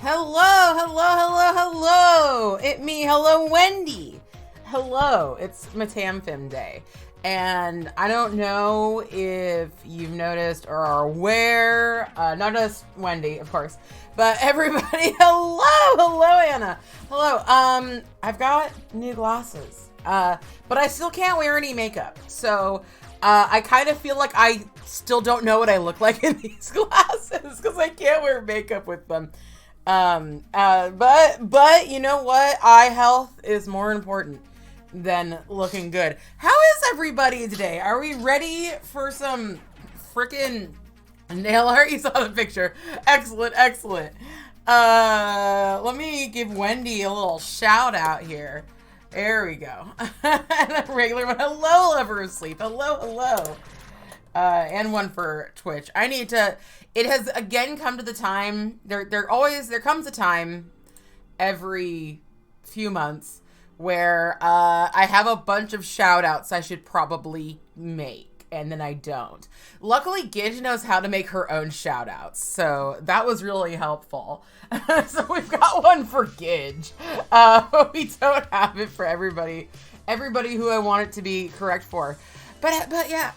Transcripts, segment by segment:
Hello, hello, hello, hello. It me, hello, Wendy. Hello, it's Mtamfimh Day. And I don't know if you've noticed or are aware, not just Wendy, of course, but everybody, hello, Anna. Hello, I've got new glasses, but I still can't wear any makeup. So, I kind of feel like I still don't know what I look like in these glasses because I can't wear makeup with them. But you know what? Eye health is more important than looking good. How is everybody today? Are we ready for some freaking nail art? You saw the picture. Excellent, excellent. Let me give Wendy a little shout out here. There we go. And a regular one. Hello, lover of sleep. Hello. And one for Twitch. I need to, it has again come to the time, there comes a time every few months where I have a bunch of shout outs I should probably make, and then I don't. Luckily, Gidge knows how to make her own shout outs, so that was really helpful. So we've got one for Gidge, but we don't have it for everybody who I want it to be correct for. But yeah,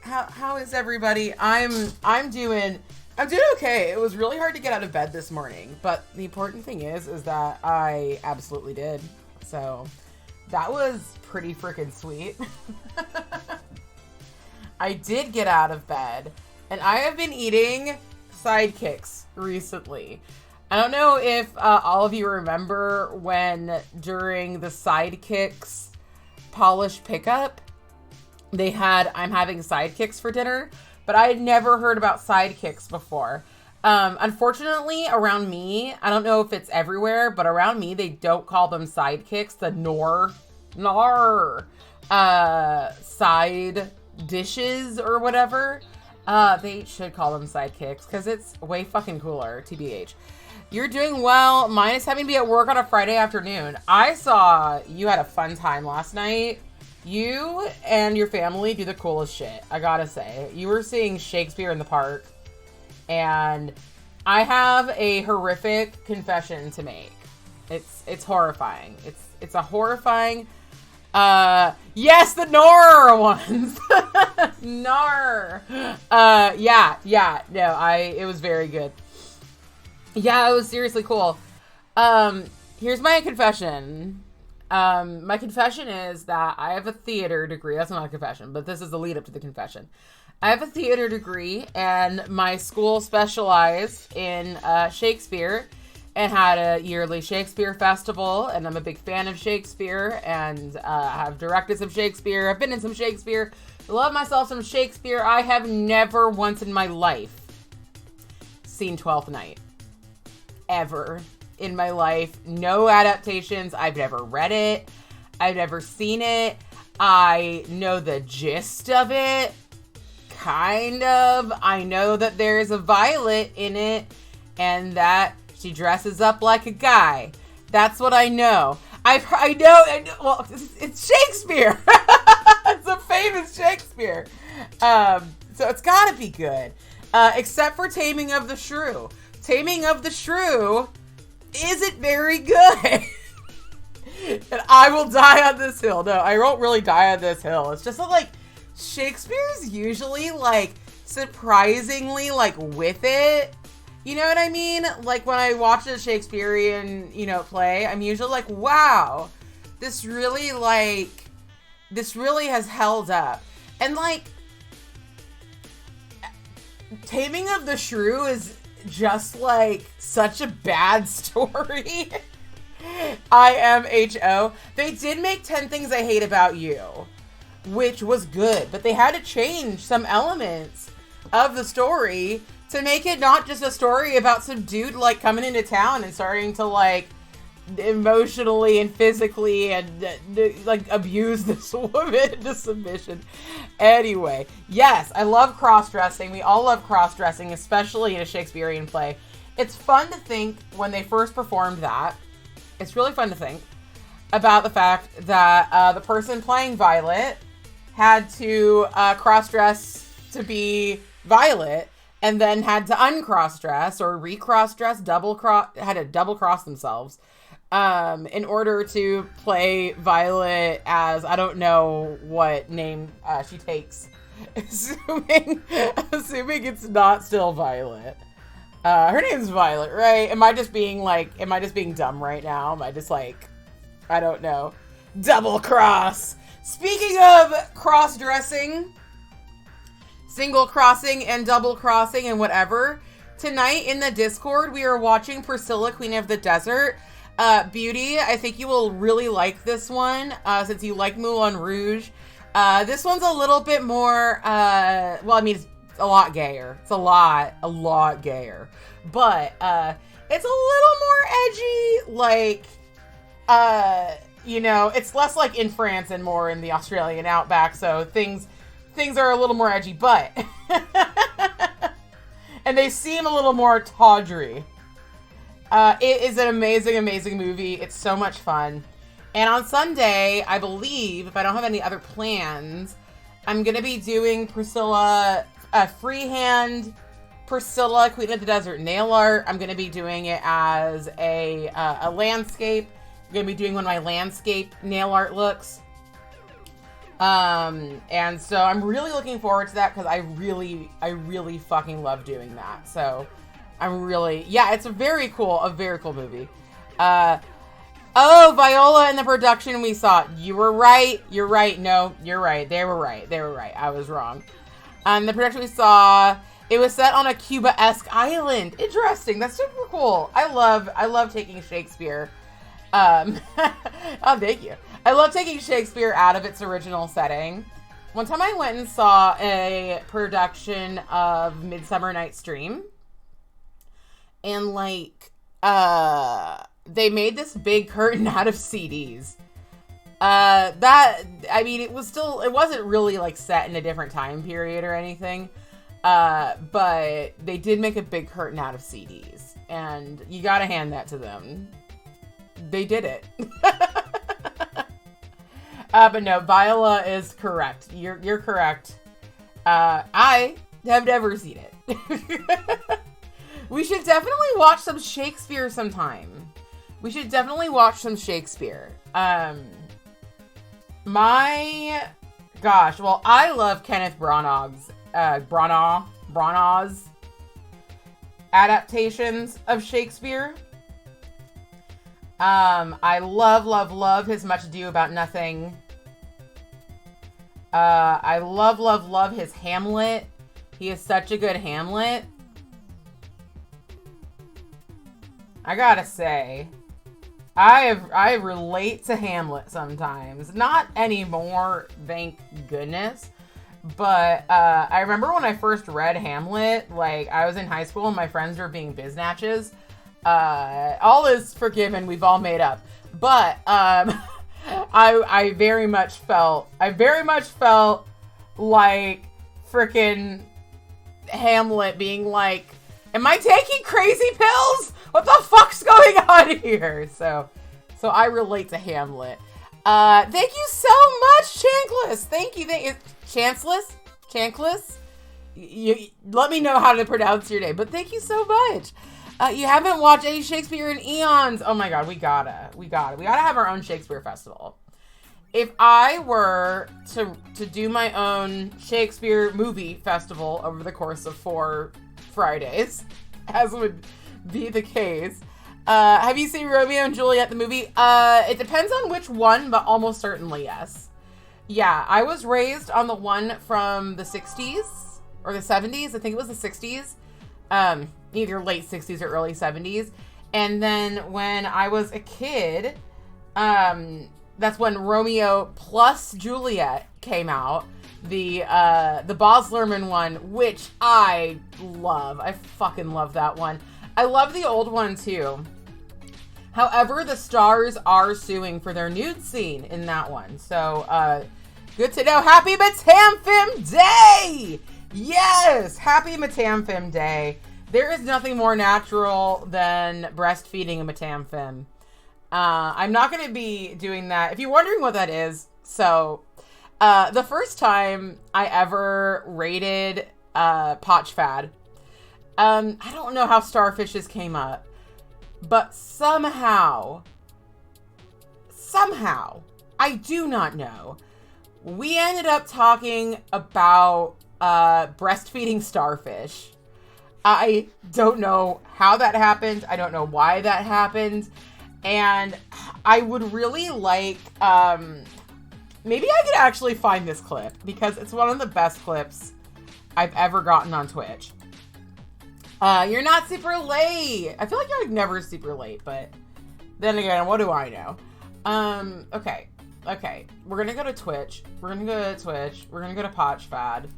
how is everybody? I'm doing okay. It was really hard to get out of bed this morning, but the important thing is that I absolutely did. So that was pretty freaking sweet. I did get out of bed, and I have been eating sidekicks recently. I don't know if all of you remember when during the sidekicks polish pickup, they had I'm having sidekicks for dinner, but I had never heard about sidekicks before. Unfortunately, around me, I don't know if it's everywhere, but around me, they don't call them sidekicks. The side dishes or whatever. They should call them sidekicks because it's way fucking cooler, TBH. You're doing well, minus having to be at work on a Friday afternoon. I saw you had a fun time last night. You and your family do the coolest shit, I gotta say. You were seeing Shakespeare in the park, and I have a horrific confession to make. It's horrifying. It's a horrifying, yes, the Nor ones! Nar! It was very good. Yeah, it was seriously cool. Here's my confession. My confession is that I have a theater degree. That's not a confession, but this is the lead up to the confession. I have a theater degree, and my school specialized in Shakespeare and had a yearly Shakespeare festival, and I'm a big fan of Shakespeare and have directed some Shakespeare. I've been in some Shakespeare. I love myself some Shakespeare. I have never once in my life seen Twelfth Night. Ever. In my life. No adaptations. I've never read it. I've never seen it. I know the gist of it. Kind of. I know that there's a Violet in it and that she dresses up like a guy. That's what I know. I know. Well, it's Shakespeare. It's a famous Shakespeare. So it's gotta be good. Except for Taming of the Shrew. Taming of the Shrew isn't very good. And I will die on this hill. No, I won't really die on this hill. It's just that, like, Shakespeare's usually, like, surprisingly, like, with it. You know what I mean? Like, when I watch a Shakespearean, play, I'm usually like, wow, this really has held up. And, like, Taming of the Shrew is just like such a bad story. IMHO. They did make 10 Things I Hate About You, which was good, but they had to change some elements of the story to make it not just a story about some dude like coming into town and starting to like emotionally and physically and like abuse this woman into submission. Anyway, yes, I love cross-dressing. We all love cross-dressing, especially in a Shakespearean play. It's fun to think when they first performed that. It's really fun to think about the fact that the person playing Violet had to cross-dress to be Violet, and then had to uncross dress or recross dress, had to double cross themselves in order to play Violet as, I don't know what name she takes, assuming it's not still Violet. Her name's Violet, right? Am I just being dumb right now? Am I just like, I don't know. Double cross. Speaking of cross-dressing, single crossing and double crossing and whatever, tonight in the Discord, we are watching Priscilla, Queen of the Desert. Beauty, I think you will really like this one, since you like Moulin Rouge. This one's a little bit more, well, I mean, it's a lot gayer. It's a lot gayer. But, it's a little more edgy, like, you know, it's less like in France and more in the Australian outback, so things are a little more edgy, but, and they seem a little more tawdry. It is an amazing, amazing movie. It's so much fun. And on Sunday, I believe, if I don't have any other plans, I'm going to be doing Priscilla, freehand Priscilla, Queen of the Desert nail art. I'm going to be doing it as a landscape. I'm going to be doing one of my landscape nail art looks. And so I'm really looking forward to that because I really fucking love doing that. So yeah, it's a very cool movie. Oh, Viola in the production we saw. You were right. You're right. No, you're right. They were right. I was wrong. The production we saw, it was set on a Cuba-esque island. Interesting. That's super cool. I love taking Shakespeare. Oh, thank you. I love taking Shakespeare out of its original setting. One time I went and saw a production of Midsummer Night's Dream. And like, they made this big curtain out of CDs. I mean, it wasn't really like set in a different time period or anything. But they did make a big curtain out of CDs. And you gotta hand that to them. They did it. But no, Viola is correct. You're correct. I have never seen it. We should definitely watch some Shakespeare sometime. My gosh, well, I love Kenneth Branagh's adaptations of Shakespeare. I love his Much Ado About Nothing. I love his Hamlet. He is such a good Hamlet. I gotta say, I relate to Hamlet sometimes. Not anymore, thank goodness. But, I remember when I first read Hamlet, like, I was in high school and my friends were being biznatches. All is forgiven, we've all made up. But, I very much felt like frickin' Hamlet being like, am I taking crazy pills? What the fuck's going on here? So I relate to Hamlet. Thank you so much, Chankless. Thank you. Chankless? You let me know how to pronounce your name, but thank you so much. You haven't watched any Shakespeare in eons. Oh my god, we gotta have our own Shakespeare festival. If I were to do my own Shakespeare movie festival over the course of 4 Fridays, as would be the case, have you seen Romeo and Juliet, the movie? It depends on which one, but almost certainly yes. Yeah, I was raised on the one from the 60s or the 70s. I think it was the 60s. Either late 60s or early 70s. And then when I was a kid, that's when Romeo plus Juliet came out. The Baz Luhrmann one, which I love. I fucking love that one. I love the old one too. However, the stars are suing for their nude scene in that one. So, good to know. Happy Mtamfimh Day! Yes! Happy Mtamfimh Day. There is nothing more natural than breastfeeding a Mtamfimh. I'm not going to be doing that. If you're wondering what that is, so, the first time I ever rated Potchfad I don't know how starfishes came up, but somehow, I do not know, we ended up talking about breastfeeding starfish. I don't know how that happened. I don't know why that happened. And I would really like, maybe I could actually find this clip because it's one of the best clips I've ever gotten on Twitch. You're not super late. I feel like you're like never super late, but then again, what do I know? Okay. We're gonna go to Twitch. We're gonna go to PotchFad.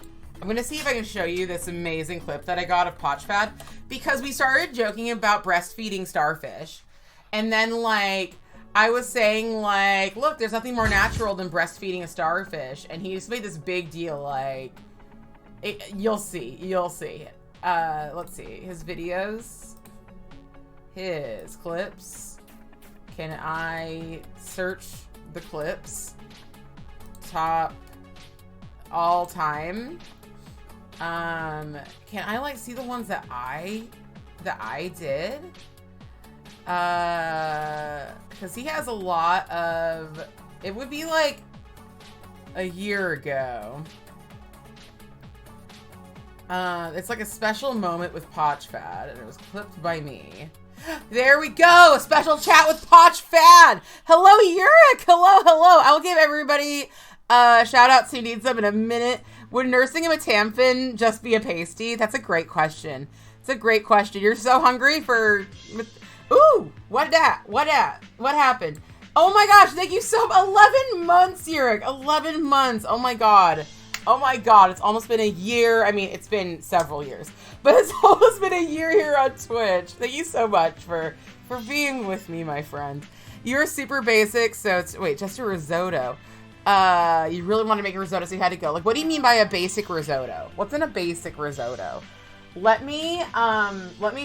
I'm gonna see if I can show you this amazing clip that I got of PotchFad because we started joking about breastfeeding starfish. And then like, I was saying like, look, there's nothing more natural than breastfeeding a starfish. And he just made this big deal like, you'll see. Let's see, his videos, his clips. Can I search the clips? Top all time. Can I like see the ones that I did? Because he has a lot of, it would be like a year ago. It's like a special moment with PotchFad, and it was clipped by me. There we go! A special chat with PotchFad! Hello, Yurik! Hello! I'll give everybody shout outs who need some in a minute. Would nursing a Mtamfimh just be a pasty? That's a great question. It's a great question. You're so hungry for... Ooh! What happened? Oh my gosh, thank you so much! 11 months, Yurik! 11 months! Oh my god. It's almost been a year. I mean, it's been several years, but it's almost been a year here on Twitch. Thank you so much for being with me, my friend. You're super basic, so it's, wait, just a risotto. You really want to make a risotto, so you had to go. Like, what do you mean by a basic risotto? What's in a basic risotto? Let me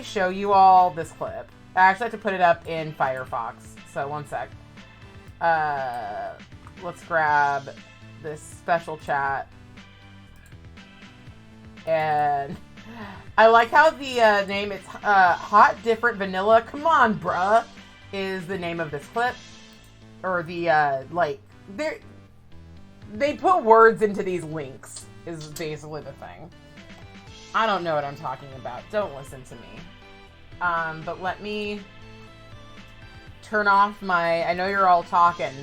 show you all this clip. I actually have to put it up in Firefox, so one sec. Let's grab this special chat. And I like how the name, it's Hot Different Vanilla, come on bruh, is the name of this clip. Or the, like, they put words into these links, is basically the thing. I don't know what I'm talking about, don't listen to me. But let me turn off my, I know you're all talking,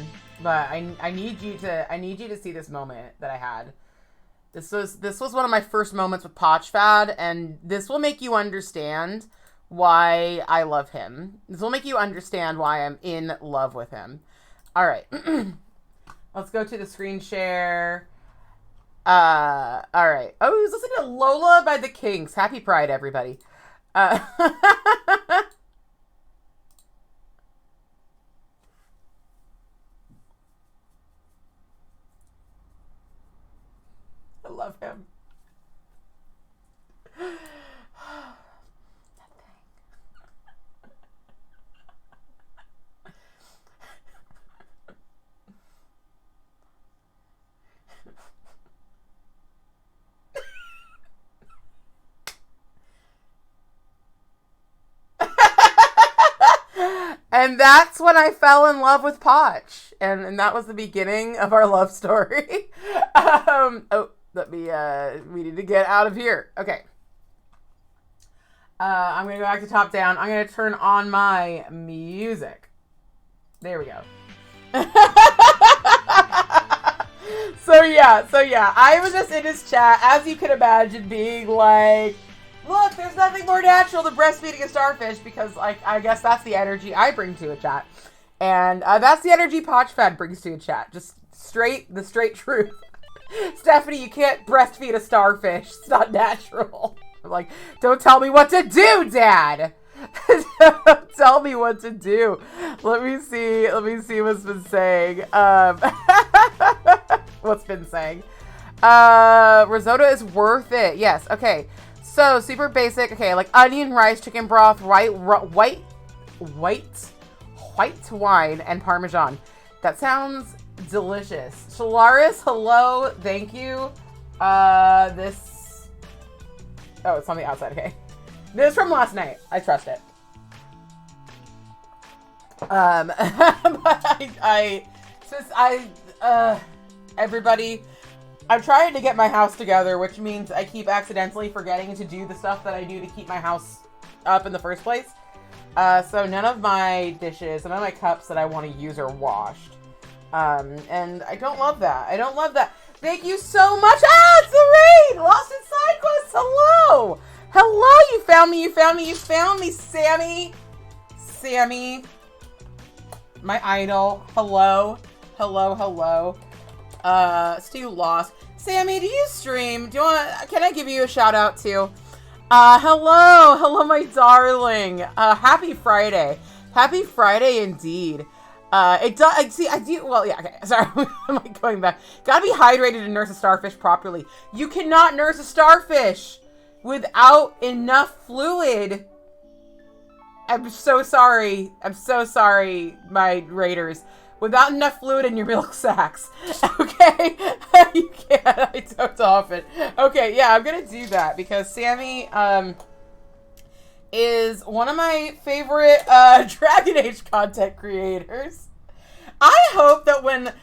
but I need you to see this moment that I had. This was one of my first moments with PotchFad, and this will make you understand why I love him. This will make you understand why I'm in love with him. All right. Let's go to the screen share. All right. Oh, he was listening to Lola by the Kings. Happy Pride, everybody. I love him. And that's when I fell in love with Potch. And that was the beginning of our love story. Oh, we need to get out of here. Okay. I'm going to go back to top down. I'm going to turn on my music. There we go. So yeah. I was just in his chat, as you can imagine, being like, look, there's nothing more natural than breastfeeding a starfish, because, like, I guess that's the energy I bring to a chat. And that's the energy PotchFad brings to a chat. Just the straight truth. Stephanie, you can't breastfeed a starfish. It's not natural. I'm like, don't tell me what to do, Dad. Don't tell me what to do. Let me see what's been saying. What's been saying? Risotto is worth it. Yes. Okay. So super basic. Okay, like onion, rice, chicken broth, white wine, and Parmesan. That sounds delicious. Solaris, hello, thank you. Oh, it's on the outside. Okay. This is from last night. I trust it. But everybody, I'm trying to get my house together, which means I keep accidentally forgetting to do the stuff that I do to keep my house up in the first place. So none of my dishes, none of my cups that I want to use are washed. And I don't love that. I don't love that. Thank you so much. Ah, it's the rain! Lost in Side Quest. Hello! Hello, you found me, you found me, you found me, Sammy! Sammy. My idol. Hello. Hello, hello. Stu lost. Sammy, do you stream? Can I give you a shout out too? Hello. Hello, my darling. Happy Friday. Happy Friday indeed. It does, see, I do, well, yeah, okay, sorry, I'm like going back. Gotta be hydrated to nurse a starfish properly. You cannot nurse a starfish without enough fluid. I'm so sorry. I'm so sorry, my raiders. Without enough fluid in your milk sacks. Okay? You can't. I don't often. Okay, yeah, I'm gonna do that because Sammy, is one of my favorite, Dragon Age content creators. I hope that when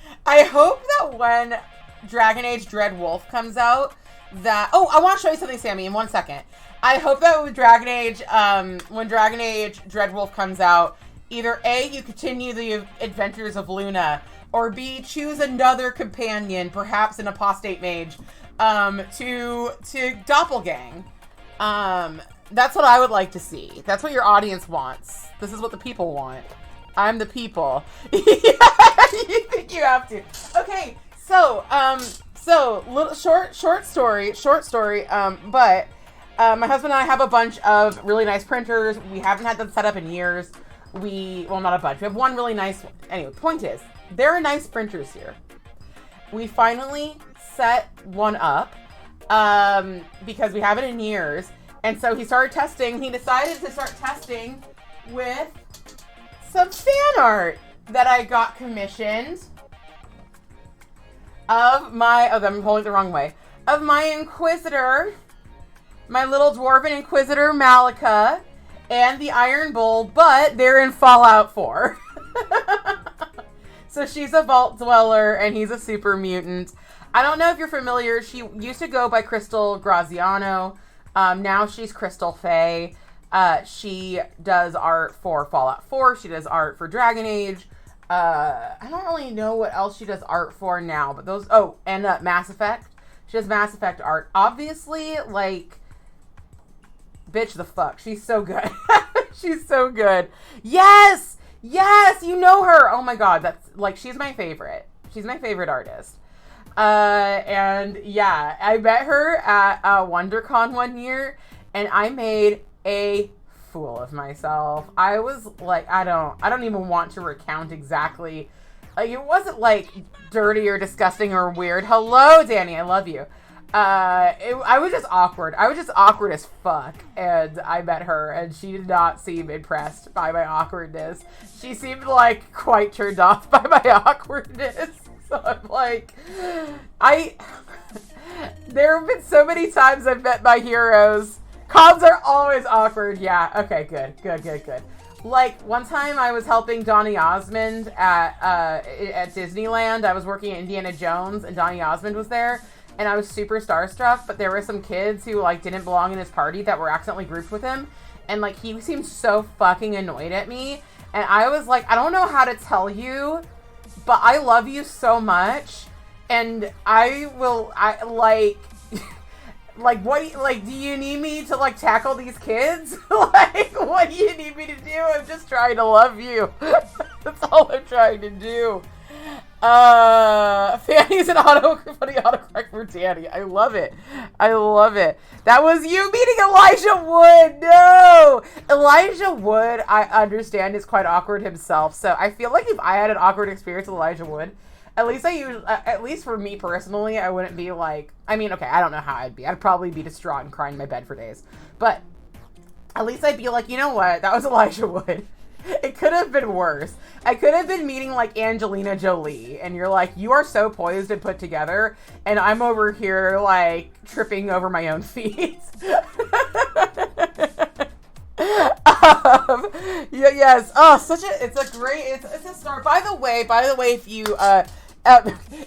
Dragon Age Dread Wolf comes out, oh, I want to show you something, Sammy, in 1 second. I hope that with Dragon Age, when Dragon Age Dread Wolf comes out, either A, you continue the adventures of Luna, or B, choose another companion, perhaps an apostate mage, to doppelgang. That's what I would like to see. That's what your audience wants. This is what the people want. I'm the people. Yeah, you think you have to. Okay, so little short story, but my husband and I have a bunch of really nice printers. We haven't had them set up in years. Well, not a bunch. We have one really nice one. Anyway, point is, there are nice printers here. We finally set one up because we haven't in years. And so he started testing. He decided to start testing with some fan art that I got commissioned of my, I'm holding it the wrong way, of my Inquisitor, my little Dwarven Inquisitor Malika, and the Iron Bull, but they're in Fallout 4. So she's a Vault Dweller, and he's a super mutant. I don't know if you're familiar. She used to go by Crystal Graziano. Now she's Crystal Faye. She does art for Fallout 4. She does art for Dragon Age. I don't really know what else she does art for now, but those, and Mass Effect. She does Mass Effect art. Obviously, like, bitch the fuck. She's so good. She's so good. Yes! Yes! You know her! Oh my god, that's, like, she's my favorite. She's my favorite artist. And yeah, I met her at WonderCon one year, and I made a fool of myself. I was like, I don't even want to recount exactly. Like, it wasn't like dirty or disgusting or weird. Hello, Danny, I love you. I was just awkward. I was just awkward as fuck, and I met her, and she did not seem impressed by my awkwardness. She seemed like quite turned off by my awkwardness. So I'm like, there have been so many times I've met my heroes. Cons are always awkward. Yeah, okay, good. Like, one time I was helping Donny Osmond at Disneyland. I was working at Indiana Jones, and Donny Osmond was there, and I was super starstruck, but there were some kids who, like, didn't belong in his party that were accidentally grouped with him, and, like, he seemed so fucking annoyed at me, and I was like, I don't know how to tell you, but I love you so much, and like, what, like, do you need me to, like, tackle these kids? Like, what do you need me to do? I'm just trying to love you. That's all I'm trying to do. Fanny's an funny autocorrect for Danny. I love it. I love it. That was you meeting Elijah Wood. No! Elijah Wood, I understand, is quite awkward himself. So I feel like if I had an awkward experience with Elijah Wood, at least for me personally, I wouldn't be like, I mean, okay, I don't know how I'd be. I'd probably be distraught and crying in my bed for days. But at least I'd be like, you know what? That was Elijah Wood. It could have been worse. I could have been meeting, like, Angelina Jolie, and you're like, you are so poised and put together, and I'm over here, like, tripping over my own feet. Yes. Oh, it's a star. By the way, if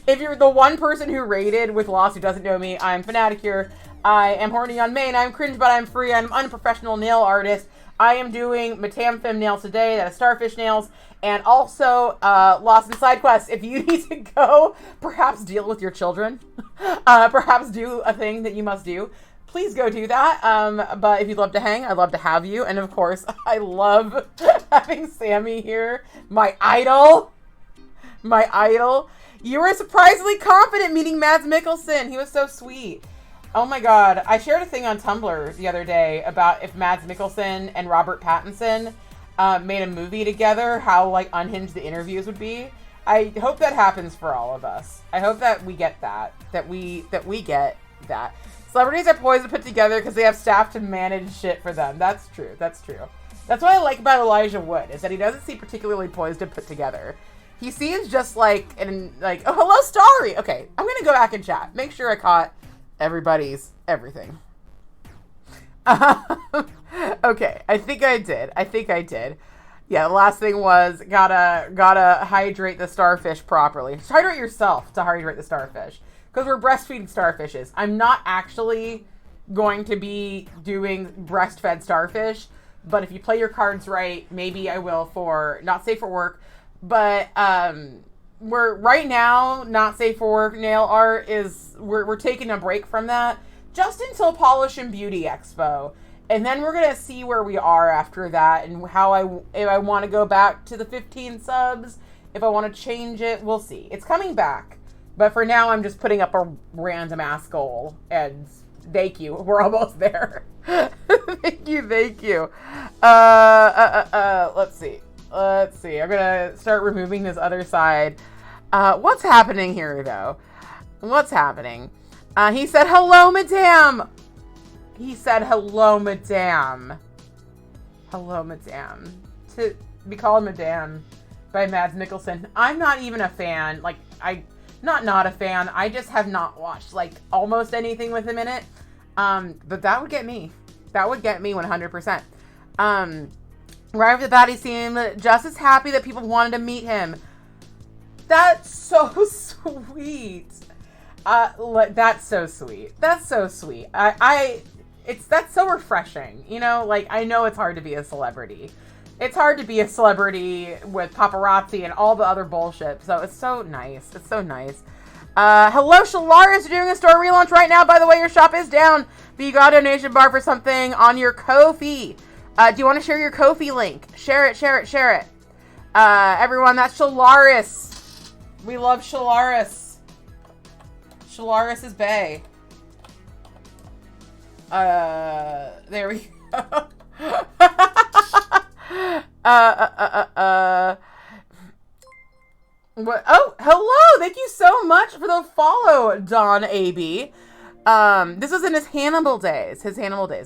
if you're the one person who rated with Lost who doesn't know me, I'm Fanaticure. I am horny on main. I'm cringe, but I'm free. I'm an unprofessional nail artist. I am doing Mtamfimh nails today. That is starfish nails. And also, Lost in Side Quests. If you need to go, perhaps deal with your children. Perhaps do a thing that you must do. Please go do that. But if you'd love to hang, I'd love to have you. And of course, I love having Sammy here. My idol. My idol. You were surprisingly confident meeting Mads Mikkelsen. He was so sweet. Oh my god. I shared a thing on Tumblr the other day about if Mads Mikkelsen and Robert Pattinson made a movie together, how like unhinged the interviews would be. I hope that happens for all of us. I hope that we get that. That we get that. Celebrities are poised to put together because they have staff to manage shit for them. That's true. That's true. That's what I like about Elijah Wood, is that he doesn't seem particularly poised to put together. He seems just like, oh, hello, Starry. Okay, I'm going to go back and chat. Make sure I caught everybody's everything. Okay, I think I did. Yeah, the last thing was gotta hydrate the starfish properly. Hydrate yourself to hydrate the starfish. Because we're breastfeeding starfishes. I'm not actually going to be doing breastfed starfish, but if you play your cards right, maybe I will for not safe for work. But we're right now not safe for work nail art is we're taking a break from that just until Polish and Beauty Expo. And then we're gonna see where we are after that and if I want to go back to the 15 subs, if I want to change it, we'll see. It's coming back. But for now, I'm just putting up a random ass goal. And thank you. We're almost there. Thank you. Let's see. I'm going to start removing this other side. What's happening here, though? What's happening? He said, hello, madame. Hello, madame. To be called madame by Mads Mikkelsen. I'm not even a fan. Like, not a fan. I just have not watched like almost anything with him in it. But that would get me. That would get me 100%. Right after that, he seemed just as happy that people wanted to meet him. That's so sweet. That's so sweet. That's so sweet. That's so refreshing. You know, like I know it's hard to be a celebrity. It's hard to be a celebrity with paparazzi and all the other bullshit. So it's so nice. It's so nice. Hello, Shalaris. You're doing a store relaunch right now. By the way, your shop is down. But you got a donation bar for something on your Ko-fi. Do you want to share your Ko-fi link? Share it. Everyone, that's Shalaris. We love Shalaris. Shalaris is bae. There we go. What? Oh, hello! Thank you so much for the follow, Don AB. This was in his Hannibal days.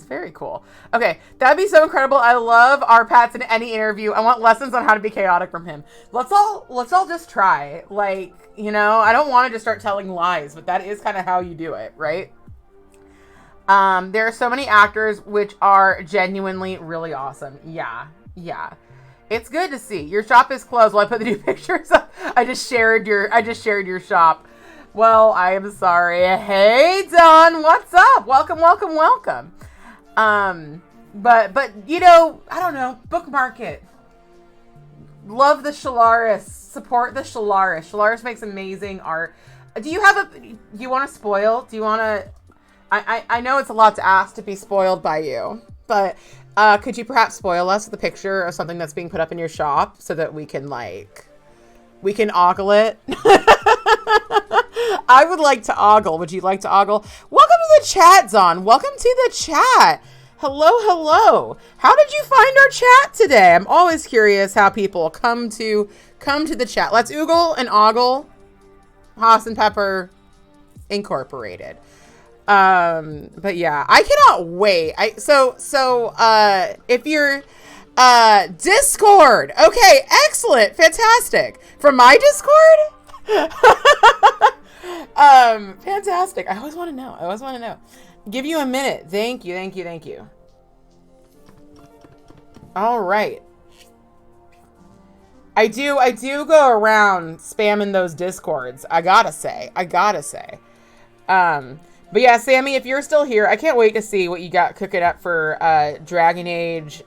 Very cool. Okay, that'd be so incredible. I love our Pats in any interview. I want lessons on how to be chaotic from him. Let's all just try. Like, you know, I don't want to just start telling lies, but that is kind of how you do it, right? There are so many actors which are genuinely really awesome. Yeah. It's good to see. Your shop is closed. Well, I put the new pictures up. I just shared your shop. Well, I am sorry. Hey, Don, what's up? Welcome. But you know, I don't know. Bookmark it. Love the Shalaris. Support the Shalaris. Shalaris makes amazing art. Do you want to spoil? Do you want to? I know it's a lot to ask to be spoiled by you, but could you perhaps spoil us with a picture of something that's being put up in your shop so that we can ogle it? I would like to ogle. Would you like to ogle? Welcome to the chat, Zon. Welcome to the chat. Hello. How did you find our chat today? I'm always curious how people come to the chat. Let's oogle and ogle. Haas and Pepper Incorporated. But yeah, I cannot wait. If you're Discord, okay, excellent, fantastic. From my Discord? Fantastic. I always want to know. Give you a minute. Thank you. All right. I do go around spamming those discords. I gotta say. But yeah, Sammy, if you're still here, I can't wait to see what you got cooking up for Dragon Age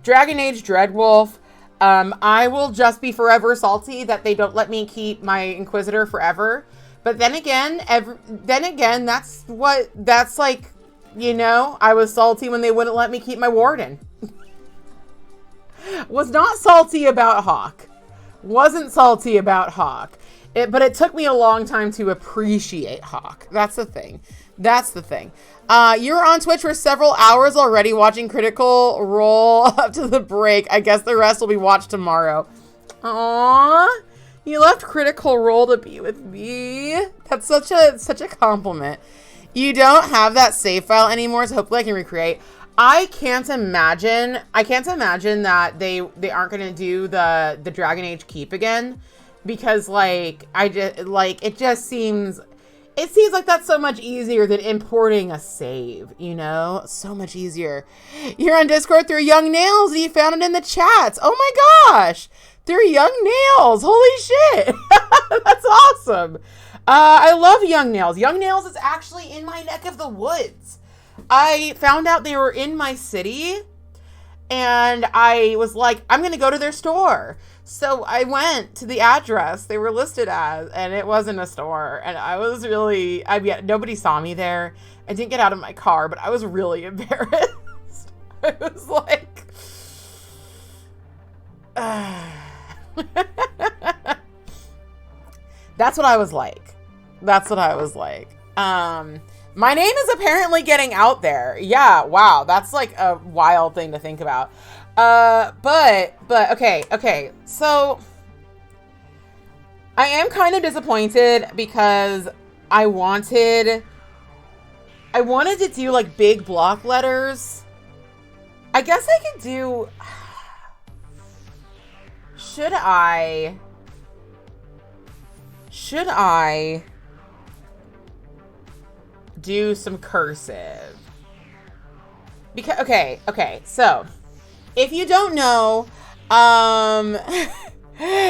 Dreadwolf. I will just be forever salty that they don't let me keep my Inquisitor forever. But then again, that's like, you know, I was salty when they wouldn't let me keep my Warden. Was not salty about Hawk. Wasn't salty about Hawk. But it took me a long time to appreciate Hawk. That's the thing. You're on Twitch for several hours already watching Critical Role up to the break. I guess the rest will be watched tomorrow. Aww. You left Critical Role to be with me. That's such a compliment. You don't have that save file anymore, so hopefully I can recreate. I can't imagine that they aren't going to do the Dragon Age Keep again. Because, like, it seems like that's so much easier than importing a save, you know? So much easier. You're on Discord through Young Nails, and you found it in the chats. Oh my gosh! Through Young Nails! Holy shit! That's awesome! I love Young Nails. Young Nails is actually in my neck of the woods. I found out they were in my city, and I was like, I'm gonna go to their store. So I went to the address they were listed as, and it wasn't a store. And I was really, nobody saw me there. I didn't get out of my car, but I was really embarrassed. I was like, That's what I was like. My name is apparently getting out there. Yeah, wow. That's like a wild thing to think about. But okay. So I am kind of disappointed because I wanted to do like big block letters. I guess I could do, should I do some cursive? Because, okay, so if you don't know,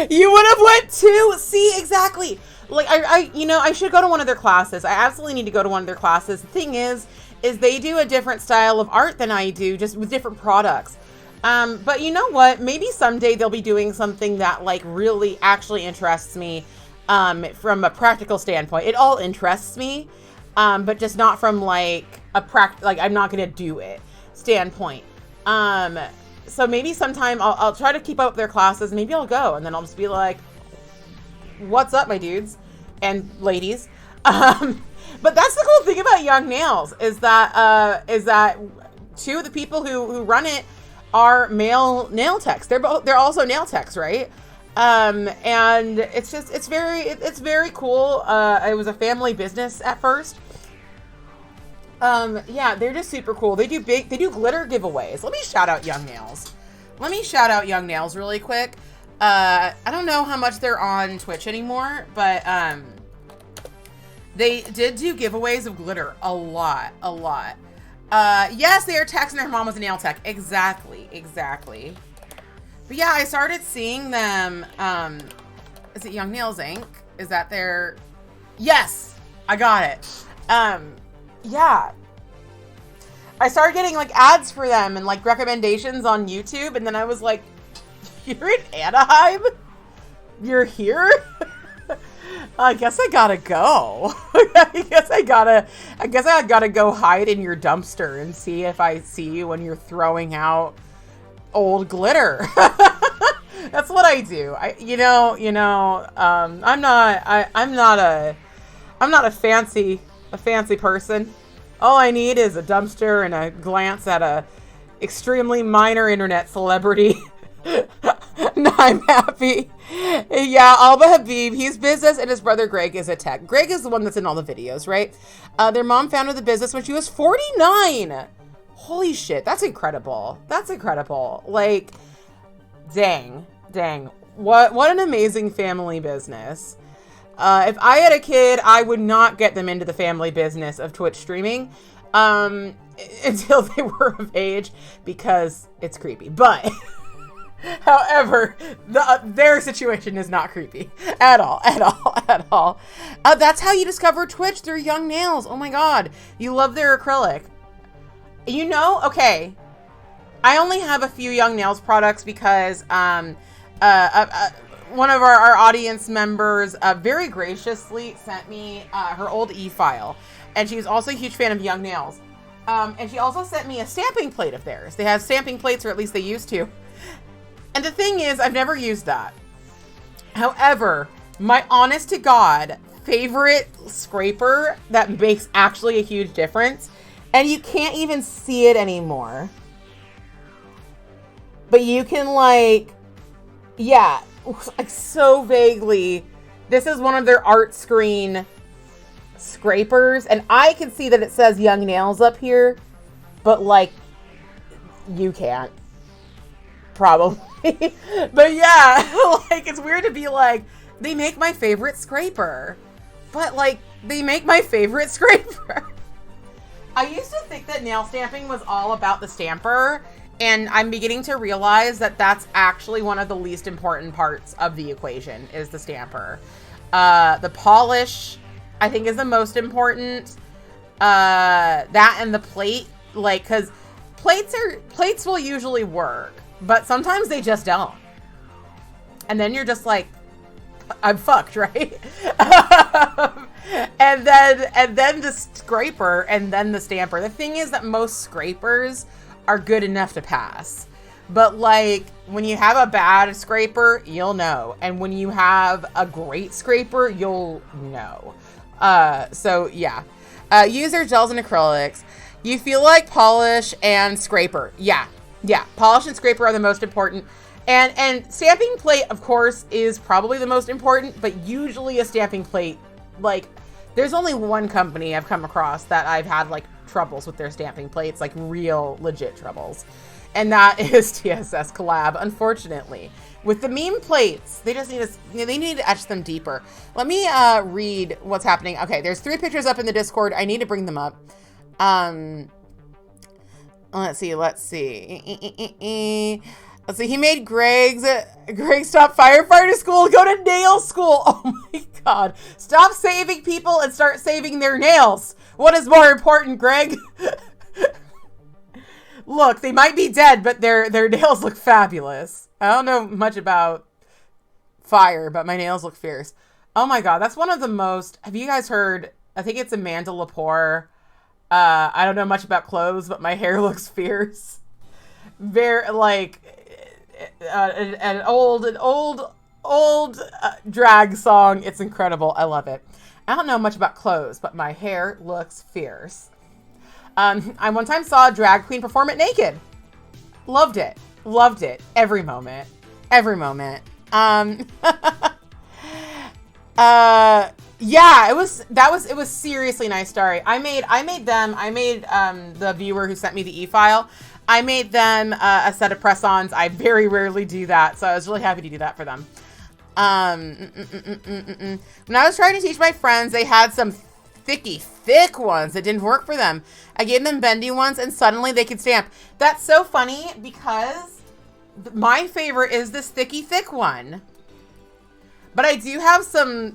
you would have went to, see, exactly. Like, I should go to one of their classes. I absolutely need to go to one of their classes. The thing is they do a different style of art than I do, just with different products. But you know what? Maybe someday they'll be doing something that, like, really actually interests me, from a practical standpoint. It all interests me, but just not from, like, I'm not gonna do it standpoint. So maybe sometime I'll try to keep up with their classes. Maybe I'll go, and then I'll just be like, what's up, my dudes and ladies? But that's the cool thing about Young Nails is that two of the people who run it are male nail techs. They're also nail techs, right? And it's very cool. It was a family business at first. Yeah, they're just super cool. They do glitter giveaways. Let me shout out Young Nails really quick. I don't know how much they're on Twitch anymore, but they did do giveaways of glitter a lot. Yes, they are techs and their mom was a nail tech. Exactly. But yeah, I started seeing them. Is it Young Nails Inc? Is that their? Yes, I got it. Yeah. I started getting like ads for them and like recommendations on YouTube, and then I was like, you're in Anaheim? You're here? I guess I gotta go. I guess I gotta go hide in your dumpster and see if I see you when you're throwing out old glitter. That's what I do. I'm not a fancy person. All I need is a dumpster and a glance at a extremely minor internet celebrity. No, I'm happy. Yeah, Alba Habib, he's business, and his brother Greg is a tech. Greg is the one that's in all the videos, right? Their mom founded the business when she was 49. Holy shit, that's incredible. Like, dang. What an amazing family business. If I had a kid, I would not get them into the family business of Twitch streaming. until they were of age, because it's creepy. But however, their situation is not creepy at all, at all, at all. That's how you discover Twitch, through young nails. Oh my god, you love their acrylic. You know, okay, I only have a few Young Nails products because one of our audience members very graciously sent me her old e-file, and she was also a huge fan of Young Nails. And she also sent me a stamping plate of theirs. They have stamping plates, or at least they used to. And the thing is, I've never used that. However, my honest to God favorite scraper that makes actually a huge difference, and you can't even see it anymore, but you can, like, yeah, like so vaguely, this is one of their art screen scrapers, and I can see that it says Young Nails up here, but, like, you can't. Probably. But yeah, like, it's weird to be like, they make my favorite scraper. But, like, they make my favorite scraper. I used to think that nail stamping was all about the stamper, and I'm beginning to realize that that's actually one of the least important parts of the equation, is the stamper. The polish, I think, is the most important. That and the plate, like, because plates will usually work, but sometimes they just don't. And then you're just like, I'm fucked, right? and then the scraper, and then the stamper. The thing is that most scrapers are good enough to pass. But, like, when you have a bad scraper, you'll know. And when you have a great scraper, you'll know. So, yeah. Use their gels and acrylics. You feel like polish and scraper. Yeah. Yeah. Polish and scraper are the most important. And stamping plate, of course, is probably the most important. But usually a stamping plate, like, there's only one company I've come across that I've had, like, troubles with their stamping plates. Like, real, legit troubles. And that is TSS Collab, unfortunately. With the meme plates, they just need they need to etch them deeper. Let me read what's happening. Okay, there's 3 pictures up in the Discord. I need to bring them up. Let's see. Let's see. He made Greg's stop firefighter school, go to nail school. Oh my god. Stop saving people and start saving their nails. What is more important, Greg? Look, they might be dead, but their nails look fabulous. I don't know much about fire, but my nails look fierce. Oh my god, that's one of the most... Have you guys heard... I think it's Amanda Lepore. I don't know much about clothes, but my hair looks fierce. Very, like... an old drag song. It's incredible. I love it. I don't know much about clothes, but my hair looks fierce. I one time saw a drag queen perform it naked. Loved it. Loved it. Every moment. Every moment. Yeah, it was seriously nice story. I made the viewer who sent me the e-file, I made them a set of press-ons. I very rarely do that, so I was really happy to do that for them. When I was trying to teach my friends, they had some thick ones that didn't work for them. I gave them bendy ones, and suddenly they could stamp. That's so funny, because my favorite is this thick one. But I do have some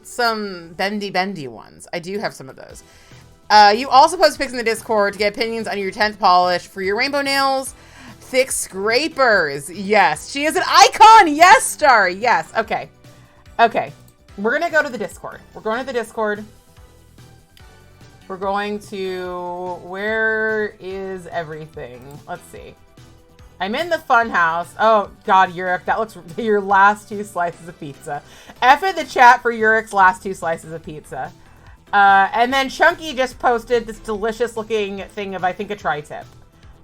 bendy ones. I do have some of those. You also post pics in the Discord to get opinions on your 10th polish for your rainbow nails. Thick scrapers. Yes. She is an icon. Yes, Star. Yes. Okay. Okay. We're going to go to the Discord. We're going to the Discord. We're going to... Where is everything? Let's see. I'm in the fun house. Oh, God, Yurik. That looks... Your last 2 slices of pizza. F in the chat for Yurik's last 2 slices of pizza. And then Chunky just posted this delicious looking thing of, I think, a tri-tip.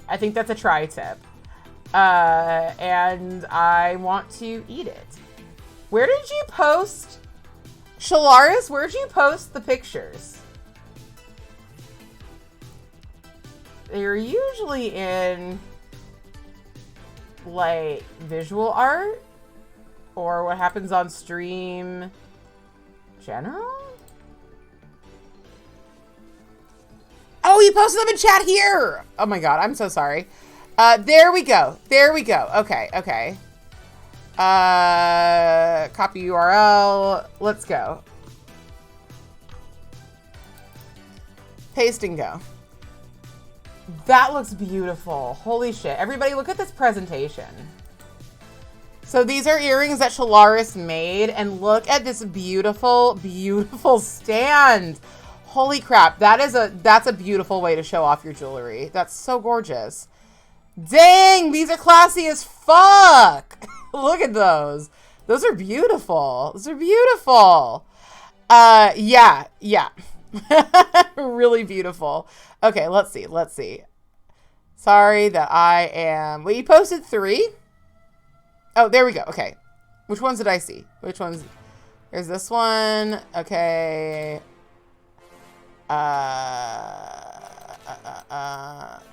I think that's a tri-tip. And I want to eat it. Where did you post? Shalaris, where did you post the pictures? They're usually in, like, visual art? Or what happens on stream general? Oh, you posted them in chat here. Oh my God, I'm so sorry. There we go. There we go. Okay, okay. Copy URL. Let's go. Paste and go. That looks beautiful. Holy shit. Everybody look at this presentation. So these are earrings that Shalaris made, and look at this beautiful, beautiful stand. Holy crap. That's a beautiful way to show off your jewelry. That's so gorgeous. Dang, these are classy as fuck. Look at those. Those are beautiful. Those are beautiful. Yeah. Really beautiful. Okay, let's see. Let's see. Sorry that I am... Wait, you posted 3? Oh, there we go. Okay. Which ones did I see? Which ones? There's this one. Okay.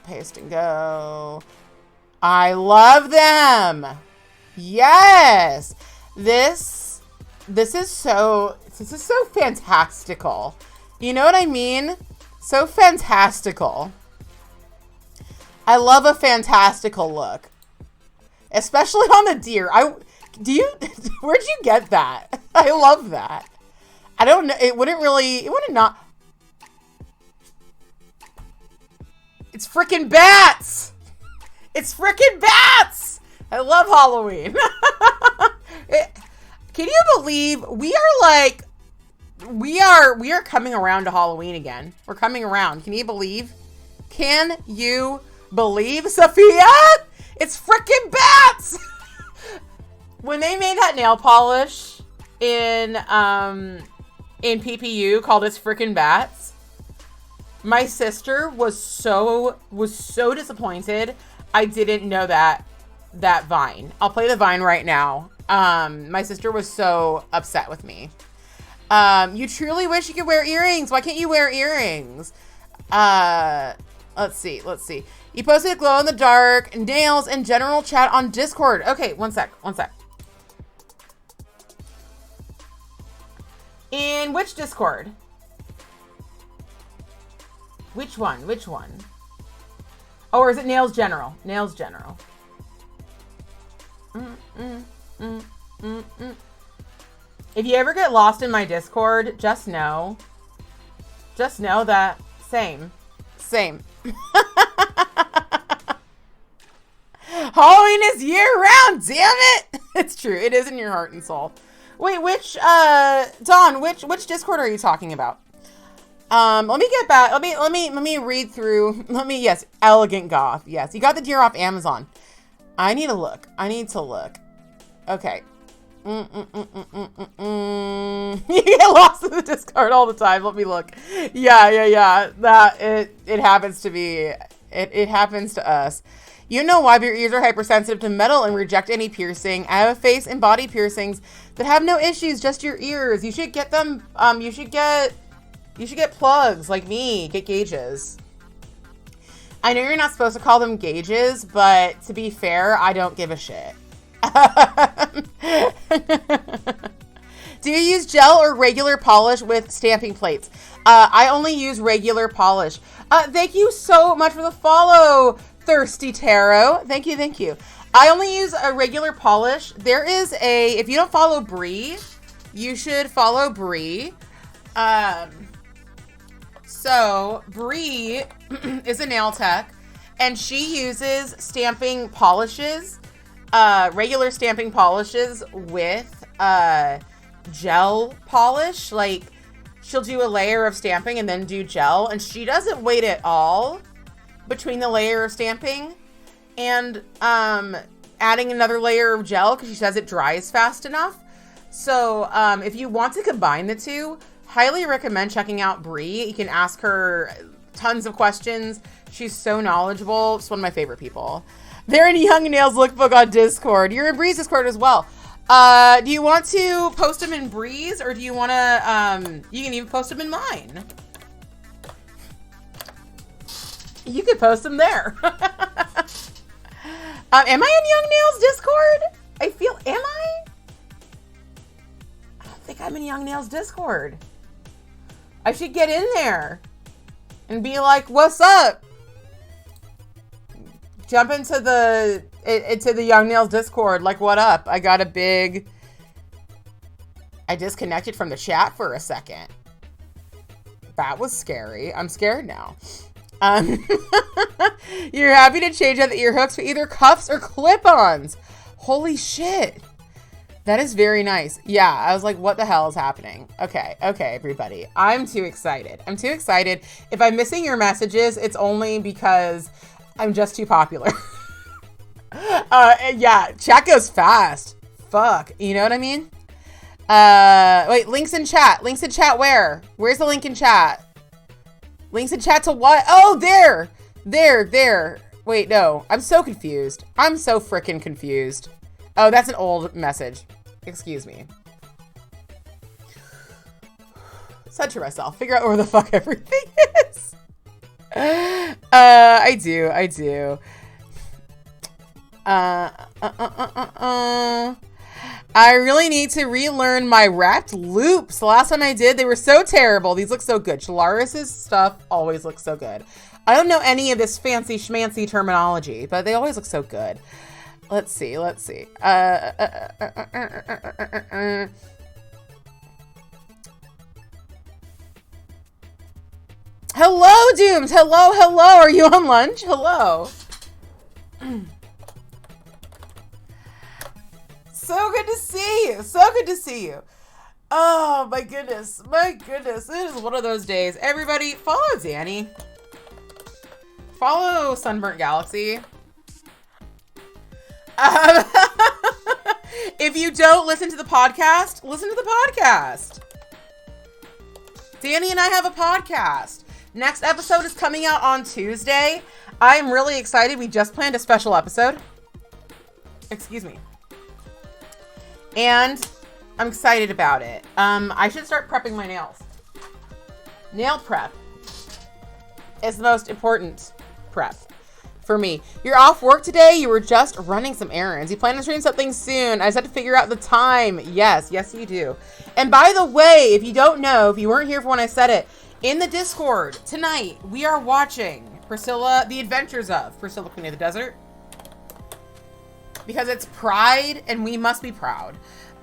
Paste and go. I love them. Yes. This is so fantastical. You know what I mean? So fantastical. I love a fantastical look. Especially on the deer. Where'd you get that? I love that. I don't know. It wouldn't not. It's freaking bats. It's freaking bats. I love Halloween. Can you believe we are coming around to Halloween again? We're coming around. Can you believe? Can you believe, Sophia? It's freaking bats! When they made that nail polish in PPU called It's Freaking Bats, my sister was so disappointed. I didn't know that Vine. I'll play the Vine right now. My sister was so upset with me. You truly wish you could wear earrings. Why can't you wear earrings? Let's see. You posted glow in the dark nails and general chat on Discord. Okay, one sec. In which Discord? Which one? Oh, or is it Nails General? Nails General. If you ever get lost in my Discord, just know that same. Halloween is year-round, damn it! It's true. It is in your heart and soul. Wait, which Dawn? Which Discord are you talking about? Let me get back. Let me read through. Yes, Elegant Goth. Yes, you got the deer off Amazon. I need to look. Okay. You get lost in the Discord all the time. Let me look. Yeah. That it happens to be. It happens to us. You know why your ears are hypersensitive to metal and reject any piercing. I have a face and body piercings that have no issues, just your ears. You should get them. You should get plugs like me. Get gauges. I know you're not supposed to call them gauges, but to be fair, I don't give a shit. Do you use gel or regular polish with stamping plates? I only use regular polish. Thank you so much for the follow, Thirsty Tarot. Thank you. I only use a regular polish. There is if you don't follow Bree, you should follow Bree. So Bree is a nail tech, and she uses stamping polishes, regular stamping polishes with gel polish. Like, she'll do a layer of stamping and then do gel, and she doesn't wait at all between the layer of stamping and adding another layer of gel, because she says it dries fast enough. So if you want to combine the two, highly recommend checking out Bree. You can ask her tons of questions. She's so knowledgeable. It's one of my favorite people. They're in Young Nails Lookbook on Discord. You're in Bree's Discord as well. Do you want to post them in Bree's, or do you want to, you can even post them in mine. You could post them there. Am I in Young Nails Discord? Am I? I don't think I'm in Young Nails Discord. I should get in there. and be like, what's up? Jump into the Young Nails Discord. Like, what up? I disconnected from the chat for a second. That was scary. I'm scared now. You're happy to change out the ear hooks for either cuffs or clip-ons. Holy shit. That is very nice. Yeah, I was like, what the hell is happening? Okay, everybody. I'm too excited. If I'm missing your messages, it's only because I'm just too popular. Yeah, chat goes fast. Fuck. You know what I mean? Wait, links in chat. Links in chat where? Where's the link in chat? Links in chat to what? Oh, there. There. Wait, no. I'm so confused. I'm so freaking confused. Oh, that's an old message. Excuse me. Said to myself, figure out where the fuck everything is. I do. I really need to relearn my wrapped loops. The last time I did, they were so terrible. These look so good. Chalaris' stuff always looks so good. I don't know any of this fancy schmancy terminology, but they always look so good. Let's see. Hello, Dooms. Hello. Are you on lunch? Hello. So good to see you. Oh, my goodness. It is one of those days. Everybody, follow Danny. Follow Sunburnt Galaxy. If you don't listen to the podcast, listen to the podcast. Danny and I have a podcast. Next episode is coming out on Tuesday. I'm really excited. We just planned a special episode. Excuse me. And I'm excited about it. I should start prepping my nails. Nail prep is the most important prep for me. You're off work today? You were just running some errands. You plan to stream something soon. I just had to figure out the time. Yes, you do. And by the way, if you don't know, if you weren't here for when I said it, in the Discord tonight, we are watching Priscilla, The Adventures of Priscilla, Queen of the Desert. Because it's Pride, and we must be proud.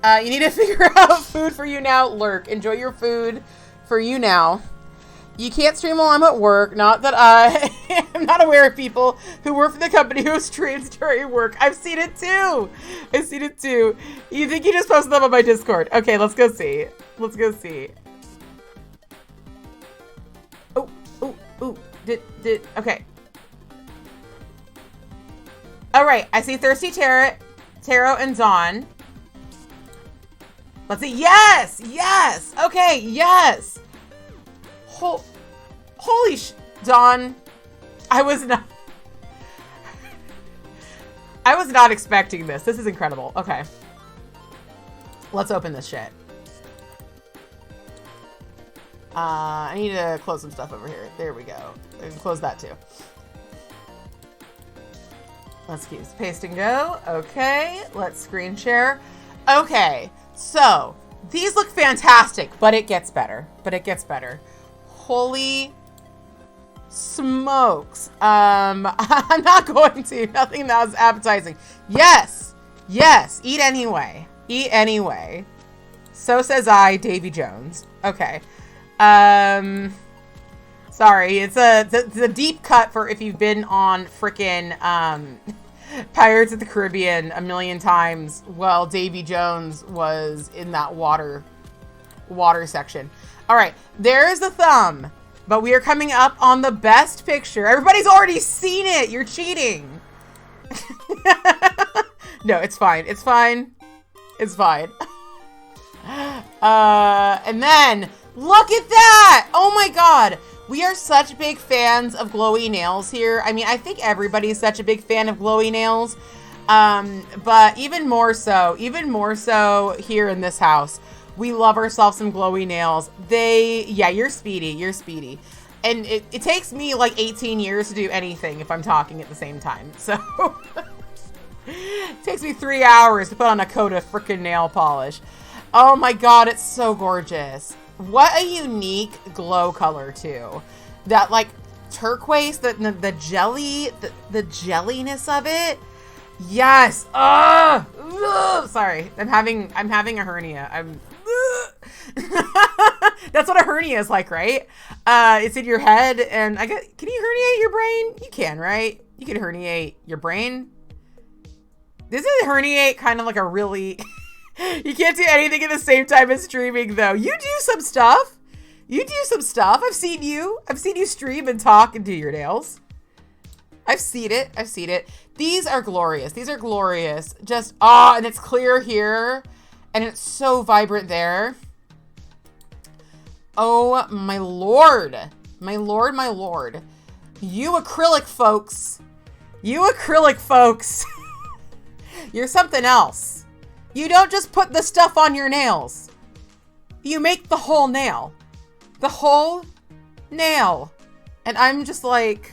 You need to figure out food for you now. Lurk. Enjoy your food for you now. You can't stream while I'm at work. Not that I am not aware of people who work for the company who streams during work. I've seen it too. You think you just posted them on my Discord. Okay, let's go see. Oh. Okay. All right, I see Thirsty Tarot and Dawn. Let's see. Yes. Okay, yes. Holy Dawn. I was not expecting this. This is incredible. Okay. Let's open this shit. I need to close some stuff over here. There we go. I can close that too. Let's keep paste and go. Okay, let's screen share. Okay, so these look fantastic, but it gets better. Holy smokes. I'm not going to. Nothing that was appetizing. Yes. Eat anyway. So says I, Davy Jones. Okay. Sorry, it's a deep cut for if you've been on frickin' Pirates of the Caribbean a million times. Well, Davy Jones was in that water section. All right, there's the thumb, but we are coming up on the best picture. Everybody's already seen it. You're cheating. No, it's fine. And then look at that. Oh my God. We are such big fans of glowy nails here. I mean, I think everybody's such a big fan of glowy nails. But even more so here in this house, we love ourselves some glowy nails. You're speedy. And it takes me like 18 years to do anything if I'm talking at the same time. So it takes me 3 hours to put on a coat of frickin' nail polish. Oh my God, it's so gorgeous. What a unique glow color too. That like turquoise, the jelly, the jelliness of it. Yes. Sorry. I'm having a hernia. That's what a hernia is like, right? It's in your head, and can you herniate your brain? You can, right? You can herniate your brain. Isn't herniate kind of like a really... You can't do anything at the same time as streaming, though. You do some stuff. I've seen you stream and talk and do your nails. I've seen it. These are glorious. Just, and it's clear here. And it's so vibrant there. Oh, my lord. My lord. You acrylic folks. You're something else. You don't just put the stuff on your nails. You make the whole nail. And I'm just like...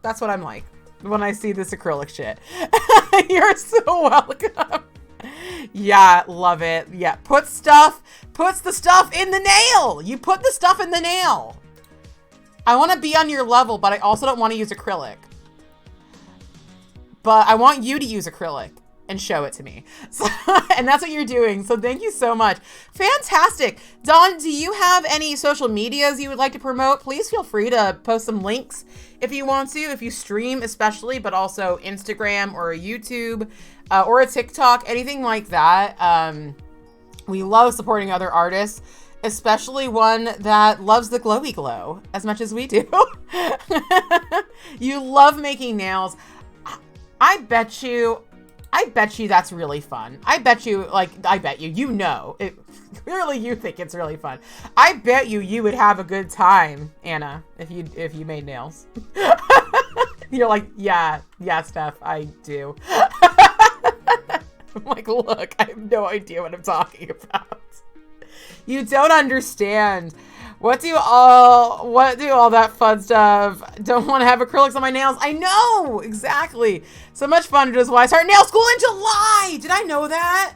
That's what I'm like when I see this acrylic shit. You're so welcome. Yeah, love it. Yeah, puts the stuff in the nail. You put the stuff in the nail. I want to be on your level, but I also don't want to use acrylic. But I want you to use acrylic and show it to me. So, and that's what you're doing. So thank you so much. Fantastic. Dawn, do you have any social medias you would like to promote? Please feel free to post some links if you want to, if you stream especially, but also Instagram or a YouTube or a TikTok, anything like that. We love supporting other artists, especially one that loves the glowy glow as much as we do. You love making nails. I bet you that's really fun. I bet you, you know, clearly you think it's really fun. I bet you would have a good time, Anna, if you made nails. You're like, yeah, Steph, I do. I'm like, look, I have no idea what I'm talking about. You don't understand. What do all that fun stuff? Don't want to have acrylics on my nails. I know, exactly. So much fun. It is why I start nail school in July. Did I know that?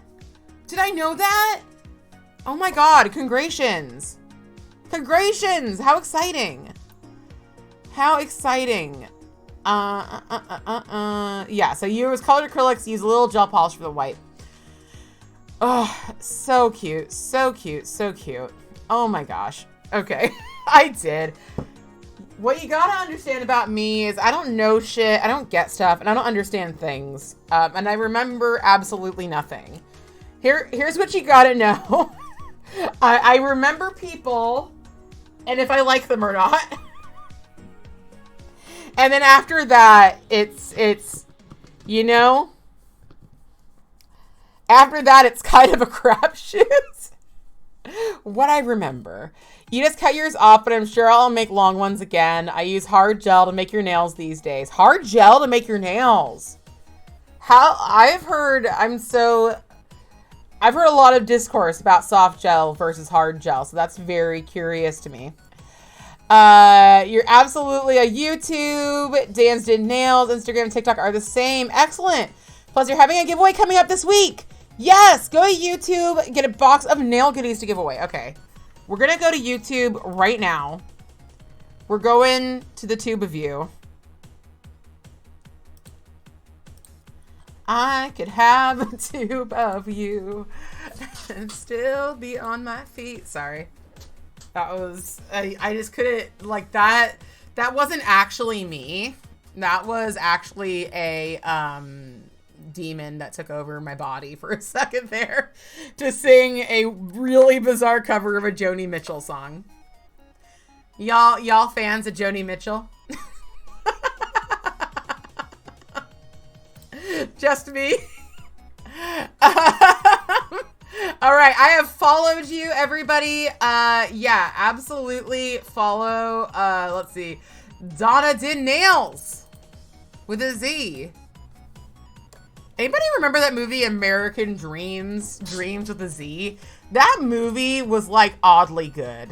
Oh my God, congratulations. How exciting. Yeah, so you use colored acrylics, use a little gel polish for the white. Oh, so cute. Oh my gosh. Okay, I did. What you gotta understand about me is I don't know shit, I don't get stuff, and I don't understand things. And I remember absolutely nothing. Here's what you gotta know. I remember people, and if I like them or not. And then after that, it's, you know, after that, it's kind of a crapshoot. What I remember. You just cut yours off, but I'm sure I'll make long ones again. I use hard gel to make your nails these days. Hard gel to make your nails. I've heard a lot of discourse about soft gel versus hard gel, so that's very curious to me. You're absolutely a YouTube. Dan's did nails. Instagram and TikTok are the same. Excellent. Plus, you're having a giveaway coming up this week. Yes, go to YouTube, get a box of nail goodies to give away. Okay, we're gonna go to YouTube right now. We're going to the tube of you. I could have a tube of you and still be on my feet. Sorry. That was, I just couldn't, like, that wasn't actually me. That was actually a, demon that took over my body for a second there to sing a really bizarre cover of a Joni Mitchell song. Y'all fans of Joni Mitchell? Just me? All right, I have followed you, everybody. Yeah, absolutely follow. Let's see. Donna Did Nails with a Z. Anybody remember that movie American Dreams? Dreams with a Z? That movie was like oddly good.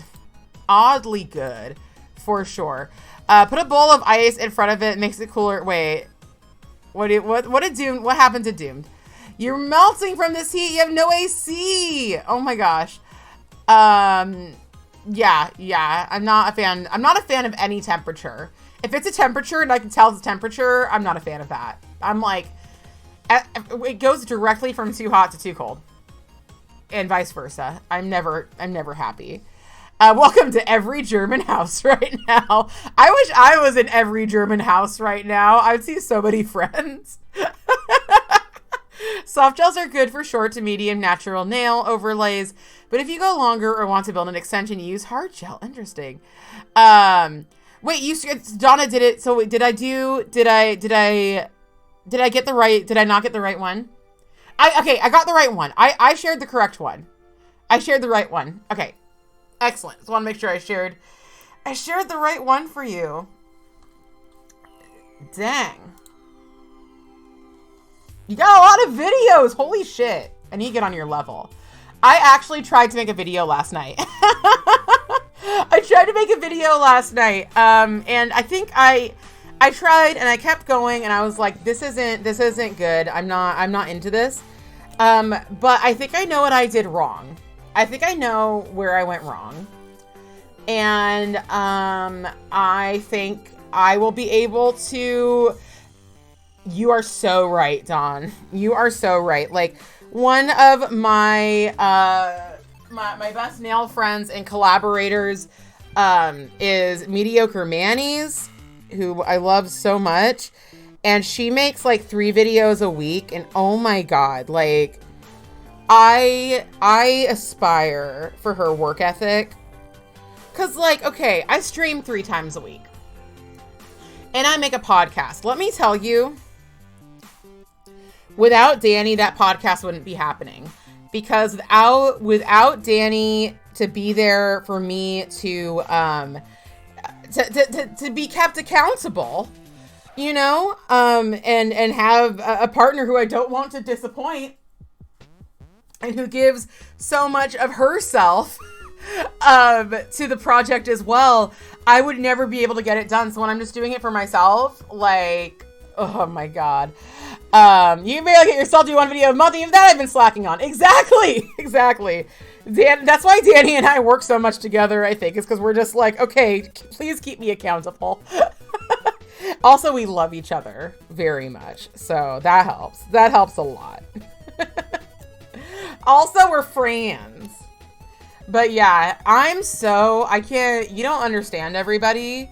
Oddly good, for sure. Put a bowl of ice in front of it, makes it cooler. Wait. What happened to Doomed? You're melting from this heat. You have no AC. Oh my gosh. Yeah. I'm not a fan. I'm not a fan of any temperature. If it's a temperature and I can tell it's a temperature, I'm not a fan of that. I'm like, it goes directly from too hot to too cold. And vice versa. I'm never happy. Welcome to every German house right now. I wish I was in every German house right now. I'd see so many friends. Soft gels are good for short to medium natural nail overlays, but if you go longer or want to build an extension, you use hard gel. Interesting. Wait, Donna did it. So did I get the right, did I not get the right one? I got the right one. I shared the correct one. I shared the right one. Okay. Excellent. Just want to make sure I shared the right one for you. Dang. You got a lot of videos. Holy shit. I need to get on your level. I actually tried to make a video last night. I tried to make a video last night. And I think I tried and I kept going and I was like, this isn't good. I'm not into this. But I think I know what I did wrong. I think I know where I went wrong. And I think I will be able to... You are so right, Dawn. You are so right. Like, one of my my best nail friends and collaborators is Mediocre Manny's, who I love so much. And she makes like 3 videos a week. And oh my God, like, I aspire for her work ethic. Cause like, okay, I stream 3 times a week. And I make a podcast. Let me tell you, without Danny, that podcast wouldn't be happening. Because without Danny to be there for me to be kept accountable, you know, and have a partner who I don't want to disappoint and who gives so much of herself to the project as well, I would never be able to get it done. So when I'm just doing it for myself, like, oh my God. You may get yourself do 1 video a month. Even that I've been slacking on. Exactly. That's why Danny and I work so much together, I think, is because we're just like, okay, please keep me accountable. Also, we love each other very much. So that helps. That helps a lot. Also, we're friends. But yeah, you don't understand, everybody.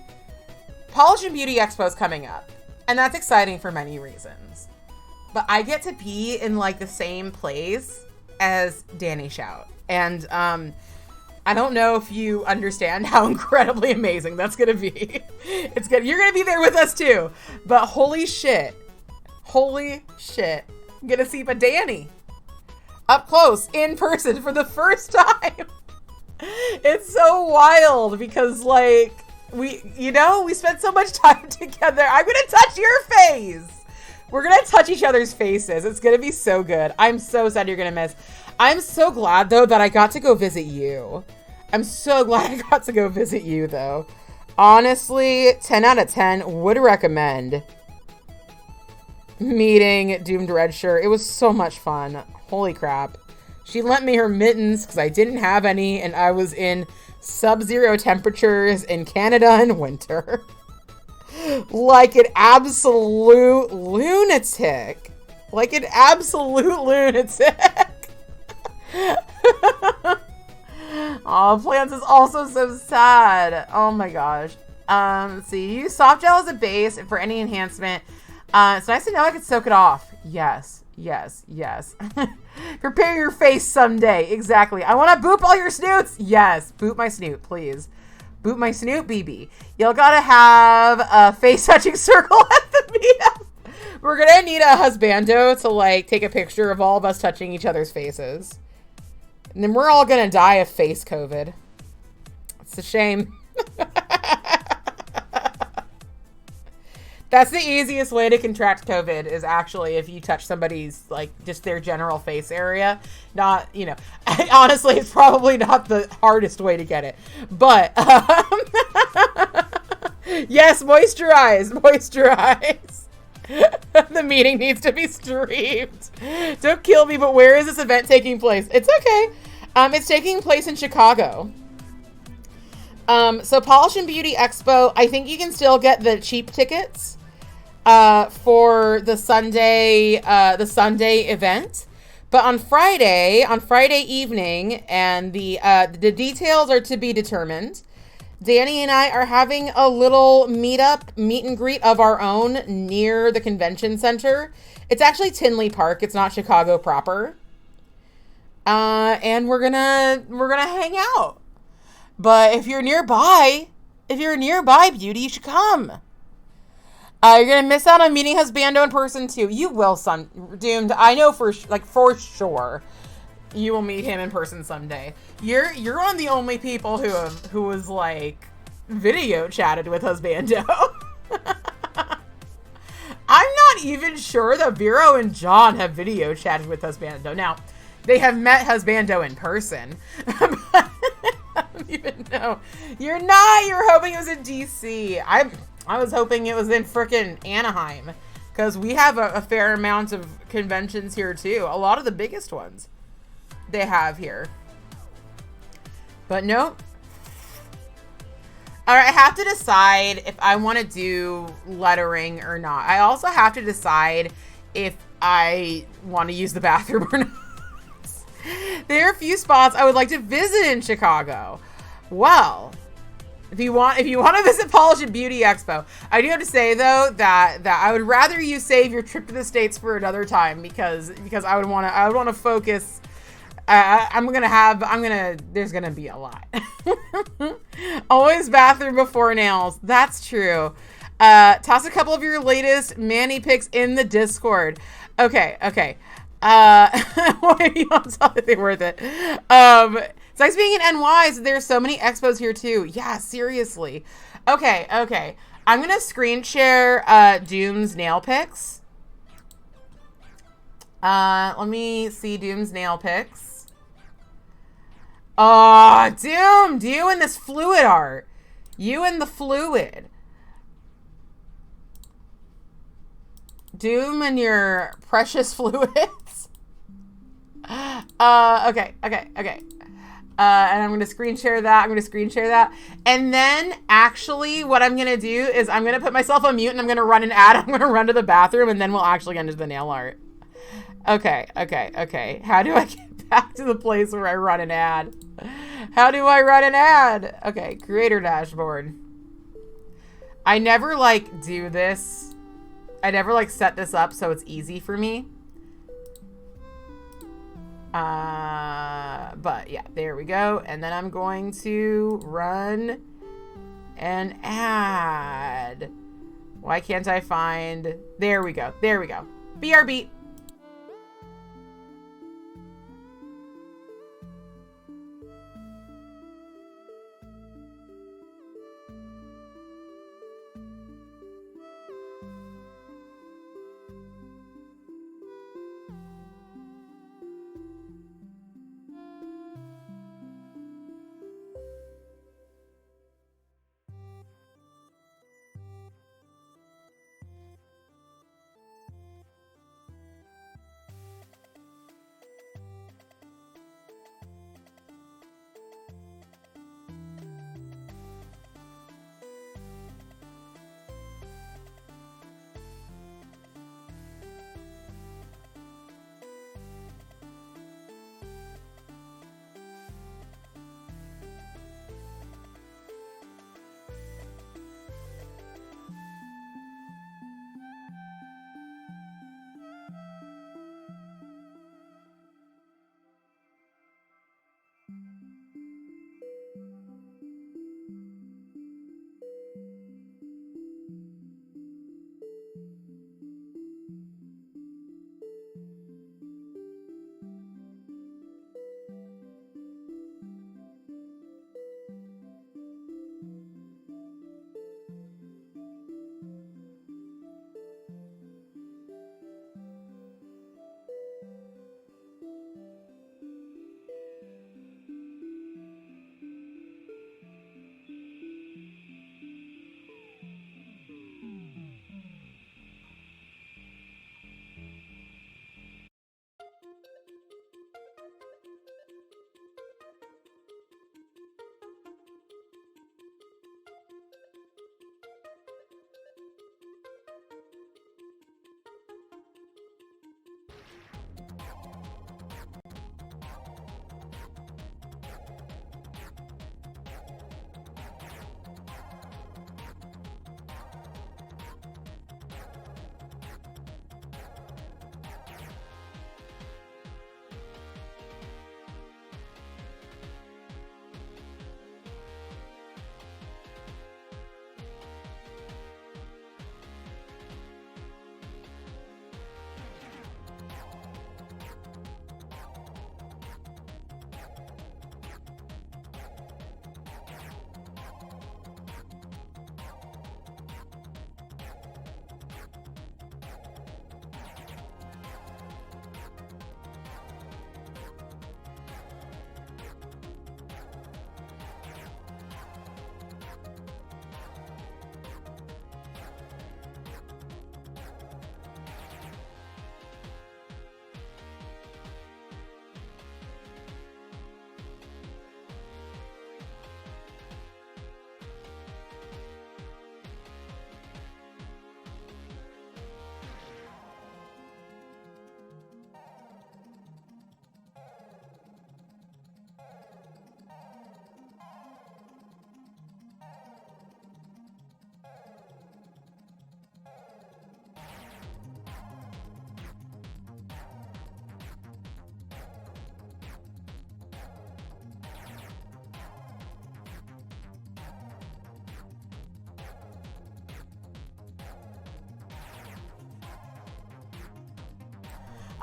Polish and Beauty Expo is coming up. And that's exciting for many reasons. But I get to be in like the same place as Danny Shout. And I don't know if you understand how incredibly amazing that's going to be. It's good. You're going to be there with us too. But holy shit. I'm going to see a Danny up close in person for the first time. It's so wild because like we spent so much time together. I'm going to touch your face. We're going to touch each other's faces. It's going to be so good. I'm so sad you're going to miss. I'm so glad, though, that I got to go visit you. I'm so glad I got to go visit you, though. Honestly, 10 out of 10 would recommend meeting Doomed Redshirt. It was so much fun. Holy crap. She lent me her mittens because I didn't have any, and I was in sub-zero temperatures in Canada in winter. Like an absolute lunatic. Oh, Plants is also so sad. Oh my gosh. Let's see. Use soft gel as a base for any enhancement. It's nice to know I can soak it off. Yes. Prepare your face someday. Exactly. I want to boop all your snoots. Yes. Boop my snoot, please. Boot my snoot, BB. Y'all gotta have a face-touching circle at the meetup. We're gonna need a husbando to, like, take a picture of all of us touching each other's faces. And then we're all gonna die of face COVID. It's a shame. That's the easiest way to contract COVID is actually if you touch somebody's, like, just their general face area. Not, you know, honestly, it's probably not the hardest way to get it. But, yes, moisturize. The meeting needs to be streamed. Don't kill me, but where is this event taking place? It's okay. It's taking place in Chicago. So Polish and Beauty Expo, I think you can still get the cheap tickets for the Sunday event. But on Friday evening, and the details are to be determined. Danny and I are having a little meet and greet of our own near the convention center. It's actually Tinley Park. It's not Chicago proper. And we're gonna hang out. But if you're nearby, Beauty, you should come. You're gonna miss out on meeting Husbando in person too. You will, Doomed. I know for sure, you will meet him in person someday. You're one of the only people who was like video chatted with Husbando. I'm not even sure that Vero and John have video chatted with Husbando. Now, they have met Husbando in person. But I don't even know. You're not. You're hoping it was in DC. I was hoping it was in frickin' Anaheim, because we have a fair amount of conventions here too. A lot of the biggest ones they have here. But nope. All right, I have to decide if I want to do lettering or not. I also have to decide if I want to use the bathroom or not. There are a few spots I would like to visit in Chicago. Well, if you want to visit Polish and Beauty Expo, I do have to say though that I would rather you save your trip to the States for another time, because I would want to focus. There's gonna be a lot. Always bathroom before nails. That's true. Toss a couple of your latest Manny pics in the Discord. Okay. What you want to tell if they're worth it? It's nice being in NY. So there's so many expos here too. Yeah, seriously. Okay. I'm gonna screen share Doom's nail pics. Let me see Doom's nail pics. Oh, Doom! You and this fluid art. You and the fluid. Doom and your precious fluids. Okay. And I'm going to screen share that. And then actually what I'm going to do is I'm going to put myself on mute and I'm going to run an ad. I'm going to run to the bathroom and then we'll actually get into the nail art. Okay. How do I get back to the place where I run an ad? How do I run an ad? Okay, creator dashboard. I never do this. I never set this up so it's easy for me. But yeah, there we go. And then I'm going to run an ad. Why can't I find... There we go. BRB.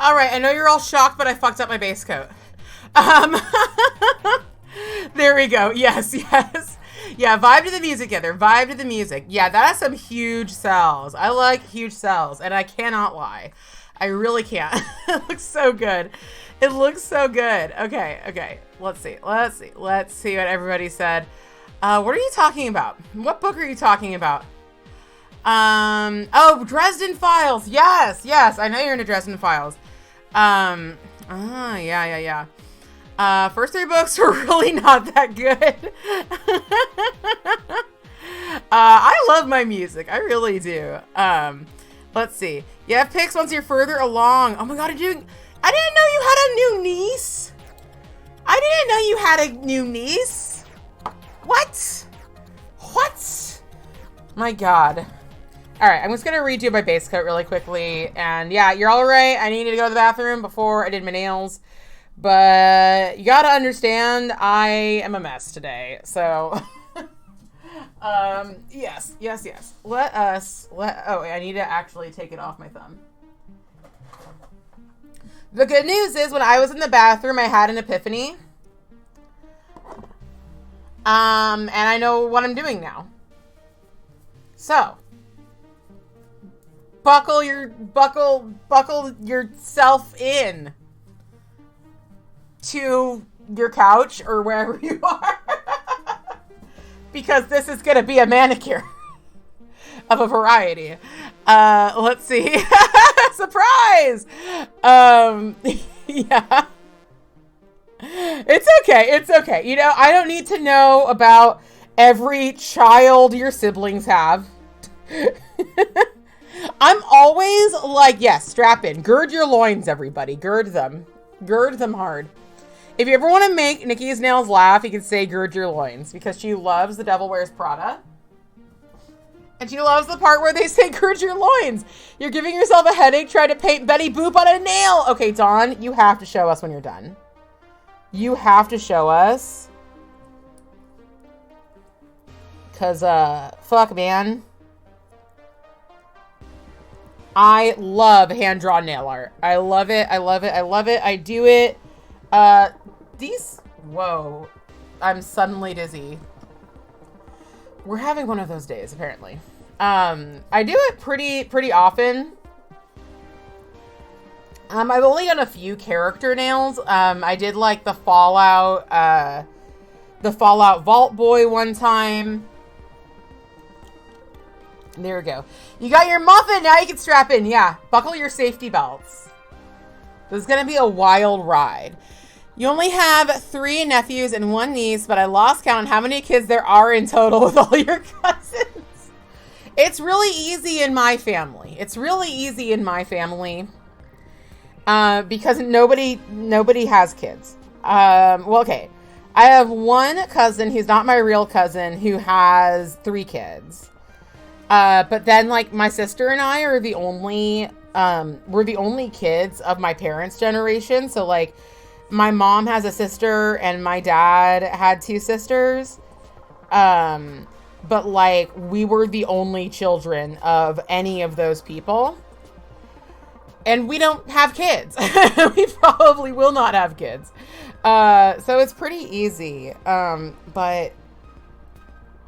All right, I know you're all shocked, but I fucked up my base coat. Um, there we go. Yes, yes. Yeah, vibe to the music together. Vibe to the music. Yeah, that has some huge cells. I like huge cells, and I cannot lie. I really can't. It looks so good. It looks so good. Okay, okay. Let's see. Let's see. Let's see what everybody said. What are you talking about? What book are you talking about? Oh, Dresden Files. Yes, yes. I know you're into Dresden Files. Yeah. First 3 books were really not that good. I love my music. I really do. Let's see. You have picks once you're further along. Oh my god, I didn't know you had a new niece. I didn't know you had a new niece. What? What? My god. All right, I'm just gonna redo my base coat really quickly. And yeah, you're all right. I needed to go to the bathroom before I did my nails. But you gotta understand, I am a mess today. So, yes. Oh, I need to actually take it off my thumb. The good news is when I was in the bathroom, I had an epiphany. And I know what I'm doing now. So, buckle yourself in to your couch or wherever you are. Because this is going to be a manicure of a variety. Let's see. Surprise! Yeah. It's okay. It's okay. You know, I don't need to know about every child your siblings have. I'm always like, yes, strap in. Gird your loins, everybody. Gird them. Gird them hard. If you ever want to make Nikki's nails laugh, you can say gird your loins. Because she loves The Devil Wears Prada. And she loves the part where they say gird your loins. You're giving yourself a headache trying to paint Betty Boop on a nail. Okay, Dawn, you have to show us when you're done. You have to show us. Because, fuck, man. I love hand-drawn nail art. I love it. I love it. I love it. I do it. Whoa. I'm suddenly dizzy. We're having one of those days, apparently. I do it pretty often. I've only done a few character nails. I did like the Fallout Vault Boy one time. There we go. You got your muffin. Now you can strap in. Yeah. Buckle your safety belts. This is going to be a wild ride. You only have 3 nephews and 1 niece, but I lost count on how many kids there are in total with all your cousins. It's really easy in my family. It's really easy in my family. Because nobody has kids. Well, okay. I have 1 cousin who's not my real cousin who has 3 kids. But then, like, my sister and I are the only, we're the only kids of my parents' generation. So, like, my mom has a sister and my dad had 2 sisters. But, like, we were the only children of any of those people. And we don't have kids. We probably will not have kids. So it's pretty easy. But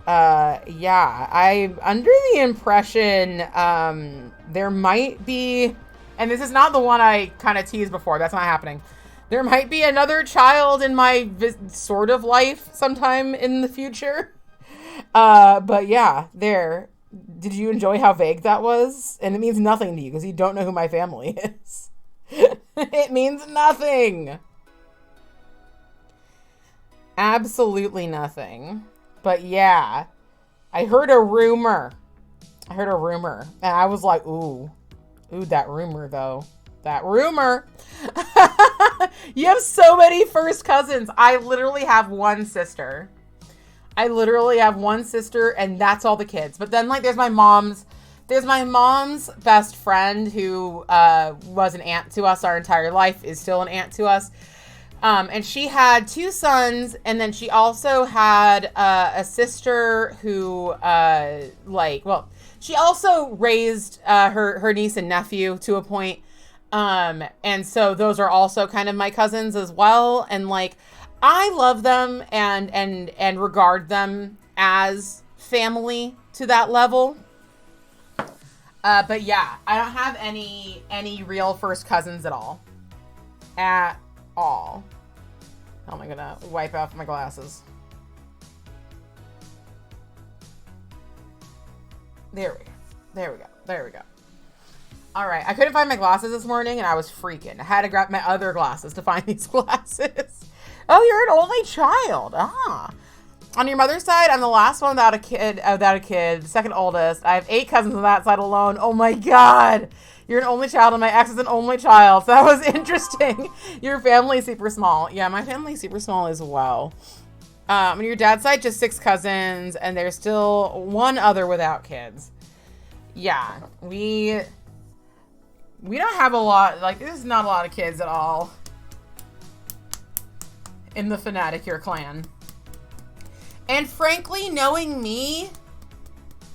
yeah, I'm under the impression there might be, and this is not the one I kind of teased before. That's not happening. There might be another child in my sort of life sometime in the future. But yeah, there. Did you enjoy how vague that was? And it means nothing to you because you don't know who my family is. It means nothing. Absolutely nothing. But yeah, I heard a rumor. And I was like, ooh, that rumor though. That rumor. You have so many first cousins. I literally have 1 sister. And that's all the kids. But then, like, there's my mom's best friend who was an aunt to us our entire life, is still an aunt to us. And she had 2 sons, and then she also had a sister who, she also raised her niece and nephew to a point. And so those are also kind of my cousins as well. And like, I love them and regard them as family to that level. But yeah, I don't have any real first cousins at all. At all. How am I gonna wipe off my glasses? There we go. There we go. There we go. All right. I couldn't find my glasses this morning and I was freaking. I had to grab my other glasses to find these glasses. Oh, you're an only child. Ah. On your mother's side, I'm the last one without a kid, second oldest. I have 8 cousins on that side alone. Oh my God. You're an only child and my ex is an only child. So that was interesting. Your family's super small. Yeah, my family's super small as well. On your dad's side, just 6 cousins, and there's still 1 other without kids. Yeah, we don't have a lot, like, there's not a lot of kids at all in the Fanaticure clan. And frankly, knowing me,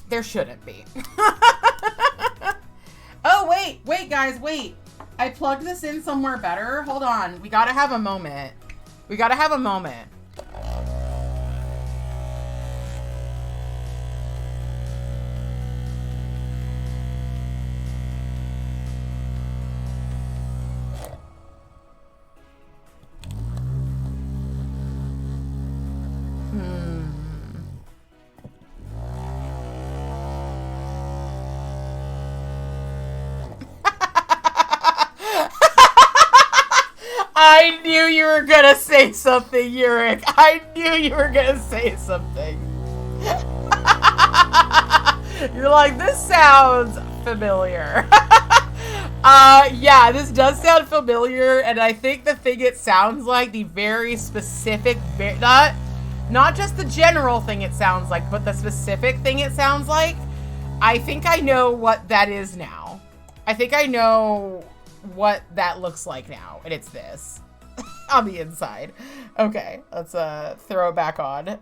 there shouldn't be. Oh, wait, guys, wait. I plugged this in somewhere better. Hold on. We gotta have a moment. We gotta have a moment. I knew you were gonna say something, Yurik. I knew you were gonna say something. You're like, this sounds familiar. Yeah, this does sound familiar, and I think the thing it sounds like, the very specific, not just the general thing it sounds like, but the specific thing it sounds like, I think I know what that is now. I think I know what that looks like now, and it's this on the inside. Okay, let's throw it back on.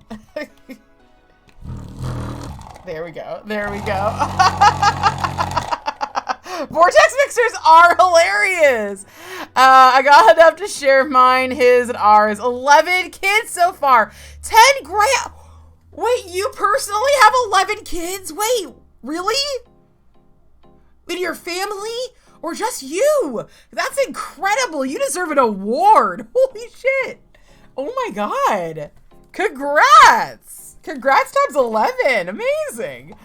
There we go. There we go. Vortex mixers are hilarious. I got enough to share mine, his, and ours. 11 kids so far. 10 grand. Wait, you personally have 11 kids? Wait, really? In your family? Or just you? That's incredible. You deserve an award. Holy shit. Oh my God. Congrats. Congrats times 11. Amazing.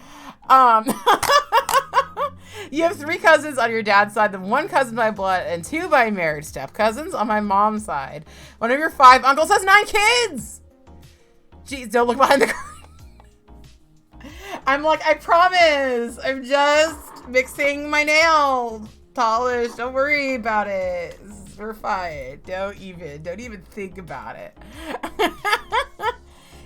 You have 3 cousins on your dad's side, then 1 cousin by blood, and 2 by marriage step cousins on my mom's side. One of your 5 uncles has 9 kids. Jeez, don't look behind the curtain. I'm like, I promise. I'm just mixing my nail polish. Don't worry about it. We're fine. Don't even think about it.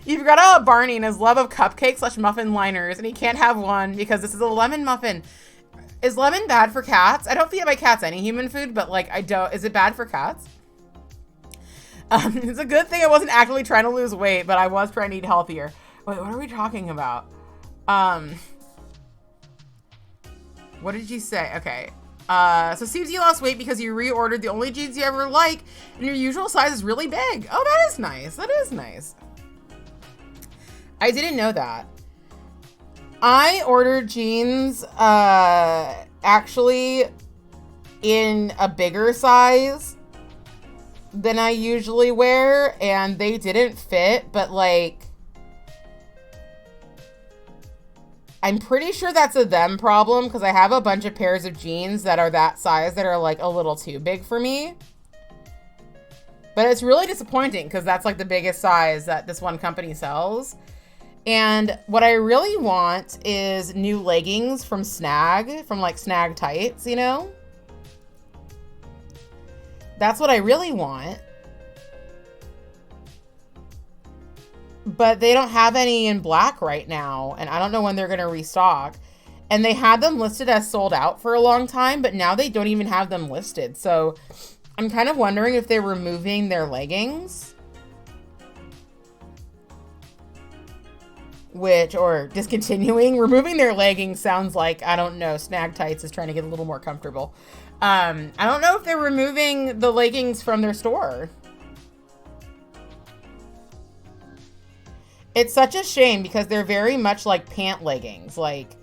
You forgot about Barney and his love of cupcakes / muffin liners, and he can't have one because this is a lemon muffin. Is lemon bad for cats? I don't feed my cats any human food, but like, I don't. Is it bad for cats? It's a good thing I wasn't actively trying to lose weight, but I was trying to eat healthier. Wait, what are we talking about? What did you say? Okay. So seems you lost weight because you reordered the only jeans you ever like, and your usual size is really big. Oh, that is nice. That is nice. I didn't know that. I ordered jeans, actually in a bigger size than I usually wear, and they didn't fit, but like, I'm pretty sure that's a them problem because I have a bunch of pairs of jeans that are that size that are like a little too big for me. But it's really disappointing because that's like the biggest size that this one company sells. And what I really want is new leggings from Snag, from like Snag Tights, you know? That's what I really want. But they don't have any in black right now, and I don't know when they're going to restock. And they had them listed as sold out for a long time, but now they don't even have them listed. So I'm kind of wondering if they're removing their leggings. Or discontinuing. Removing their leggings sounds like, I don't know, Snag Tights is trying to get a little more comfortable. I don't know if they're removing the leggings from their store. It's such a shame because they're very much like pant leggings. Like,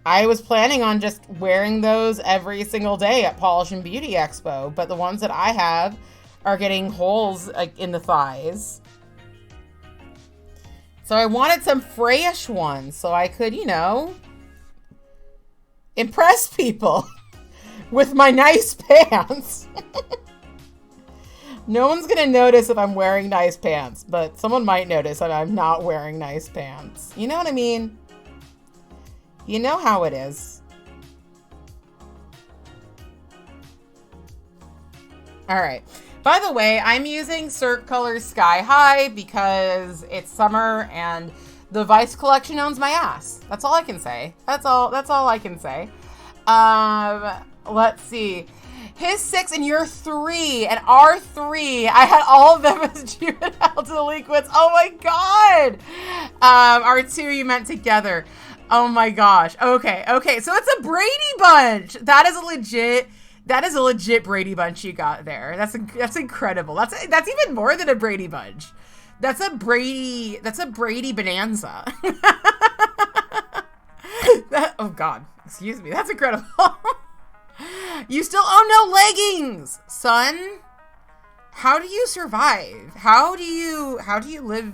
I was planning on just wearing those every single day at Polish and Beauty Expo, but the ones that I have are getting holes like in the thighs. So I wanted some fresh ones so I could, you know, impress people with my nice pants. No one's gonna notice if I'm wearing nice pants, but someone might notice that I'm not wearing nice pants. You know what I mean? You know how it is. All right. By the way, I'm using Cirque Colors Sky High because it's summer and the Vice collection owns my ass. That's all I can say. That's all I can say. Let's see. His 6 and you're 3 and our 3. I had all of them as juvenile delinquents. Oh my god. Our 2 you meant together. Oh my gosh. Okay. So it's a Brady Bunch. That is a legit Brady Bunch you got there. That's incredible. That's even more than a Brady Bunch. That's a Brady bonanza. Oh god. Excuse me. That's incredible. You still own no leggings, son. How do you survive? How do you live?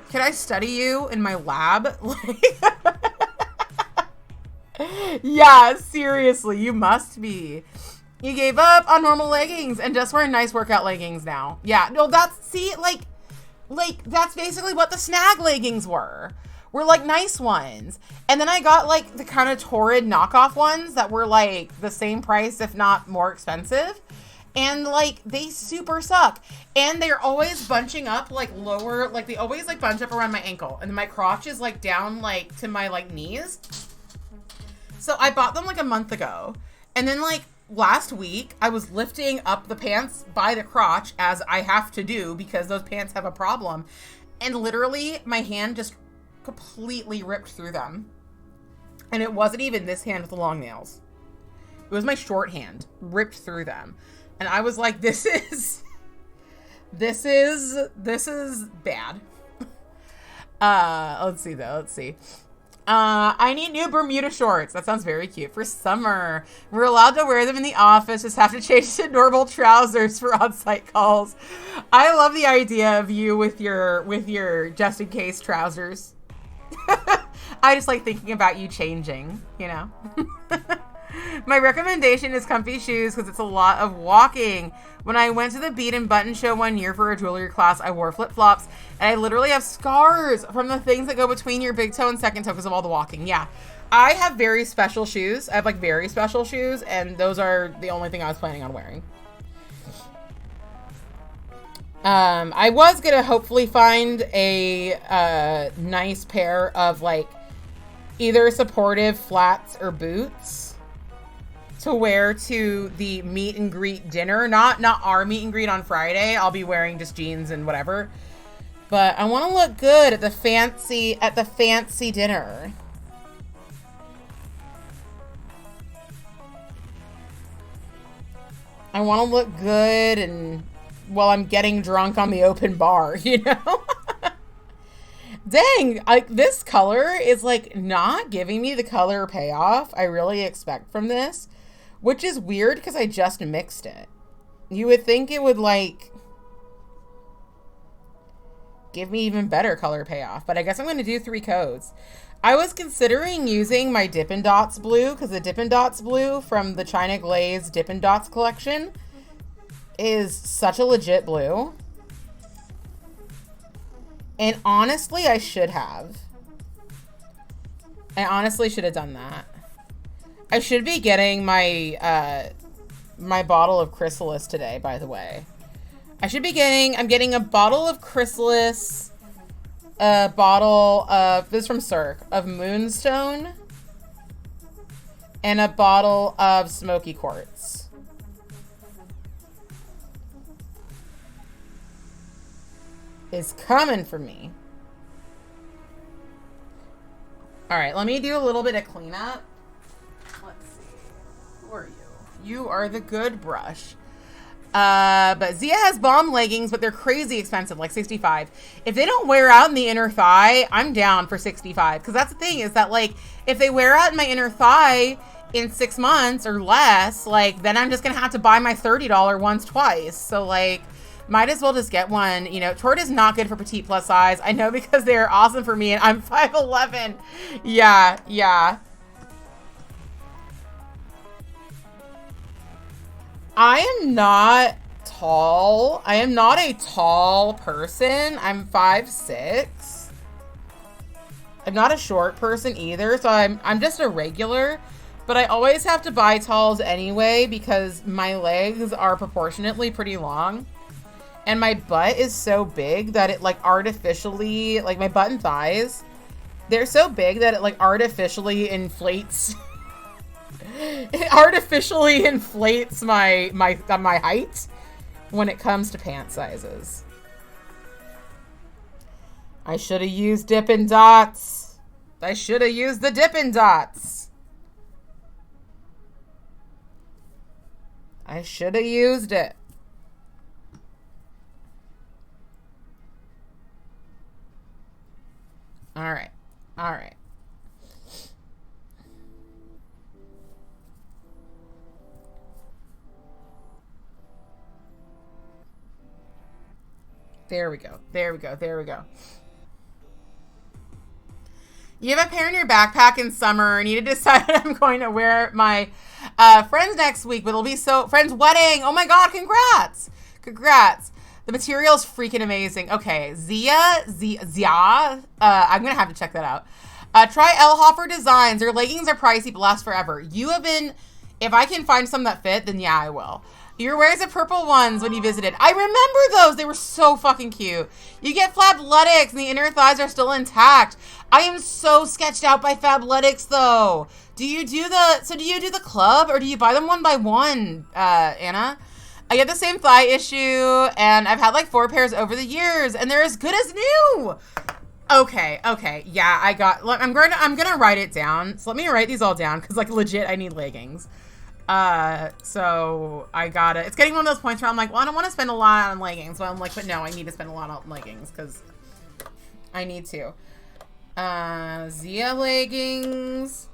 Can I study you in my lab? Yeah, seriously, you must be. You gave up on normal leggings and just wear nice workout leggings now. Yeah, no, that's basically what the snag leggings were like nice ones. And then I got like the kind of torrid knockoff ones that were like the same price, if not more expensive. And like, they super suck. And they're always bunching up like lower, like they always like bunch up around my ankle. And then my crotch is like down like to my like knees. So I bought them like a month ago. And then like last week I was lifting up the pants by the crotch as I have to do because those pants have a problem. And literally my hand just completely ripped through them. And it wasn't even this hand with the long nails. It was my short hand ripped through them. And I was like, this is bad. Let's see. I need new Bermuda shorts. That sounds very cute for summer. We're allowed to wear them in the office. Just have to change to normal trousers for on-site calls. I love the idea of you with your just in case trousers. I just like thinking about you changing, you know. My recommendation is comfy shoes because it's a lot of walking. When I went to the bead and button show one year for a jewelry class, I wore flip-flops and I literally have scars from the things that go between your big toe and second toe because of all the walking. Yeah, I have very special shoes. I have like very special shoes and those are the only thing I was planning on wearing. I was gonna hopefully find a nice pair of like either supportive flats or boots to wear to the meet and greet dinner. Not our meet and greet on Friday. I'll be wearing just jeans and whatever. But I want to look good at the fancy dinner. I want to look good and while I'm getting drunk on the open bar, you know? Dang, like this color is like not giving me the color payoff I really expect from this, which is weird because I just mixed it. You would think it would like give me even better color payoff, but I guess I'm going to do 3 codes. I was considering using my Dippin' Dots blue because the Dippin' Dots blue from the China Glaze Dippin' Dots collection is such a legit blue. And honestly, I should have. I honestly should have done that. I should be getting my my bottle of Chrysalis today, by the way. I'm getting a bottle of Chrysalis, a bottle of, this is from Cirque, of Moonstone, and a bottle of Smoky Quartz. Is coming for me. All right, let me do a little bit of cleanup. Let's see. Who are you? You are the good brush. But Zia has bomb leggings, but they're crazy expensive, like 65. If they don't wear out in the inner thigh, I'm down for 65. Because that's the thing, is that, like, if they wear out in my inner thigh in 6 months or less, like, then I'm just gonna have to buy my $30 ones twice. So, like, might as well just get one. You know, Tort is not good for petite plus size. I know, because they're awesome for me, and I'm 5'11". Yeah. I am not tall. I am not a tall person. I'm 5'6". I'm not a short person either, so I'm just a regular. But I always have to buy talls anyway because my legs are proportionately pretty long. And my butt is so big that it, like, artificially, like, my butt and thighs, they're so big that it, like, artificially inflates. It artificially inflates my height when it comes to pant sizes. I should have used Dippin' Dots. I should have used the Dippin' Dots. I should have used it. All right. There we go. You have a pair in your backpack in summer and you decide I'm going to wear my friend's next week, but it'll be friend's wedding. Oh my God, congrats. The material's freaking amazing. Okay, Zia, I'm going to have to check that out. Try Elhofer Designs. Their leggings are pricey, but last forever. If I can find some that fit, then yeah, I will. You were wearing the purple ones when you visited. I remember those. They were so fucking cute. You get Fabletics and the inner thighs are still intact. I am so sketched out by Fabletics though. Do you do the club or do you buy them one by one, Anna? I get the same thigh issue and I've had like 4 pairs over the years and they're as good as new. Okay. Yeah, I'm gonna write it down. So let me write these all down because, like, legit, I need leggings. So it's getting one of those points where I'm like, well, I don't want to spend a lot on leggings. But I'm like, but no, I need to spend a lot on leggings because I need to. Zia leggings.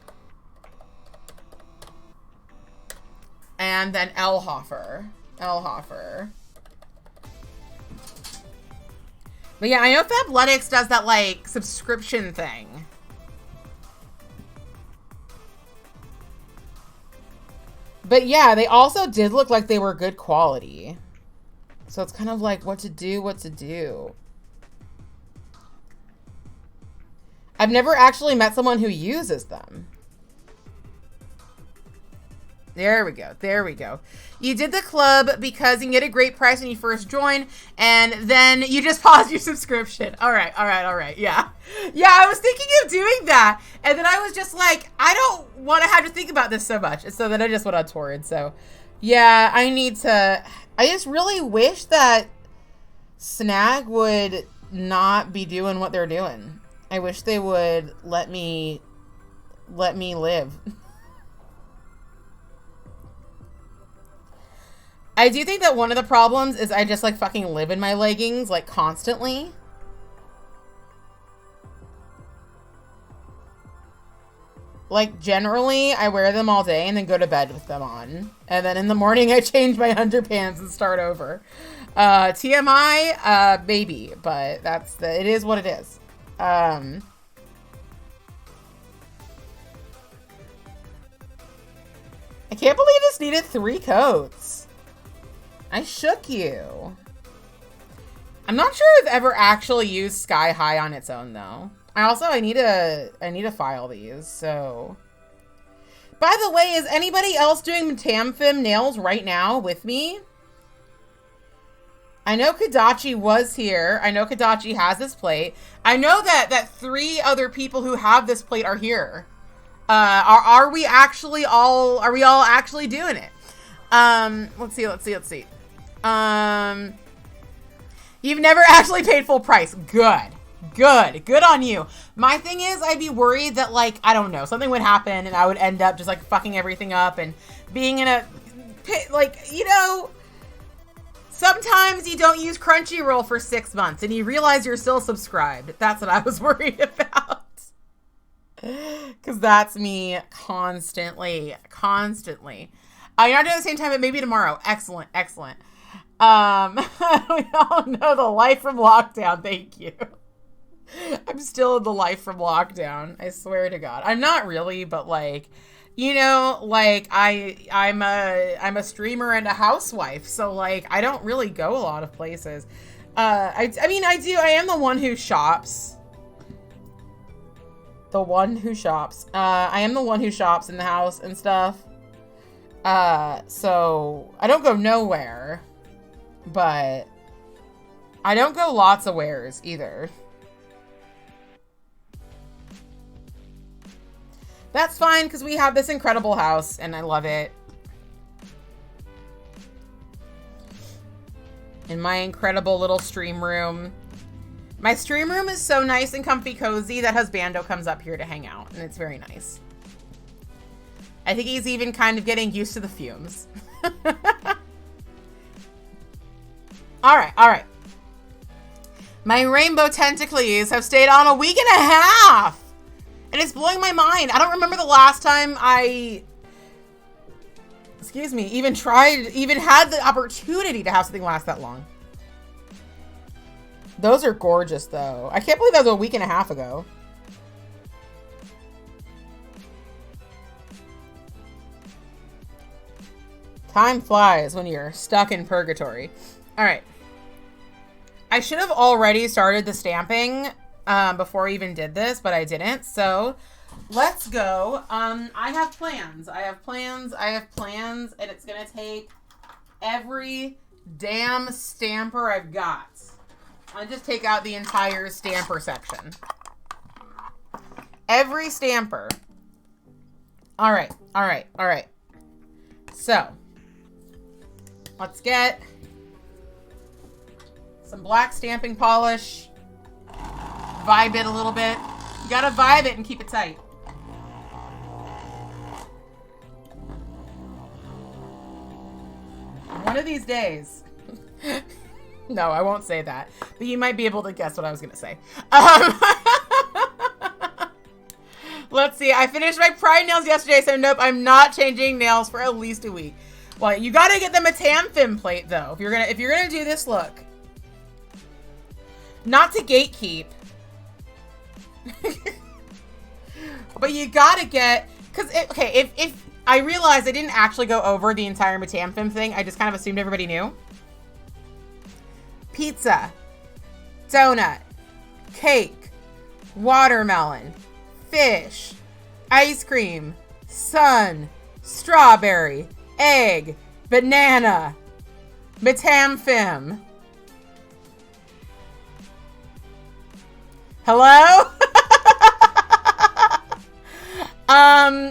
And then Elhofer. But yeah, I know Fabletics does that, like, subscription thing. But yeah, they also did look like they were good quality. So it's kind of like what to do. I've never actually met someone who uses them. There we go. You did the club because you can get a great price when you first join, and then you just pause your subscription. All right. Yeah, I was thinking of doing that, and then I was just like, I don't want to have to think about this so much, and so then I just went on Torrid. So, yeah, I just really wish that Snag would not be doing what they're doing. I wish they would let me live. I do think that one of the problems is I just, like, fucking live in my leggings, like, constantly. Like, generally, I wear them all day and then go to bed with them on. And then in the morning, I change my underpants and start over. TMI, maybe, but it is what it is. I can't believe this needed 3 coats. I shook you. I'm not sure I've ever actually used Sky High on its own though. I need to file these, so. By the way, is anybody else doing Mtamfimh nails right now with me? I know Kadachi was here. I know Kadachi has this plate. I know that 3 other people who have this plate are here. Are we all actually doing it? Let's see. You've never actually paid full price. Good on you. My thing is, I'd be worried that, like, I don't know, something would happen and I would end up just, like, fucking everything up and being in a like, you know, sometimes you don't use Crunchyroll for 6 months and you realize you're still subscribed. That's what I was worried about. Because that's me constantly. You're not doing it at the same time, but maybe tomorrow. Excellent. We all know the life from lockdown. Thank you. I'm still in the life from lockdown. I swear to God. I'm not really, but like, you know, like I'm a streamer and a housewife, so like I don't really go a lot of places. I mean I do. I am the one who shops. I am the one who shops in the house and stuff. So I don't go nowhere, but I don't go lots of wheres either. That's fine, because we have this incredible house, and I love it. In my incredible little stream room. My stream room is so nice and comfy cozy that Husbando comes up here to hang out, and it's very nice. I think he's even kind of getting used to the fumes. All right. My rainbow tentacles have stayed on a week and a half. And it's blowing my mind. I don't remember the last time I, even had the opportunity to have something last that long. Those are gorgeous, though. I can't believe that was a week and a half ago. Time flies when you're stuck in purgatory. All right. I should have already started the stamping before I even did this, but I didn't. So let's go. I have plans, and it's going to take every damn stamper I've got. I'll just take out the entire stamper section. Every stamper. All right. So let's get some black stamping polish. Vibe it a little bit. You gotta vibe it and keep it tight. One of these days. No, I won't say that. But you might be able to guess what I was gonna say. Let's see. I finished my pride nails yesterday, so nope, I'm not changing nails for at least a week. Well, you gotta get the Mtamfimh plate though. If you're gonna do this look. Not to gatekeep. But you gotta get, because if I realized I didn't actually go over the entire Mtamfimh thing, I just kind of assumed everybody knew. Pizza, donut, cake, watermelon, fish, ice cream, sun, strawberry, egg, banana, Mtamfimh. Hello?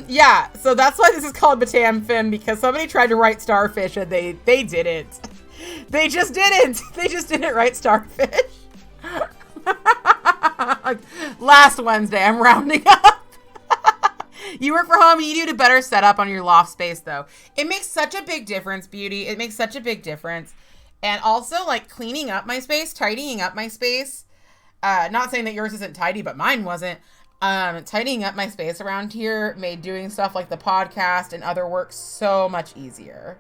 Yeah, so that's why this is called Mtamfimh, because somebody tried to write starfish and they didn't. They just didn't. They just didn't write starfish. Last Wednesday, I'm rounding up. You work from home, you need a better setup on your loft space, though. It makes such a big difference, beauty. It makes such a big difference. And also, like, cleaning up my space, tidying up my space. Not saying that yours isn't tidy, but mine wasn't. Tidying up my space around here made doing stuff like the podcast and other work so much easier.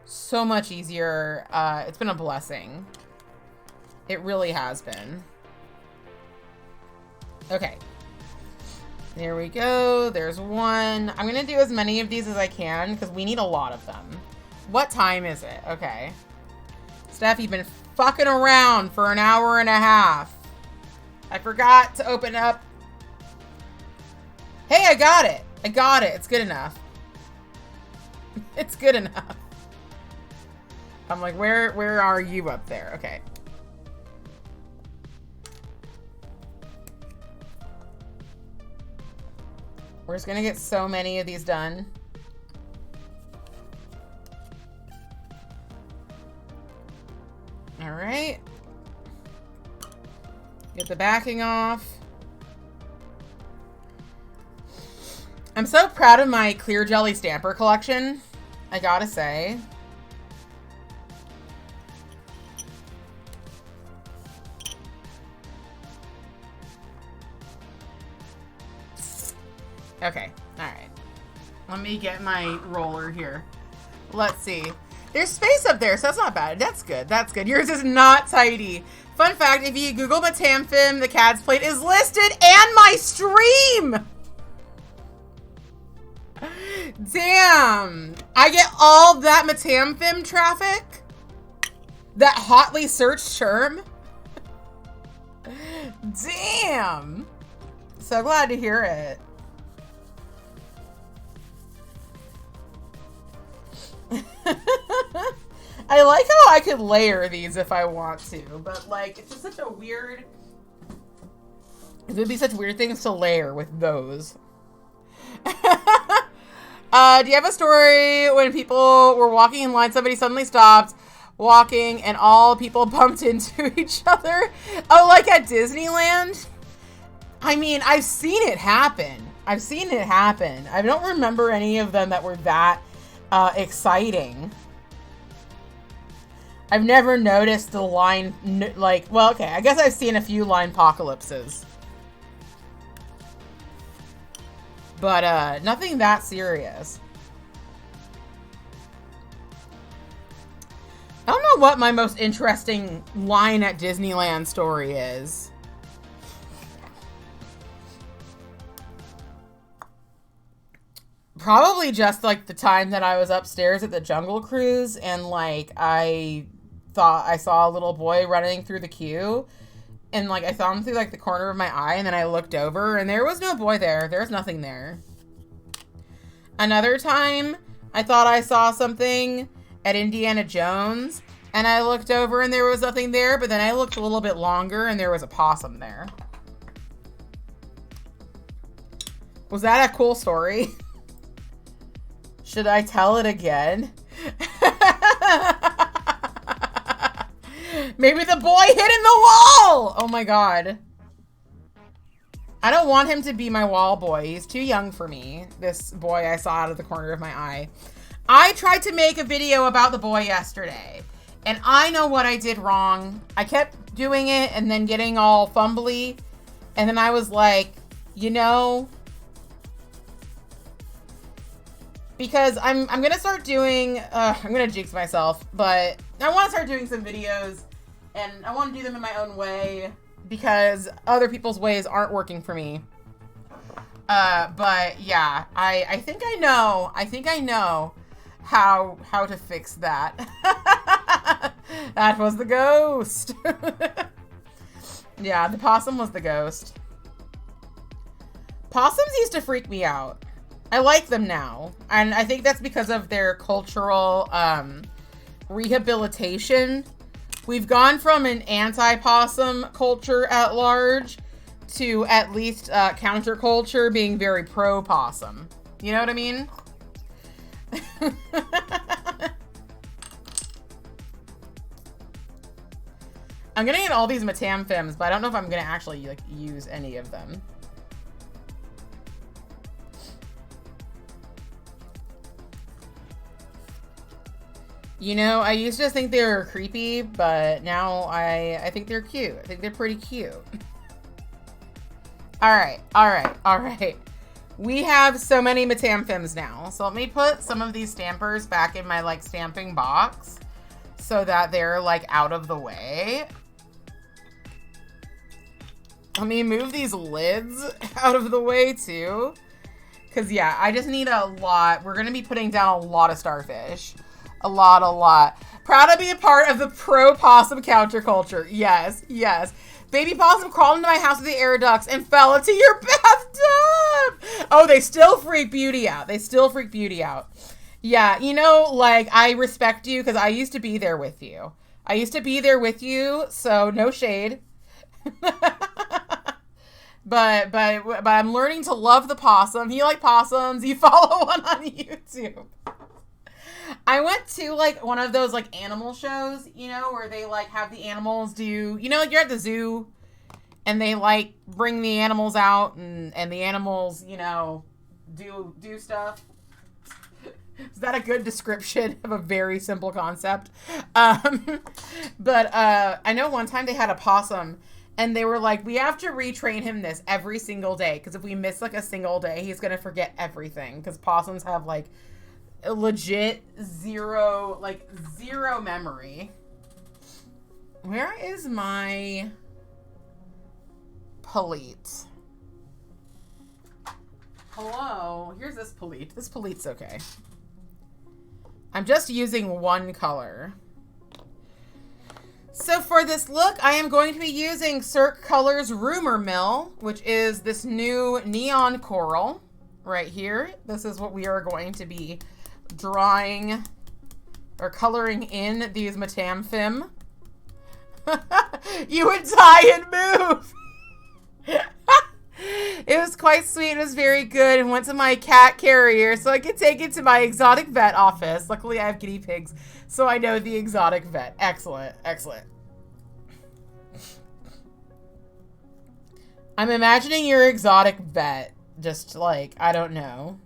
So much easier. It's been a blessing. It really has been. Okay. There we go. There's one. I'm going to do as many of these as I can because we need a lot of them. What time is it? Okay. Steph, you've been fucking around for an hour and a half. I forgot to open up. Hey, I got it. I got it. It's good enough. It's good enough. I'm like, where are you up there? Okay. We're just gonna get so many of these done. All right. Get the backing off. I'm so proud of my clear jelly stamper collection. I gotta say. Okay, alright. Let me get my roller here. Let's see. There's space up there, so that's not bad. That's good. That's good. Yours is not tidy. Fun fact, if you Google Mtamfimh, the cat's plate is listed and my stream! Damn. I get all that Mtamfimh traffic? That hotly searched term? Damn. So glad to hear it. I like how I could layer these if I want to, but like, it's just such a weird, it would be such weird things to layer with those. Do you have a story when people were walking in line, somebody suddenly stopped walking and all people bumped into each other? Oh, like at Disneyland? I mean, I've seen it happen. I've seen it happen. I don't remember any of them that were that exciting. I've never noticed the line, like, well, okay, I guess I've seen a few line apocalypses. But, nothing that serious. I don't know what my most interesting line at Disneyland story is. Probably just, like, the time that I was upstairs at the Jungle Cruise and, like, I thought I saw a little boy running through the queue. And, like, I saw him through, like, the corner of my eye, and then I looked over, and there was no boy there. There was nothing there. Another time, I thought I saw something at Indiana Jones, and I looked over, and there was nothing there, but then I looked a little bit longer, and there was a possum there. Was that a cool story? Should I tell it again? Maybe the boy hid in the wall! Oh my god. I don't want him to be my wall boy. He's too young for me. This boy I saw out of the corner of my eye. I tried to make a video about the boy yesterday. And I know what I did wrong. I kept doing it and then getting all fumbly. And then I was like, you know... Because I'm gonna start doing, I'm gonna jinx myself, but I want to start doing some videos, and I want to do them in my own way, because other people's ways aren't working for me. But yeah, I think I know how to fix that. That was the ghost. Yeah, the possum was the ghost. Possums used to freak me out. I like them now, and I think that's because of their cultural rehabilitation. We've gone from an anti-possum culture at large to at least counterculture being very pro-possum. You know what I mean? I'm gonna get all these Mtamfimhs, but I don't know if I'm gonna actually like use any of them. You know, I used to think they were creepy, but now I think they're cute. I think they're pretty cute. Alright. We have so many Mtamfimhs now. So let me put some of these stampers back in my, like, stamping box so that they're, like, out of the way. Let me move these lids out of the way, too. Because, yeah, I just need a lot. We're going to be putting down a lot of starfish. A lot. Proud to be a part of the pro-possum counterculture. Yes. Baby possum crawled into my house with the air ducts and fell into your bathtub. Oh, they still freak Beauty out. Yeah, you know, like, I respect you because I used to be there with you. So no shade. But I'm learning to love the possum. You like possums. You follow one on YouTube. I went to, like, one of those, like, animal shows, you know, where they, like, have the animals do, you know, like, you're at the zoo, and they, like, bring the animals out, and the animals, you know, do stuff. Is that a good description of a very simple concept? But I know one time they had a possum and they were like, we have to retrain him this every single day because if we miss like a single day, he's going to forget everything because possums have like a legit zero memory. Where is my palette? Hello? Here's this palette. This palette's okay. I'm just using one color. So for this look, I am going to be using Cirque Colors Rumor Mill, which is this new neon coral right here. This is what we are going to be drawing or coloring in these Mtamfimh. You would die and move. It was quite sweet. It was very good and went to my cat carrier so I could take it to my exotic vet office. Luckily, I have guinea pigs, so I know the exotic vet. Excellent. Excellent. I'm imagining your exotic vet just like, I don't know,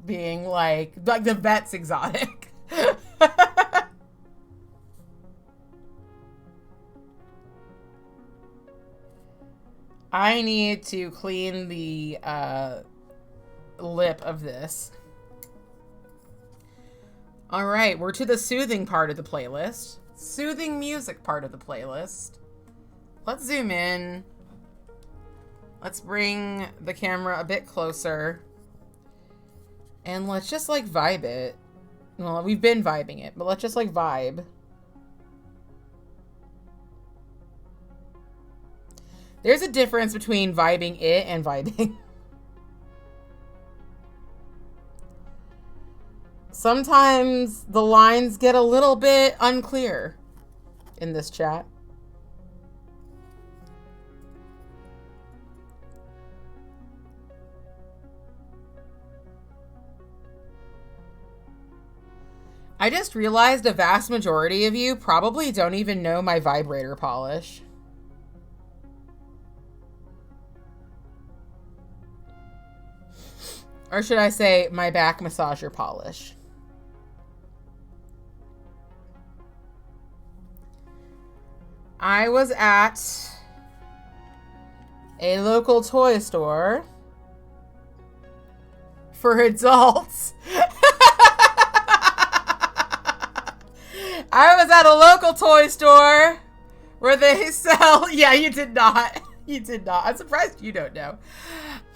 being like the vet's exotic. I need to clean the lip of this. All right, we're to the soothing part of the playlist. Soothing music part of the playlist. Let's zoom in. Let's bring the camera a bit closer. And let's just like vibe it. Well, we've been vibing it, but let's just like vibe. There's a difference between vibing it and vibing. Sometimes the lines get a little bit unclear in this chat. I just realized a vast majority of you probably don't even know my vibrator polish. Or should I say my back massager polish? I was at a local toy store for adults. I was at a local toy store where they sell... Yeah, you did not. You did not. I'm surprised you don't know.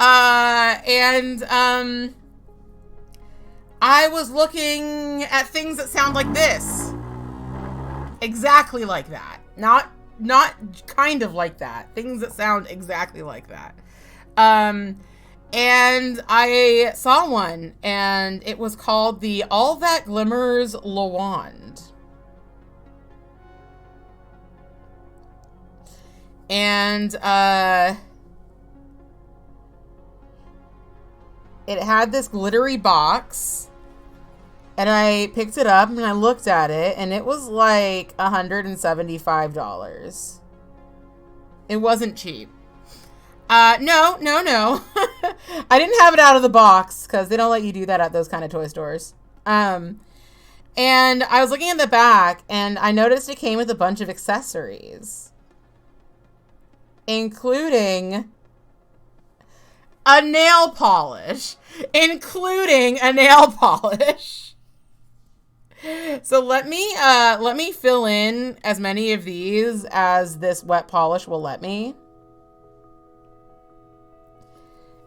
I was looking at things that sound like this. Exactly like that. Not kind of like that. Things that sound exactly like that. And I saw one, and it was called the All That Glimmers Lawand. And, it had this glittery box, and I picked it up and I looked at it, and it was like $175. It wasn't cheap. No. I didn't have it out of the box because they don't let you do that at those kind of toy stores. And I was looking at the back, and I noticed it came with a bunch of accessories, including a nail polish. So let me fill in as many of these as this wet polish will let me.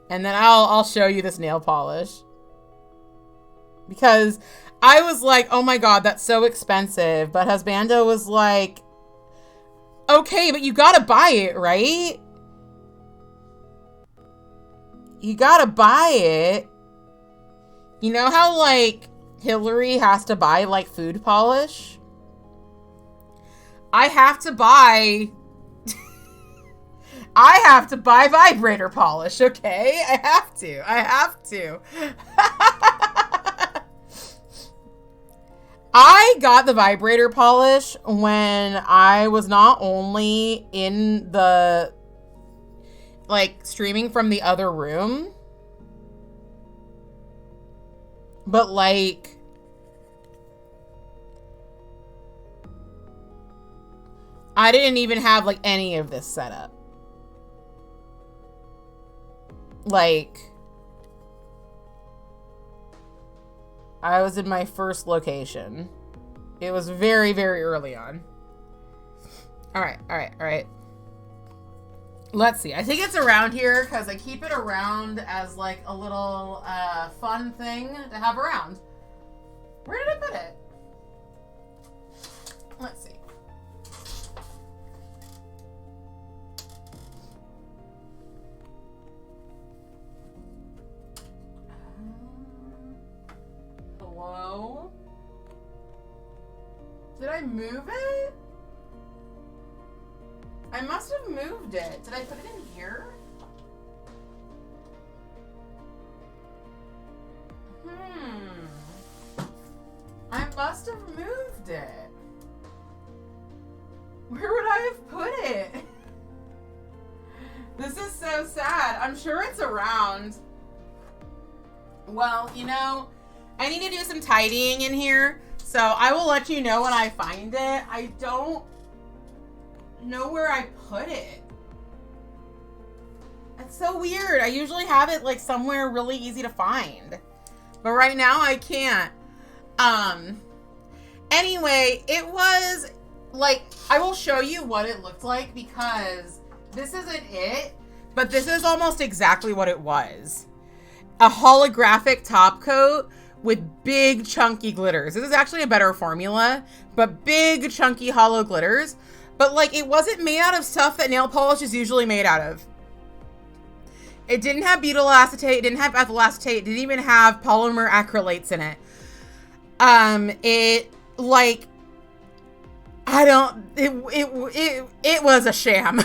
And then I'll show you this nail polish. Because I was like, oh my god, that's so expensive. But Husbando was like, okay, but you gotta buy it, right? You gotta buy it. You know how, like, Hillary has to buy, like, food polish? I have to buy... I have to buy vibrator polish, okay? I have to. I got the vibrator polish when I was not only in the... like, streaming from the other room, but, like, I didn't even have like any of this set up. Like, I was in my first location. It was very, very early on. All right. Let's see. I think it's around here because I keep it around as like a little fun thing to have around. Where did I put it? Let's see. Hello? Did I move it? I must have moved it. Did I put it in here? I must have moved it. Where would I have put it? This is so sad. I'm sure it's around. Well, you know, I need to do some tidying in here, so I will let you know when I find it. I don't know where I put it. It's so weird. I usually have it like somewhere really easy to find, but right now I can't. Anyway, it was like, I will show you what it looked like because this isn't it, but this is almost exactly what it was. A holographic top coat with big chunky glitters. This is actually a better formula, but big chunky hollow glitters. But like, it wasn't made out of stuff that nail polish is usually made out of. It didn't have butyl acetate, it didn't have ethyl acetate, it didn't even have polymer acrylates in it. It like, I don't, it was a sham.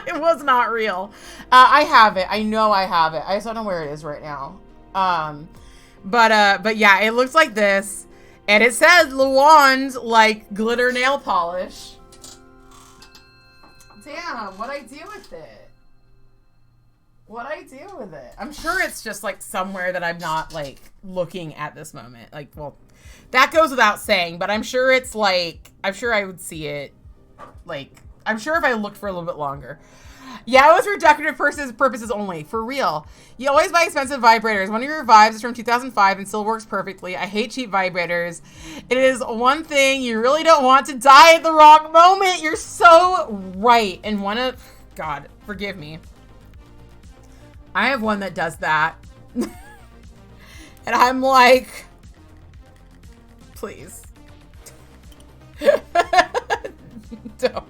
It was not real. I have it. I know I have it. I just don't know where it is right now. But yeah, it looks like this. And it says Luan's like glitter nail polish. Damn, what'd I do with it? What'd I do with it? I'm sure it's just like somewhere that I'm not like looking at this moment. Like, well, that goes without saying, but I'm sure it's like, I'm sure I would see it. Like, I'm sure if I looked for a little bit longer. Yeah, it was for decorative purposes only. For real. You always buy expensive vibrators. One of your vibes is from 2005 and still works perfectly. I hate cheap vibrators. It is one thing you really don't want to die at the wrong moment. You're so right. And one of... God, forgive me. I have one that does that. And I'm like... Please. Don't.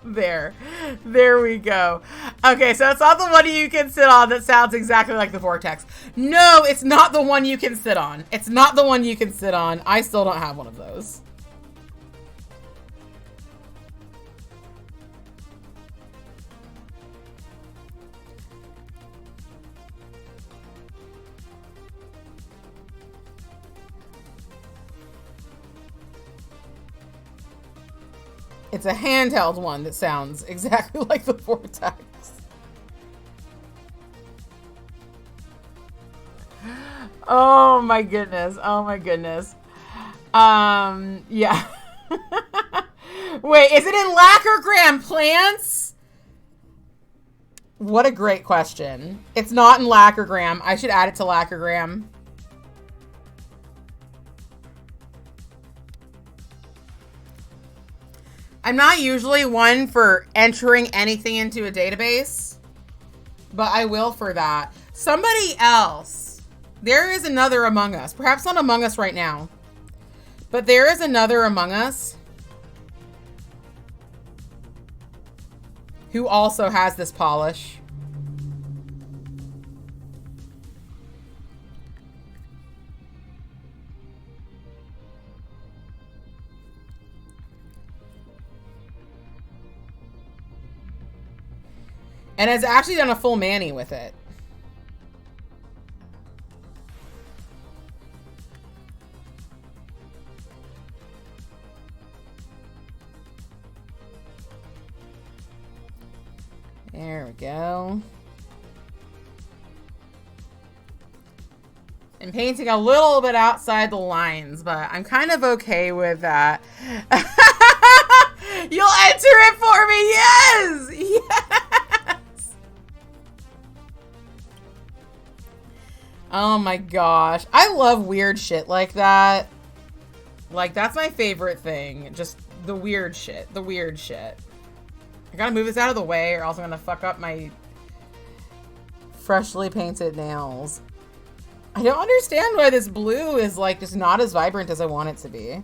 There we go. Okay, so it's not the one you can sit on that sounds exactly like the Vortex. No, it's not the one you can sit on. It's not the one you can sit on. I still don't have one of those. It's a handheld one that sounds exactly like the Vortex. Oh my goodness. Oh my goodness. Yeah. Wait, is it in Lacquered plants? What a great question. It's not in Lacquered. I should add it to Lacquered. I'm not usually one for entering anything into a database, but I will for that. Somebody else. There is another Among Us. Perhaps not Among Us right now, but there is another Among Us who also has this polish. And has actually done a full mani with it. There we go. I'm painting a little bit outside the lines, but I'm kind of okay with that. You'll enter it for me. Yes. Yes. Oh my gosh. I love weird shit like that. Like, that's my favorite thing. Just the weird shit. The weird shit. I gotta move this out of the way or else I'm gonna fuck up my freshly painted nails. I don't understand why this blue is like just not as vibrant as I want it to be.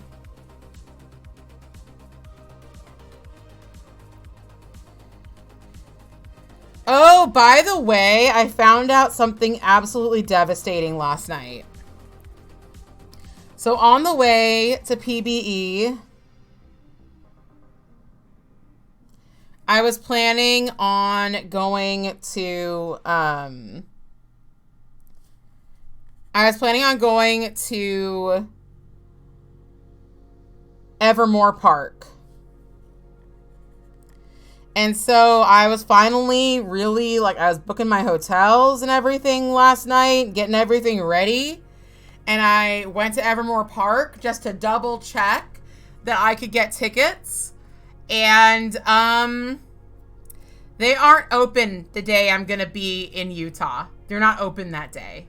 Oh, by the way, I found out something absolutely devastating last night. So on the way to PBE, I was planning on going to, Evermore Park. And so I was finally really, like, I was booking my hotels and everything last night, getting everything ready. And I went to Evermore Park just to double check that I could get tickets. And they aren't open the day I'm going to be in Utah. They're not open that day.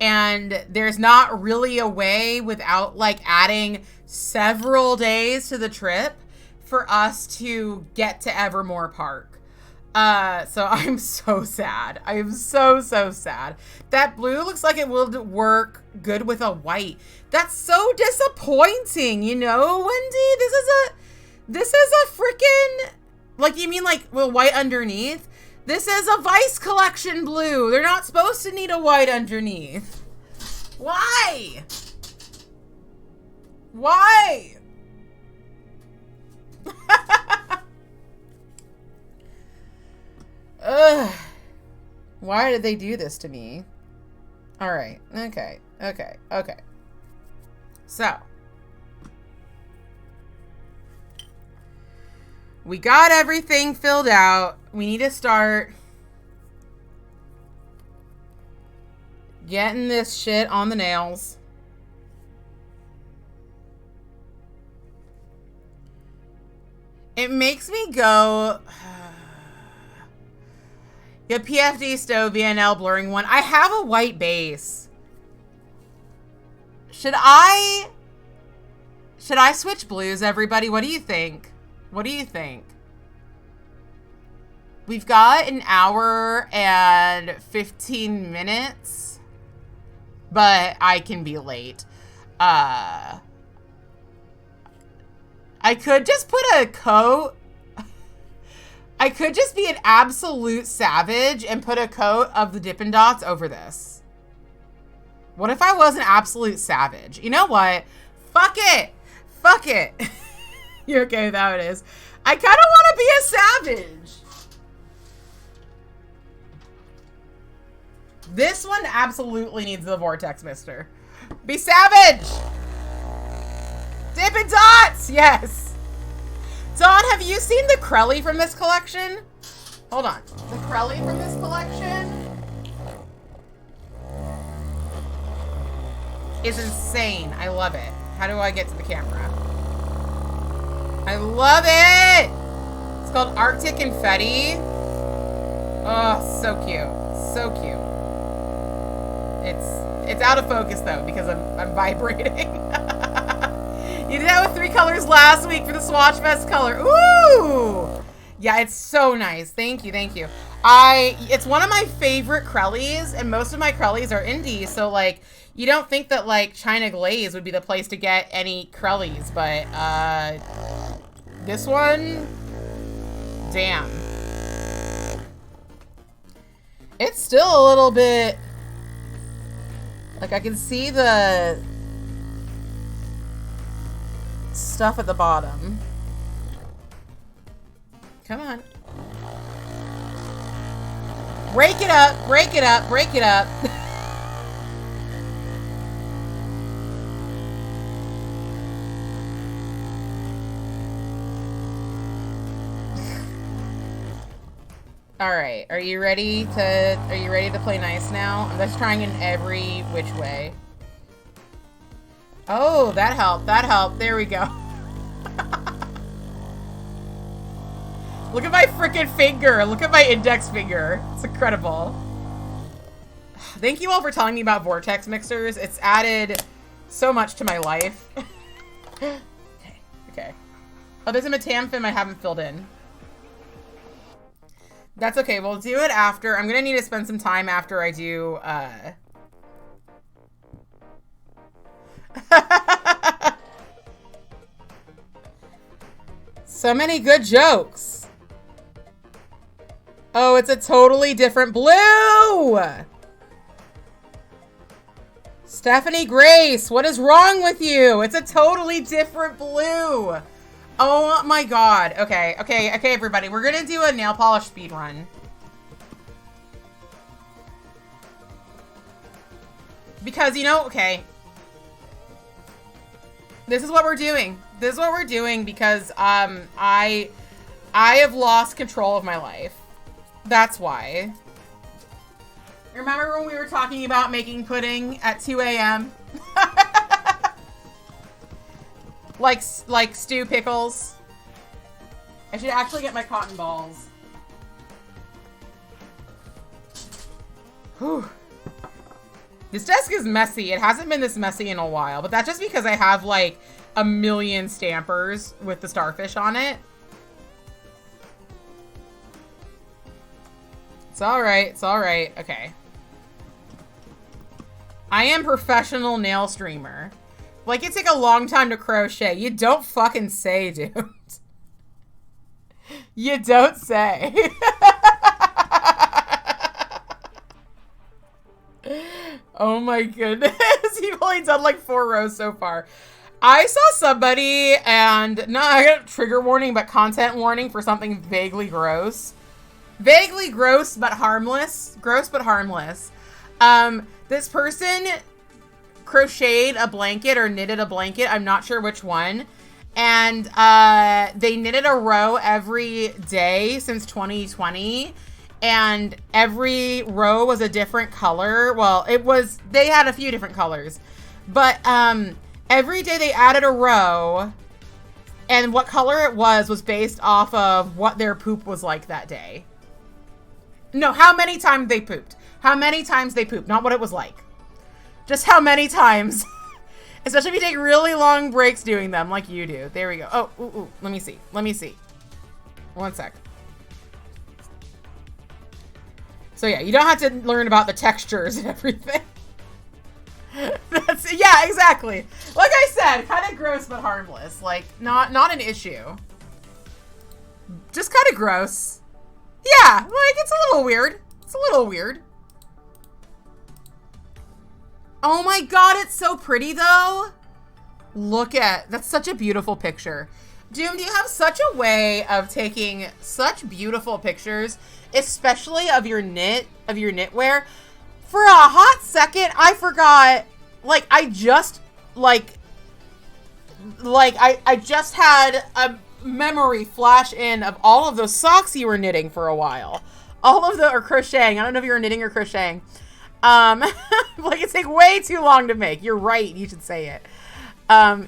And there's not really a way without, like, adding several days to the trip for us to get to Evermore Park. So I'm so sad. I am so sad. That blue looks like it will work good with a white. That's so disappointing, you know, Wendy? This is a freaking, like, you mean like, well, white underneath? This is a Vice Collection blue. They're not supposed to need a white underneath. Why? Why? Ugh. Why did they do this to me? All right. Okay. So, we got everything filled out. We need to start getting this shit on the nails. It makes me go... Get PFD, Stovia, NL blurring one. I have a white base. Should I switch blues, everybody? What do you think? What do you think? We've got an hour and 15 minutes, but I can be late. I could just put a coat. I could just be an absolute savage and put a coat of the Dippin' Dots over this. What if I was an absolute savage? You know what? Fuck it. Fuck it. You're okay with how it is. I kind of want to be a savage. This one absolutely needs the Vortex Mister. Be savage. Dippin' Dots. Yes. Dawn, have you seen the Crelly from this collection? Hold on. The Crelly from this collection is insane. I love it. How do I get to the camera? I love it! It's called Arctic Confetti. Oh, so cute. So cute. It's out of focus though because I'm vibrating. You did that with 3 colors last week for the Swatch Fest color. Ooh! Yeah, it's so nice. Thank you, thank you. It's one of my favorite Crellys, and most of my Crellys are indie, so, like, you don't think that, like, China Glaze would be the place to get any Crellys, but, this one, damn. It's still a little bit, like, I can see the stuff at the bottom. Come on. Break it up, break it up, break it up. All right, are you ready to play nice now? I'm just trying in every which way. Oh, that helped. That helped. There we go. Look at my freaking finger. Look at my index finger. It's incredible. Thank you all for telling me about vortex mixers. It's added so much to my life. Okay. Oh, there's a Mtamfimh I haven't filled in. That's okay. We'll do it after. I'm gonna need to spend some time after I do, So many good jokes. Oh, it's a totally different blue! Stephanie Grace, what is wrong with you? It's a totally different blue. Oh my god. Okay, everybody. We're gonna do a nail polish speed run. Because, you know, okay. This is what we're doing. This is what we're doing because, I have lost control of my life. That's why. Remember when we were talking about making pudding at 2 a.m.? like stew pickles. I should actually get my cotton balls. Whew. This desk is messy. It hasn't been this messy in a while, but that's just because I have like a million stampers with the starfish on it. It's all right. It's all right. Okay. I am professional nail streamer. Like, it take a long time to crochet. You don't fucking say, dude. You don't say. Oh my goodness. You've only done like 4 rows so far. I saw somebody, and no, I got a trigger warning, but content warning for something vaguely gross. Vaguely gross, but harmless. Gross, but harmless. This person crocheted a blanket or knitted a blanket. I'm not sure which one. And they knitted a row every day since 2020. And every row was a different color. Well, they had a few different colors. But every day they added a row. And what color it was based off of what their poop was like that day. No, how many times they pooped. How many times they pooped, not what it was like. Just how many times. Especially if you take really long breaks doing them like you do. There we go. Oh, ooh, let me see. Let me see. One sec. So yeah, you don't have to learn about the textures and everything. Yeah, exactly. Like I said, kind of gross but harmless. Like, not an issue. Just kind of gross. Yeah, like, it's a little weird. It's a little weird. Oh my god, it's so pretty though. Look at, that's such a beautiful picture. Doom, do you have such a way of taking such beautiful pictures, especially of your knitwear? For a hot second, I forgot, like, I just had a memory flash in of all of those socks you were knitting for a while. All of the, or crocheting. I don't know if you were knitting or crocheting. Like, it takes way too long to make. You're right. You should say it.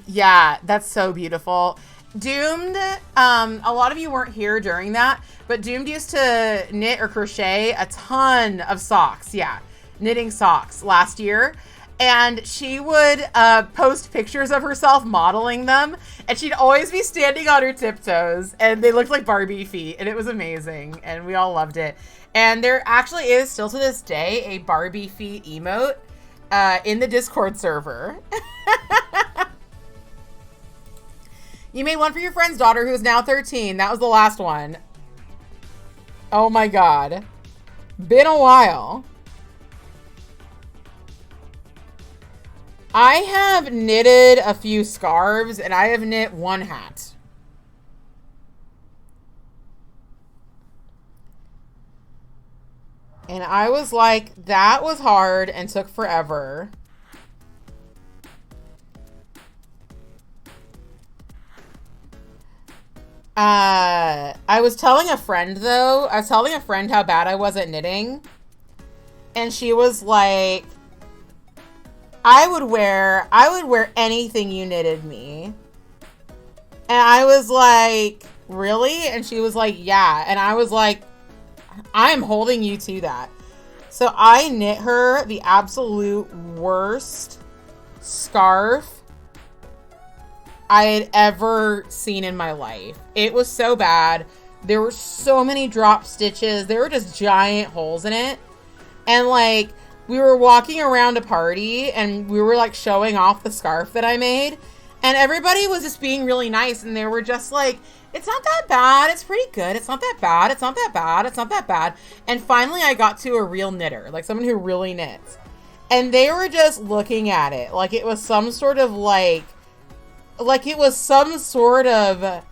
Yeah, that's so beautiful. Doomed, a lot of you weren't here during that, but Doomed used to knit or crochet a ton of socks. Yeah, knitting socks last year. And she would post pictures of herself modeling them, and she'd always be standing on her tiptoes, and they looked like Barbie feet, and it was amazing, and we all loved it. And there actually is, still to this day, a Barbie feet emote in the Discord server. You made one for your friend's daughter, who is now 13. That was the last one. Oh my god. Been a while. I have knitted a few scarves, and I have knit one hat. And I was like, that was hard and took forever. I was telling a friend though, I was telling a friend how bad I was at knitting. And she was like, I would wear anything you knitted me. And I was like, really? And she was like, yeah. And I was like, I'm holding you to that. So I knit her the absolute worst scarf I had ever seen in my life. It was so bad. There were so many drop stitches. There were just giant holes in it. And like, we were walking around a party and we were like showing off the scarf that I made. And everybody was just being really nice. And they were just like, it's not that bad. It's pretty good. It's not that bad. It's not that bad. It's not that bad. And finally I got to a real knitter, like someone who really knits. And they were just looking at it like it was some sort of like it was some sort of,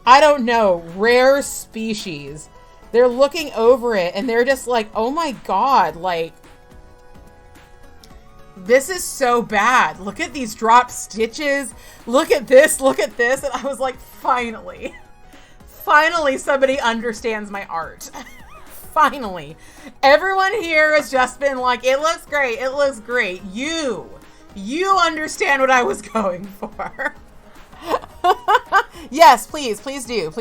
I don't know, rare species. They're looking over it and they're just like, oh my God, like, this is so bad. Look at these drop stitches. Look at this. Look at this. And I was like, finally somebody understands my art. Finally. Everyone here has just been like, it looks great. It looks great. You understand what I was going for. Yes, please do.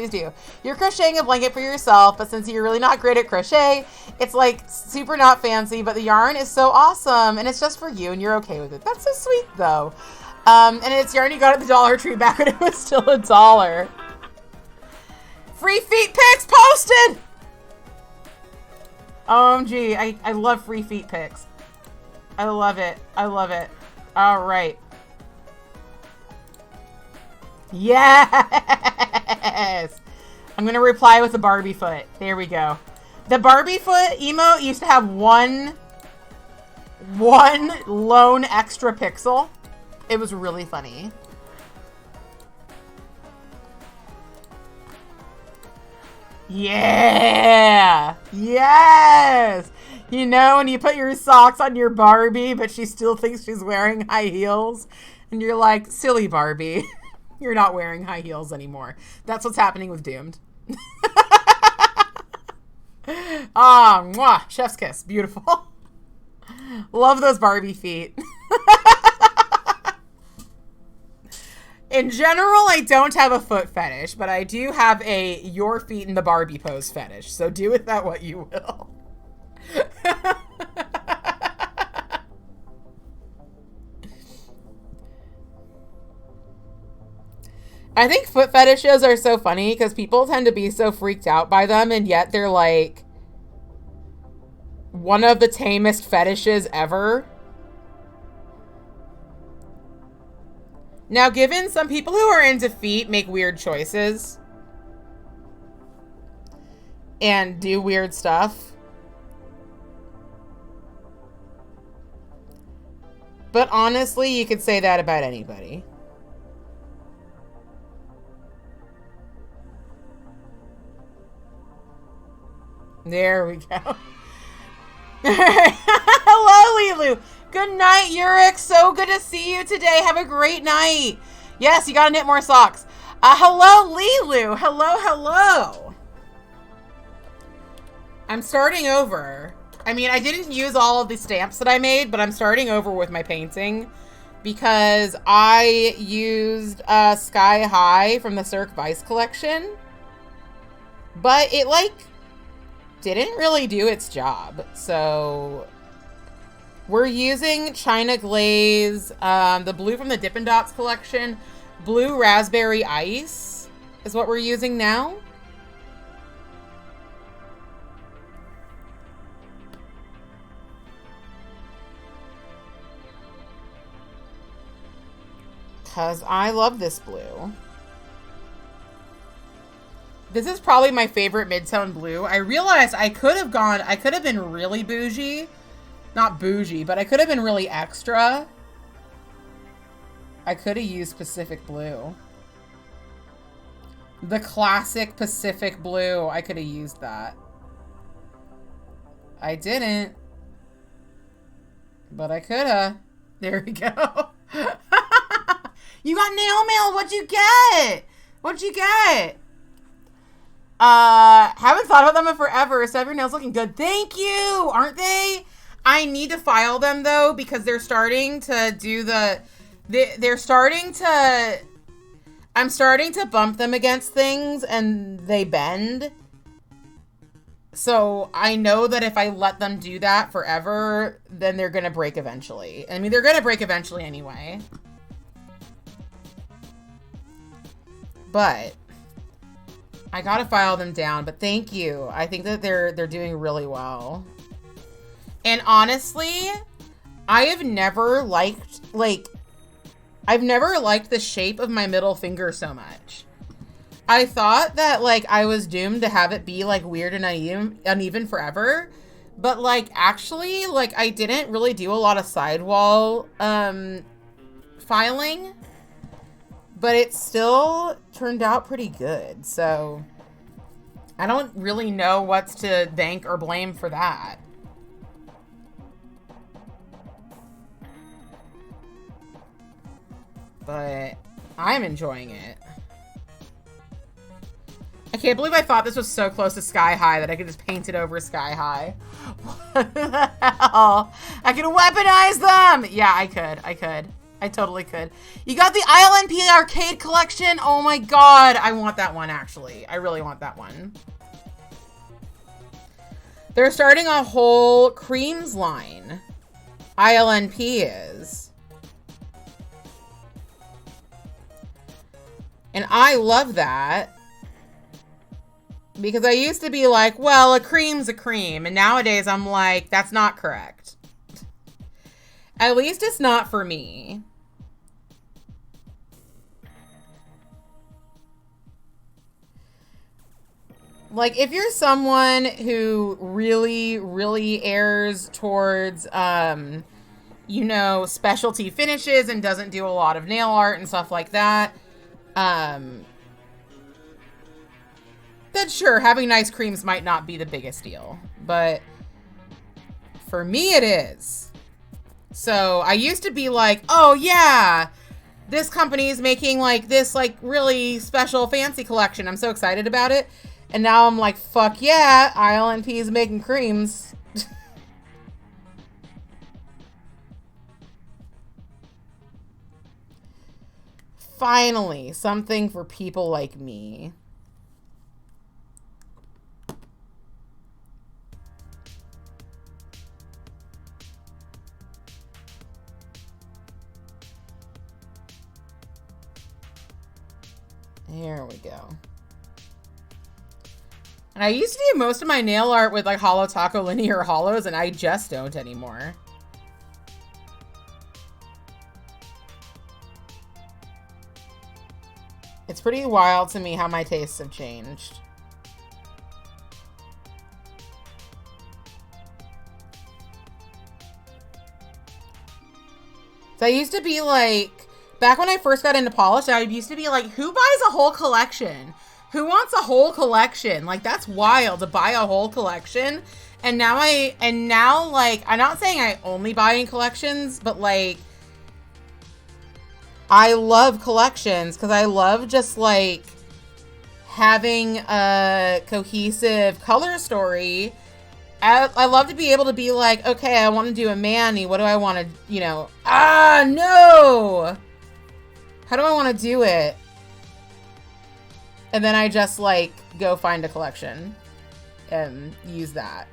You're crocheting a blanket for yourself, but since you're really not great at crochet, it's like super not fancy, but the yarn is so awesome and it's just for you and you're okay with it. That's so sweet though. And it's yarn you got at the Dollar Tree back when it was still $1. Free feet pics posted! OMG, I love free feet pics. I love it. All right. Yes! I'm going to reply with a Barbie foot. There we go. The Barbie foot emote used to have one lone extra pixel. It was really funny. Yeah! Yes! You know, when you put your socks on your Barbie, but she still thinks she's wearing high heels. And you're like, silly Barbie. You're not wearing high heels anymore. That's what's happening with Doomed. Ah, mwah, chef's kiss. Beautiful. Love those Barbie feet. In general, I don't have a foot fetish, but I do have a your feet in the Barbie pose fetish. So do with that what you will. I think foot fetishes are so funny because people tend to be so freaked out by them, and yet they're like one of the tamest fetishes ever. Now, given some people who are into feet make weird choices and do weird stuff, but honestly, you could say that about anybody. There we go. Hello, Lilu. Good night, Yurik. So good to see you today. Have a great night. Yes, you gotta knit more socks. Hello, Lilu. Hello. I'm starting over. I mean, I didn't use all of the stamps that I made, but I'm starting over with my painting because I used Sky High from the Cirque Vice collection, but it, like, didn't really do its job. So we're using China Glaze, the blue from the Dippin' Dots collection. Blue Raspberry Ice is what we're using now. Because I love this blue. This is probably my favorite mid-tone blue. I realized I could have been really bougie. Not bougie, but I could have been really extra. I could have used Pacific Blue. The classic Pacific Blue. I could have used that. I didn't. But I could have. There we go. You got nail mail. What'd you get? What'd you get? Haven't thought about them in forever. So your nails looking good. Thank you. Aren't they? I need to file them though because they're starting to do they're starting to. I'm starting to bump them against things and they bend. So I know that if I let them do that forever, then they're gonna break eventually. I mean, they're gonna break eventually anyway. But I gotta file them down, but thank you. I think that they're doing really well. And honestly, I have never liked, I've never liked the shape of my middle finger so much. I thought that, like, I was doomed to have it be, like, weird and uneven forever. But, like, actually, like, I didn't really do a lot of sidewall filing. But it still turned out pretty good. So, I don't really know what's to thank or blame for that. But I'm enjoying it. I can't believe I thought this was so close to sky high that I could just paint it over sky high. What the hell? I could weaponize them! Yeah, I could. I totally could. You got the ILNP arcade collection? Oh my god. I want that one, actually. I really want that one. They're starting a whole creams line. ILNP is. And I love that. Because I used to be like, well, a cream's a cream. And nowadays I'm like, that's not correct. At least it's not for me. Like, if you're someone who really, really errs towards, you know, specialty finishes and doesn't do a lot of nail art and stuff like that, then sure, having nice creams might not be the biggest deal. But for me, it is. So I used to be like, oh yeah, this company is making like this like really special fancy collection. I'm so excited about it. And now I'm like, fuck yeah, ILNP is making creams. Finally, something for people like me. There we go. And I used to do most of my nail art with like Holo Taco linear hollows, and I just don't anymore. It's pretty wild to me how my tastes have changed. So I used to be like, back when I first got into polish, I used to be like, who buys a whole collection? Who wants a whole collection? Like, that's wild to buy a whole collection. And now like, I'm not saying I only buy in collections, but like, I love collections because I love just like having a cohesive color story. I love to be able to be like, okay, I want to do a mani. What do I want to, you know? Ah, no! How do I want to do it? And then I just like go find a collection and use that.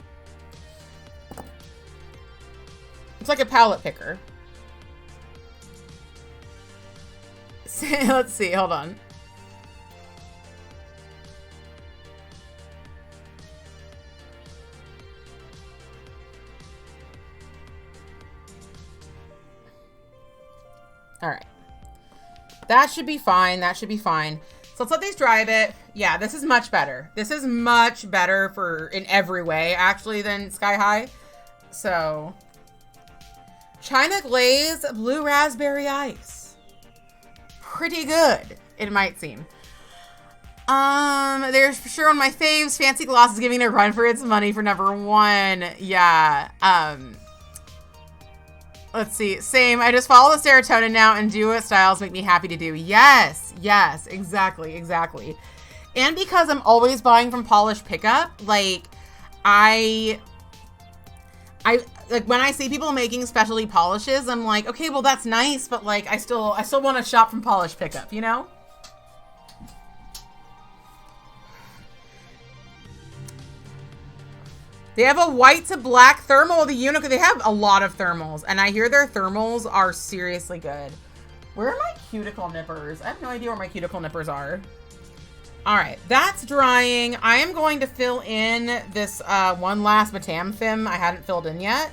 It's like a palette picker. Let's see, hold on. All right. That should be fine. That should be fine. So let's let these dry a bit. Yeah, this is much better. This is much better for in every way, actually, than Sky High. So, China Glaze Blue Raspberry Ice. Pretty good, it might seem. There's for sure one of my faves. Fancy Gloss is giving it a run for its money for #1. Yeah. Let's see. Same. I just follow the serotonin now and do what styles make me happy to do. Yes. Yes. Exactly. Exactly. And because I'm always buying from Polish Pickup, like, I like when I see people making specialty polishes, I'm like, okay, well that's nice, but like I still want to shop from Polish Pickup, you know? They have a white to black thermal, the Unicorn. They have a lot of thermals, and I hear their thermals are seriously good. Where are my cuticle nippers? I have no idea where my cuticle nippers are. All right, that's drying. I am going to fill in this one last Mtamfimh I hadn't filled in yet.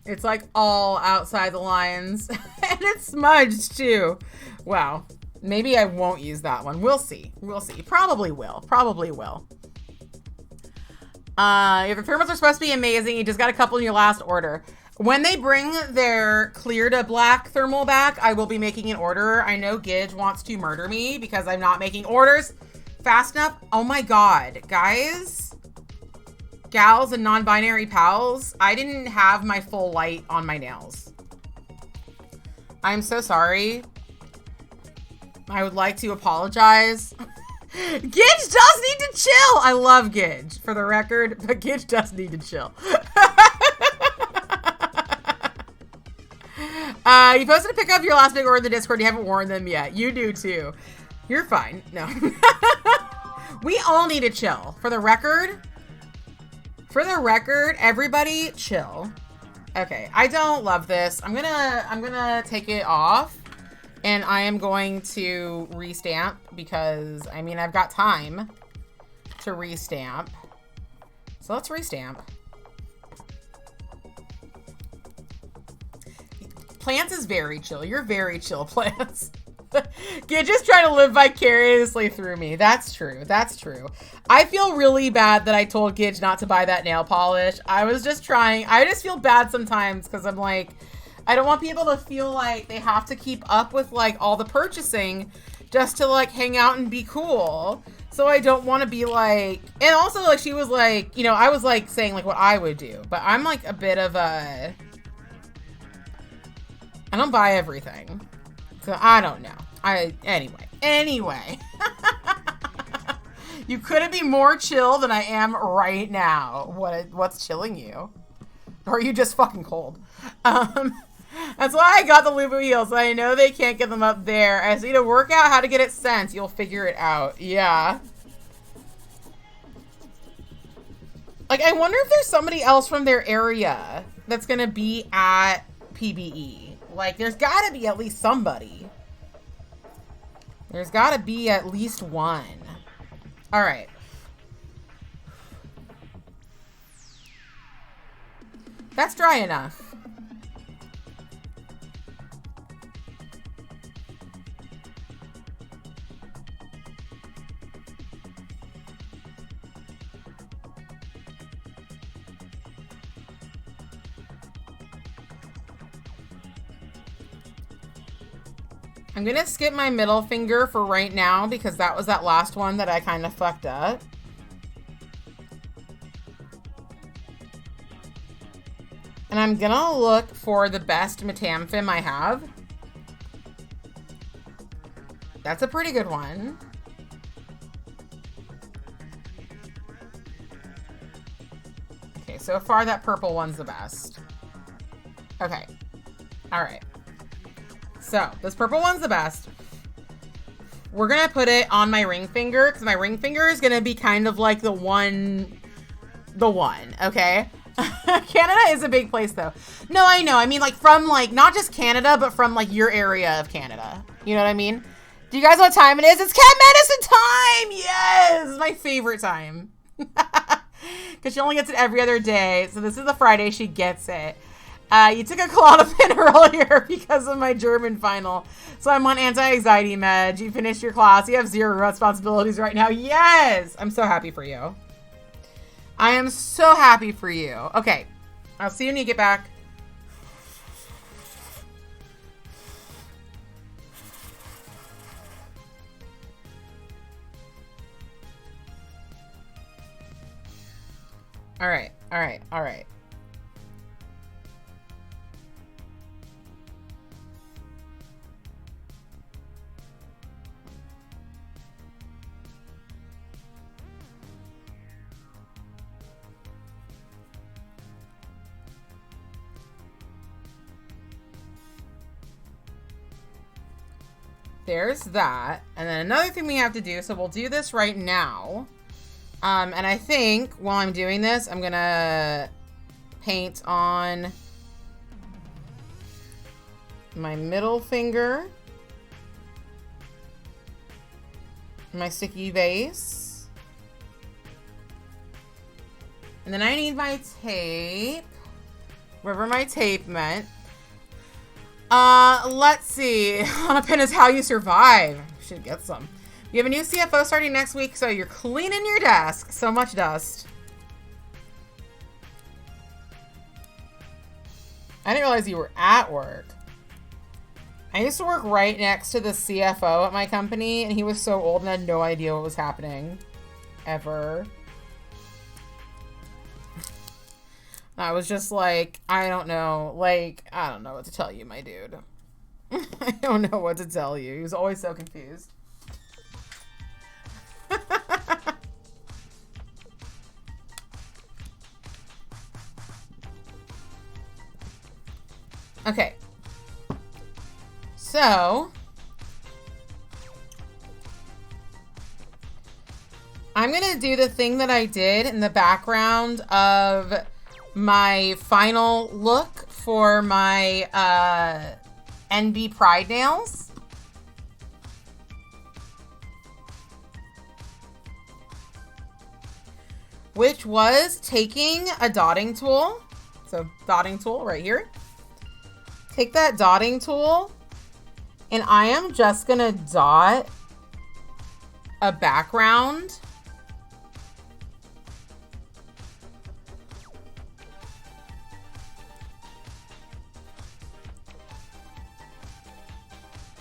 It's like all outside the lines. And it's smudged too. Wow. Maybe I won't use that one. We'll see. We'll see. Probably will. Probably will. If the thermals are supposed to be amazing, you just got a couple in your last order. When they bring their clear to black thermal back, I will be making an order. I know Gidge wants to murder me because I'm not making orders fast enough. Oh my God, guys. Gals and non-binary pals, I didn't have my full light on my nails. I'm so sorry. I would like to apologize. Gidge does need to chill. I love Gidge, for the record, but Gidge does need to chill. You posted to pick up your last big order in the Discord. You haven't worn them yet. You do too. You're fine. No. We all need to chill. For the record, everybody chill. Okay, I don't love this. I'm gonna take it off, and I am going to restamp because, I mean, I've got time to restamp. So let's restamp. Plants is very chill. You're very chill, Plants. You're just trying to live vicariously through me. That's true. That's true. I feel really bad that I told Gidge not to buy that nail polish. I was just trying. I just feel bad sometimes because I'm like, I don't want people to feel like they have to keep up with like all the purchasing just to like hang out and be cool. So I don't want to be like, and also like she was like, you know, I was like saying like what I would do, but I'm like a bit of a, I don't buy everything. So I don't know. Anyway. You couldn't be more chill than I am right now. What's chilling you? Or are you just fucking cold? That's why I got the Lubu heels. I know they can't get them up there. I just need to work out how to get it sent. You'll figure it out. Yeah. Like, I wonder if there's somebody else from their area that's gonna be at PBE. Like, there's gotta be at least somebody. There's gotta be at least one. All right. That's dry enough. I'm gonna skip my middle finger for right now because that was that last one that I kind of fucked up. And I'm gonna look for the best Mtamfimh I have. That's a pretty good one. Okay, so far that purple one's the best. Okay. All right. So, this purple one's the best. We're gonna put it on my ring finger, because my ring finger is gonna be kind of like the one, okay? Canada is a big place, though. No, I know. I mean, like, from, like, not just Canada, but from, like, your area of Canada. You know what I mean? Do you guys know what time it is? It's cat medicine time! Yes! It's my favorite time. Because she only gets it every other day. So this is the Friday she gets it. You took a Klonopin earlier because of my German final. So I'm on anti-anxiety meds. You finished your class. You have 0 responsibilities right now. Yes! I'm so happy for you. I am so happy for you. Okay. I'll see you when you get back. All right. All right. All right. There's that. And then another thing we have to do, so we'll do this right now. And I think while I'm doing this, I'm going to paint on my middle finger, my sticky base. And then I need my tape, wherever my tape went. Let's see. Klonopin is how you survive. Should get some. You have a new CFO starting next week, so you're cleaning your desk. So much dust. I didn't realize you were at work. I used to work right next to the CFO at my company, and he was so old and had no idea what was happening. Ever. I was just like, I don't know. Like, I don't know what to tell you, my dude. I don't know what to tell you. He was always so confused. Okay. So, I'm going to do the thing that I did in the background of my final look for my NB Pride nails. Which was taking a dotting tool. So dotting tool right here. Take that dotting tool and I am just gonna dot a background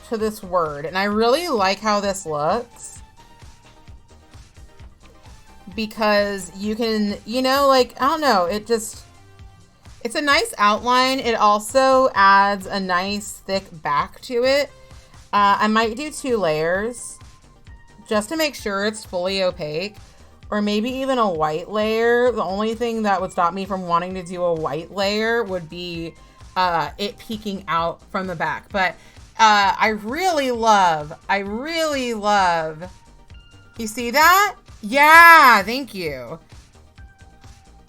to this word. And I really like how this looks because you can, you know, like, I don't know, it just, it's a nice outline. It also adds a nice thick back to it. I might do 2 layers just to make sure it's fully opaque, or maybe even a white layer. The only thing that would stop me from wanting to do a white layer would be it peeking out from the back. But I really love, you see that? Yeah, thank you.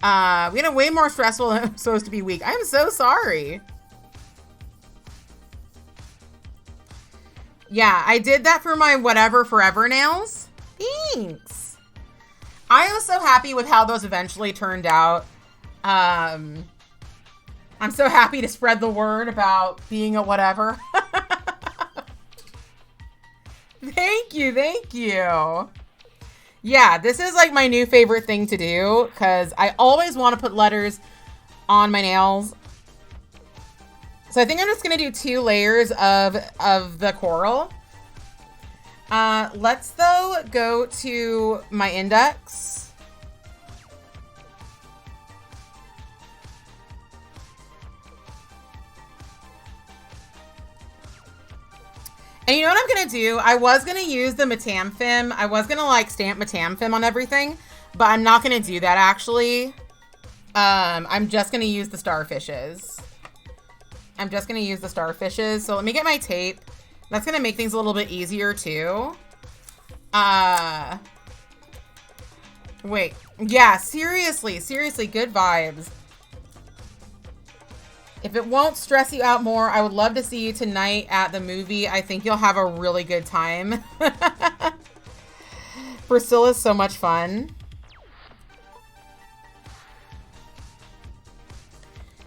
We had a way more stressful than it was supposed to be week. I'm so sorry. Yeah, I did that for my whatever forever nails. Thanks. I was so happy with how those eventually turned out. I'm so happy to spread the word about being a whatever. Thank you, thank you. Yeah, this is like my new favorite thing to do because I always want to put letters on my nails. So I think I'm just going to do 2 layers of the coral. Let's though go to my index. And you know what I'm going to do? I was going to use the Mtamfimh. I was going to like stamp Mtamfimh on everything, but I'm not going to do that actually. I'm just going to use the starfishes. So let me get my tape. That's going to make things a little bit easier too. Wait. Yeah, seriously, good vibes. If it won't stress you out more, I would love to see you tonight at the movie. I think you'll have a really good time. Priscilla's so much fun.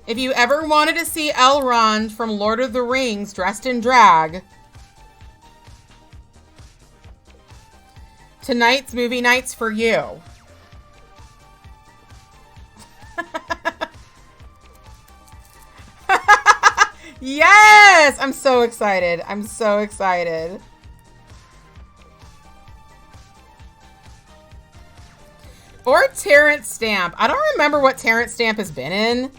If you ever wanted to see Elrond from Lord of the Rings dressed in drag, tonight's movie night's for you. Yes! I'm so excited. I'm so excited. Or Terrence Stamp. I don't remember what Terrence Stamp has been in.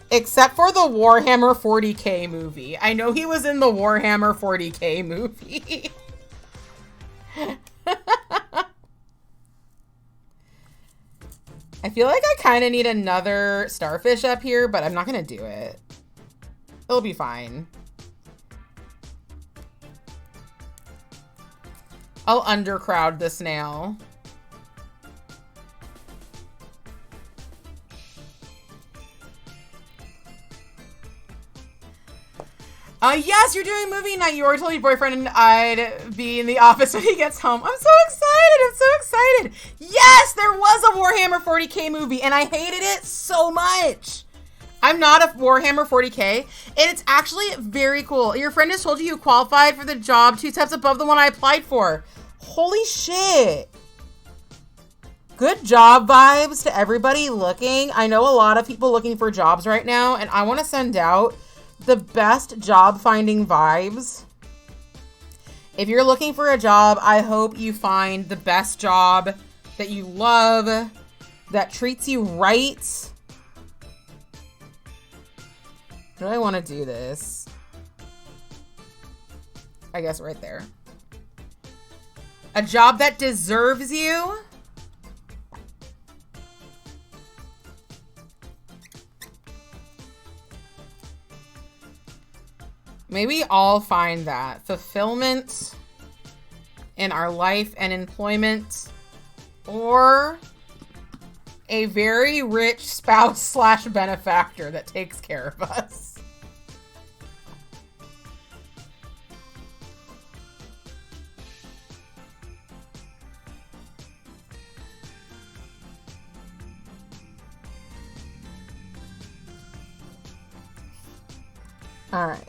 Except for the Warhammer 40K movie. I know he was in the Warhammer 40K movie. I feel like I kind of need another starfish up here, but I'm not going to do it. It'll be fine. I'll undercrowd the snail. Yes, you're doing movie night. You already told your boyfriend I'd be in the office when he gets home. I'm so excited. I'm so excited. Yes, there was a Warhammer 40K movie, and I hated it so much. I'm not a Warhammer 40K, and it's actually very cool. Your friend has told you qualified for the job 2 steps above the one I applied for. Holy shit. Good job vibes to everybody looking. I know a lot of people looking for jobs right now, and I want to send out the best job finding vibes. If you're looking for a job, I hope you find the best job that you love, that treats you right. Do I want to do this? I guess right there. A job that deserves you. May we all find that fulfillment in our life and employment, or a very rich spouse / benefactor that takes care of us. All right.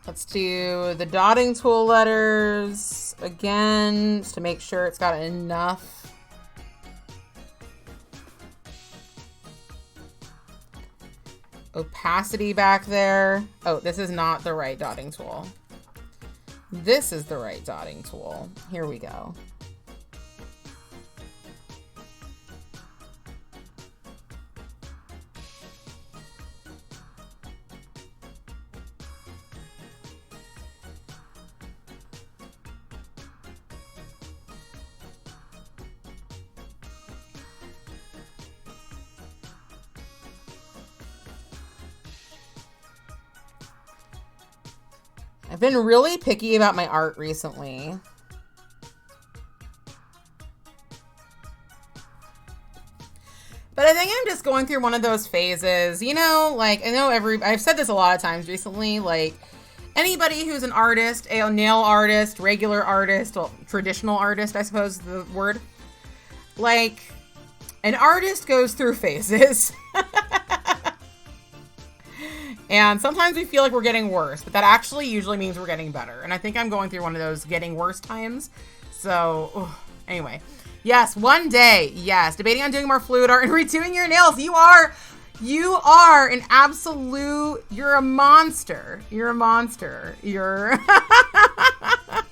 Let's do the dotting tool letters again, just to make sure it's got enough. Opacity back there. Oh, this is not the right dotting tool. This is the right dotting tool. Here we go. I've been really picky about my art recently. But I think I'm just going through one of those phases, you know, like, I know I've said this a lot of times recently, like, anybody who's an artist, a nail artist, regular artist, well, traditional artist, I suppose is the word. Like, an artist goes through phases. And sometimes we feel like we're getting worse, but that actually usually means we're getting better. And I think I'm going through one of those getting worse times. So, anyway. Yes, one day. Yes, debating on doing more fluid art and redoing your nails. You are an absolute, you're a monster. You're a monster. You're,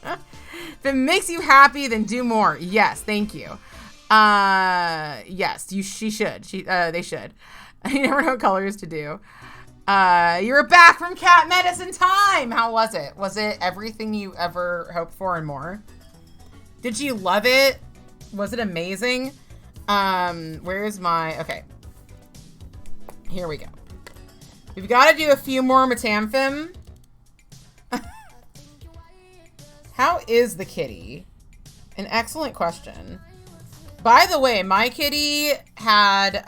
if it makes you happy, then do more. Yes, thank you. Yes, they should. You never know what colors to do. You're back from cat medicine time. How was it? Was it everything you ever hoped for and more? Did you love it? Was it amazing? Where's my, okay. Here we go. We've got to do a few more Mtamfimh. How is the kitty? An excellent question. By the way, my kitty had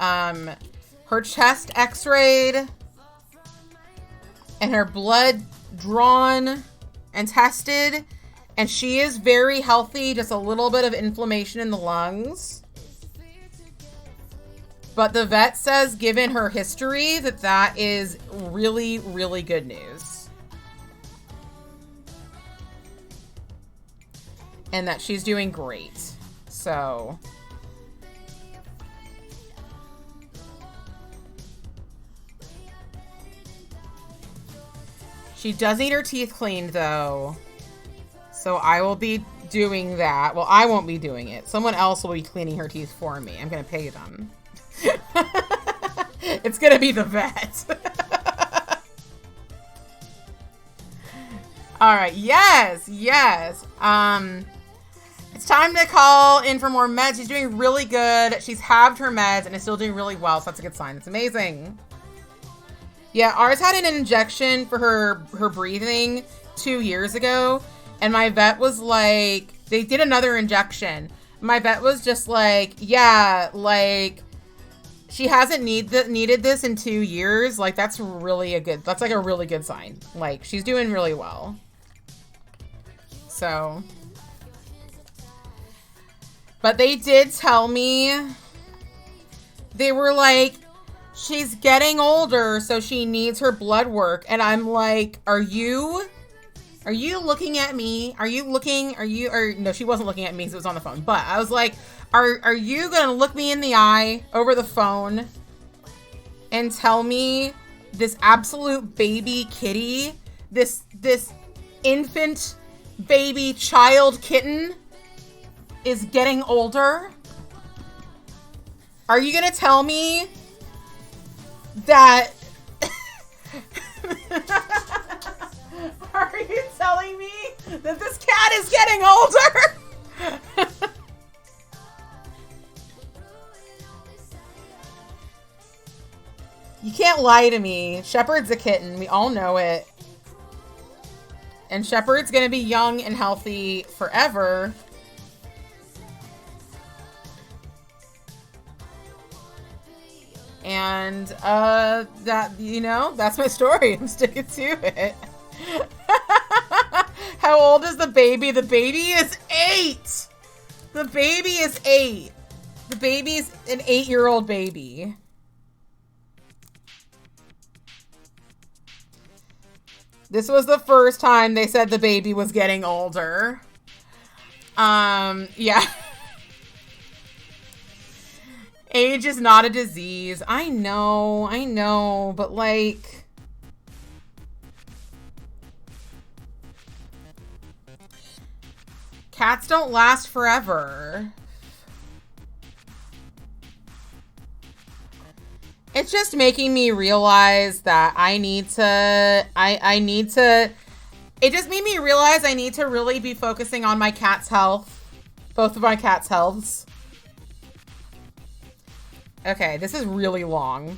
her chest x-rayed and her blood drawn and tested, and she is very healthy, just a little bit of inflammation in the lungs. But the vet says, given her history, that that is really, really good news. And that she's doing great. So... she does need her teeth cleaned, though. So I will be doing that. Well, I won't be doing it. Someone else will be cleaning her teeth for me. I'm going to pay them. It's going to be the vet. All right. Yes. Yes. It's time to call in for more meds. She's doing really good. She's halved her meds and is still doing really well. So that's a good sign. It's amazing. Yeah, ours had an injection for her breathing 2 years ago, and my vet was like, they did another injection. My vet was just like, yeah, like, she hasn't needed this in 2 years. Like, that's like a really good sign. Like, she's doing really well. So, but they did tell me, they were like, she's getting older, so she needs her blood work. And I'm like, are you looking at me? No, she wasn't looking at me because it was on the phone. But I was like, are you going to look me in the eye over the phone and tell me this absolute baby kitty, this infant baby child kitten is getting older? Are you going to tell me that... Are you telling me that this cat is getting older? You can't lie to me. Shepherd's a kitten. We all know it. And Shepherd's gonna be young and healthy forever. And, that, you know, that's my story. I'm sticking to it. How old is the baby? The baby is 8. The baby is 8. The baby's an 8-year-old baby. This was the first time they said the baby was getting older. Yeah. Age is not a disease. I know, but like... cats don't last forever. It's just making me realize that I need to... It just made me realize I need to really be focusing on my cat's health. Both of my cat's healths. Okay, this is really long.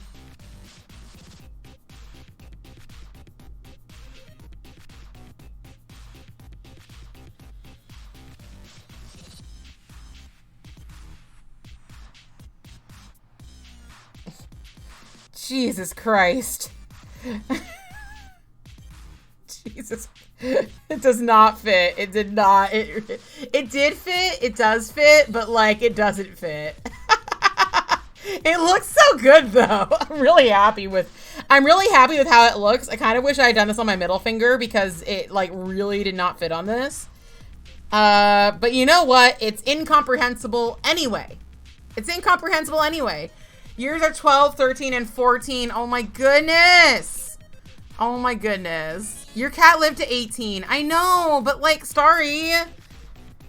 Jesus Christ. Jesus. It does not fit. It did not. It did fit. It does fit, but like it doesn't fit. It looks so good though. I'm really happy with how it looks. I kind of wish I had done this on my middle finger because it like really did not fit on this. But you know what? It's incomprehensible anyway. It's incomprehensible anyway. Years are 12, 13, and 14. Oh my goodness. Oh my goodness. Your cat lived to 18. I know, but like, Starry,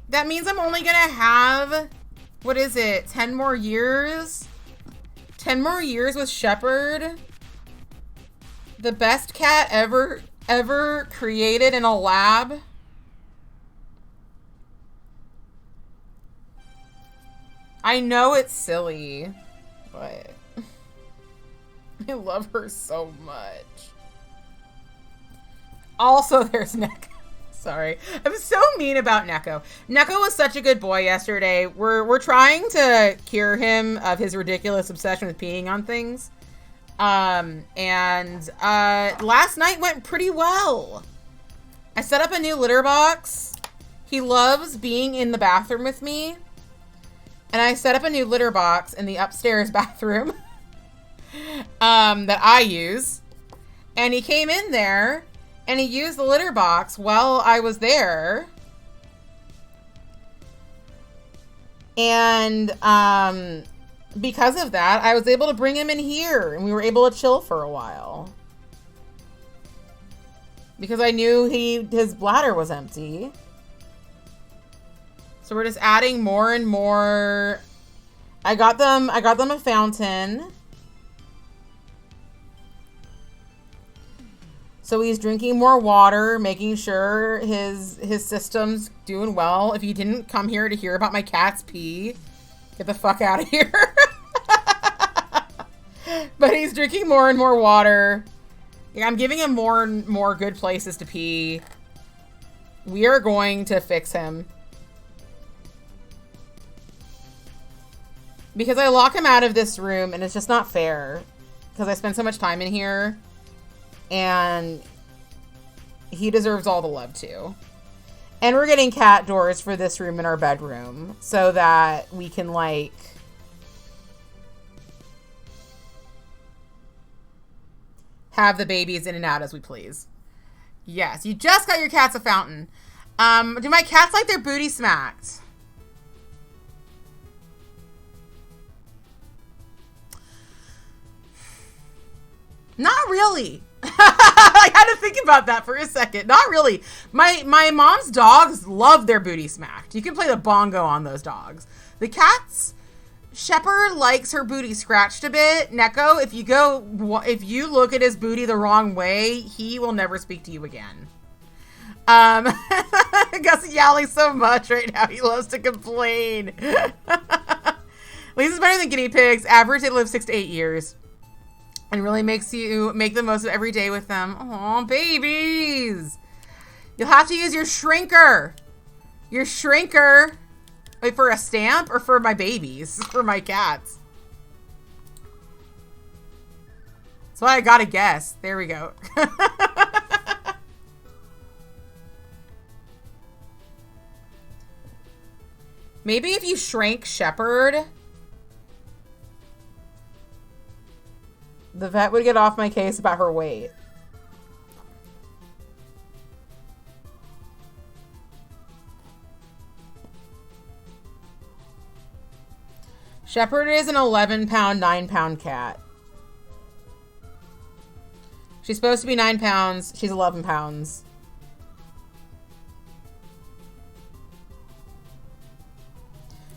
that means I'm only gonna have, what is it, 10 more years? 10 more years with Shepherd. The best cat ever created in a lab. I know it's silly, but I love her so much. Also, there's Neko. Sorry. I'm so mean about Neko. Neko was such a good boy yesterday. We're trying to cure him of his ridiculous obsession with peeing on things. And last night went pretty well. I set up a new litter box. He loves being in the bathroom with me. And I set up a new litter box in the upstairs bathroom that I use. And he came in there and he used the litter box while I was there. And because of that, I was able to bring him in here and we were able to chill for a while. Because I knew his bladder was empty. So we're just adding more and more. I got them a fountain. So he's drinking more water, making sure his system's doing well. If you didn't come here to hear about my cat's pee, get the fuck out of here. But he's drinking more and more water. I'm giving him more and more good places to pee. We are going to fix him. Because I lock him out of this room and it's just not fair. Because I spend so much time in here. And he deserves all the love too. And we're getting cat doors for this room in our bedroom. So that we can like... have the babies in and out as we please. Yes, you just got your cats a fountain. Do my cats like their booty smacked? Not really. I had to think about that for a second. Not really. My mom's dogs love their booty smacked. You can play the bongo on those dogs. The cats, Shepherd likes her booty scratched a bit. Neko, if you look at his booty the wrong way, he will never speak to you again. Gus is yowling so much right now. He loves to complain. At least it's better than guinea pigs. Average, they live 6 to 8 years. And really makes you make the most of every day with them. Aw, babies. You'll have to use your shrinker. Your shrinker. Wait, for a stamp or for my babies? For my cats. That's why I gotta guess. There we go. Maybe if you shrank Shepherd, the vet would get off my case about her weight. Shepherd is an 11-pound, 9-pound cat. She's supposed to be 9 pounds. She's 11 pounds.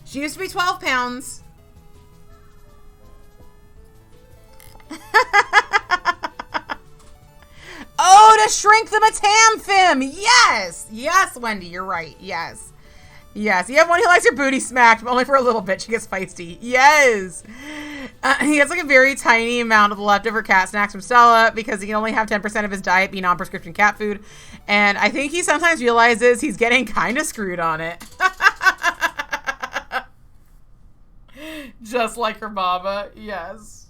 She used to be 12 pounds. Oh, to shrink the Mtamfimh. Yes. Yes, Wendy, you're right. Yes. Yes. You have one who likes her booty smacked, but only for a little bit. She gets feisty. Yes. He has like a very tiny amount of the leftover cat snacks from Stella because he can only have 10% of his diet be non-prescription cat food. And I think he sometimes realizes he's getting kind of screwed on it. Just like her mama. Yes.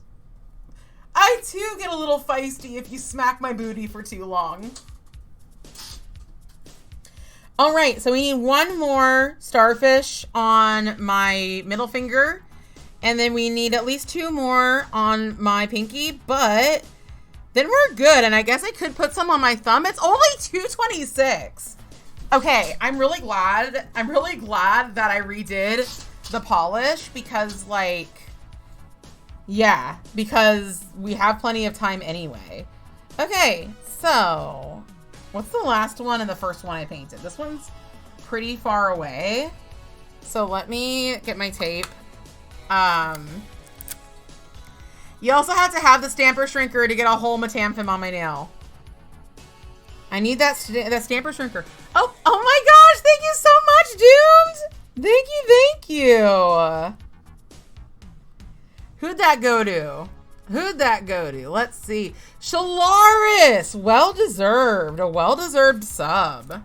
I too get a little feisty if you smack my booty for too long. All right, so we need one more starfish on my middle finger, and then we need at least 2 more on my pinky, but then we're good, and I guess I could put some on my thumb. It's only 226. Okay, I'm really glad that I redid the polish because, like, yeah, because we have plenty of time anyway. Okay, so what's the last one and the first one I painted? This one's pretty far away. So let me get my tape. You also have to have the stamper shrinker to get a whole Mtamfimh on my nail. I need that stamper shrinker. Oh my gosh, thank you so much, Doomed! Thank you. Who'd that go to? Who'd that go to? Let's see. Shalaris! Well-deserved. A well-deserved sub.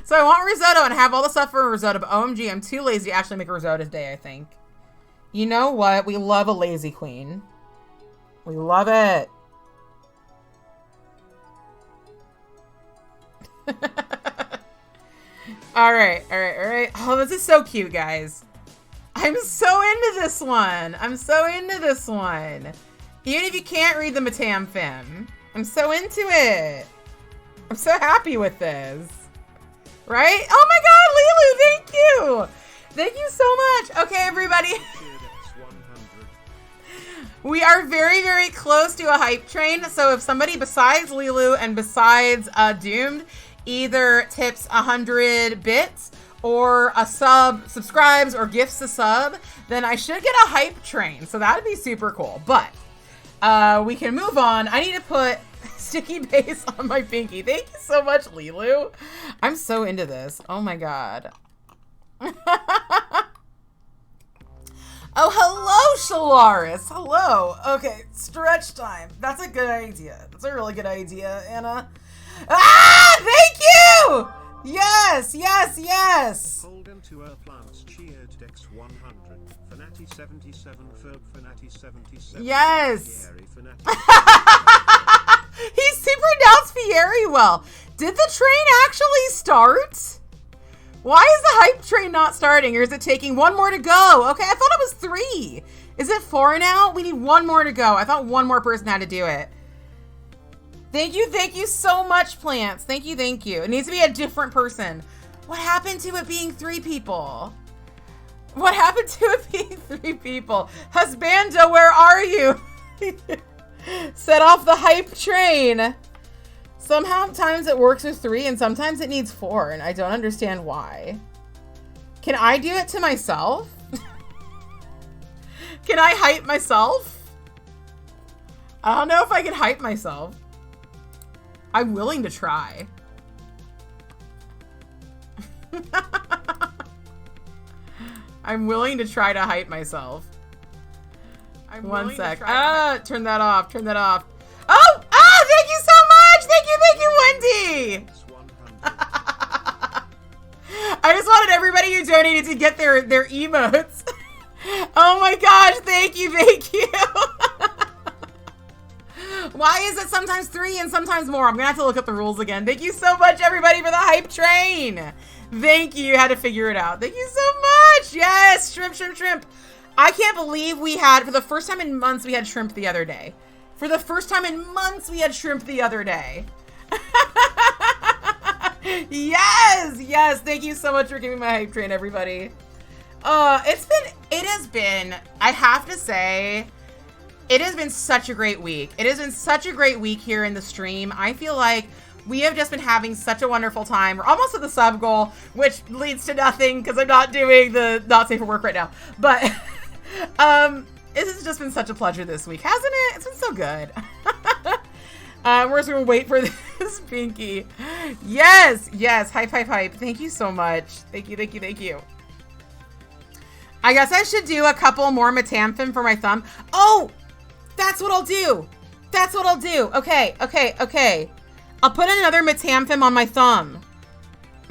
So I want risotto and have all the stuff for a risotto, but OMG, I'm too lazy to actually make a risotto today, I think. You know what? We love a lazy queen. We love it. All right. Oh, this is so cute, guys. I'm so into this one. Even if you can't read the Mtamfimh, I'm so into it. I'm so happy with this. Right? Oh my God, Lilu, thank you. Thank you so much. Okay, everybody. We are very, very close to a hype train. So if somebody besides Lilu and besides Doomed either tips 100 bits or a sub, subscribes or gifts a sub, then I should get a hype train. So that'd be super cool. But we can move on. I need to put sticky base on my pinky. Thank you so much, Lilu. I'm so into this. Oh my God. Oh, hello, Shalaris. Hello. Okay, stretch time. That's a good idea. That's a really good idea, Anna. Ah, thank you! Yes. Holden to Earth Plants cheered Dex 100. Fanati 77 Ferb Fanati 77. Yes. Fanati. He pronounced Fieri well. Did the train actually start? Why is the hype train not starting, or is it taking one more to go? Okay, I thought it was 3. Is it 4 now? We need 1 more to go. I thought 1 more person had to do it. Thank you so much, plants. Thank you. It needs to be a different person. What happened to it being 3 people? Husbando, where are you? Set off the hype train. Sometimes it works with 3 and sometimes it needs 4, and I don't understand why. Can I do it to myself? Can I hype myself? I don't know if I can hype myself. I'm willing to try. I'm willing to try to hype myself. One sec. Turn that off. Oh! Thank you so much! Thank you, Wendy! I just wanted everybody who donated to get their emotes. Oh my gosh, thank you. Why is it sometimes 3 and sometimes more? I'm gonna have to look up the rules again. Thank you so much, everybody, for the hype train. Thank you. Had to figure it out. Thank you so much. Yes, shrimp. I can't believe we had, for the first time in months, we had shrimp the other day. Yes. Thank you so much for giving my hype train, everybody. It has been, I have to say, it has been such a great week. It has been such a great week here in the stream. I feel like we have just been having such a wonderful time. We're almost at the sub goal, which leads to nothing because I'm not doing the not safe for work right now. But this has just been such a pleasure this week, hasn't it? It's been so good. We're just gonna wait for this pinky. Yes. Hype. Thank you so much. Thank you. I guess I should do a couple more Mtamfimh for my thumb. Oh, that's what I'll do. Okay. I'll put another Mtamfimh on my thumb.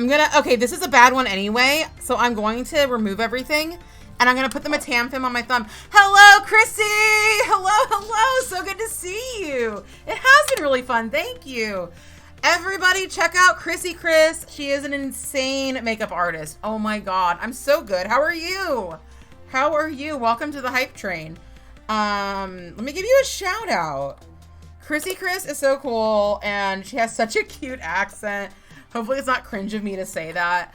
Okay, this is a bad one anyway, so I'm going to remove everything, and I'm going to put the Mtamfimh on my thumb. Hello, Chrissy! Hello! So good to see you. It has been really fun. Thank you. Everybody check out Chrissy Chris. She is an insane makeup artist. Oh my God. I'm so good. How are you? Welcome to the hype train. Let me give you a shout out. Chrissy Chris is so cool, and she has such a cute accent. Hopefully it's not cringe of me to say that.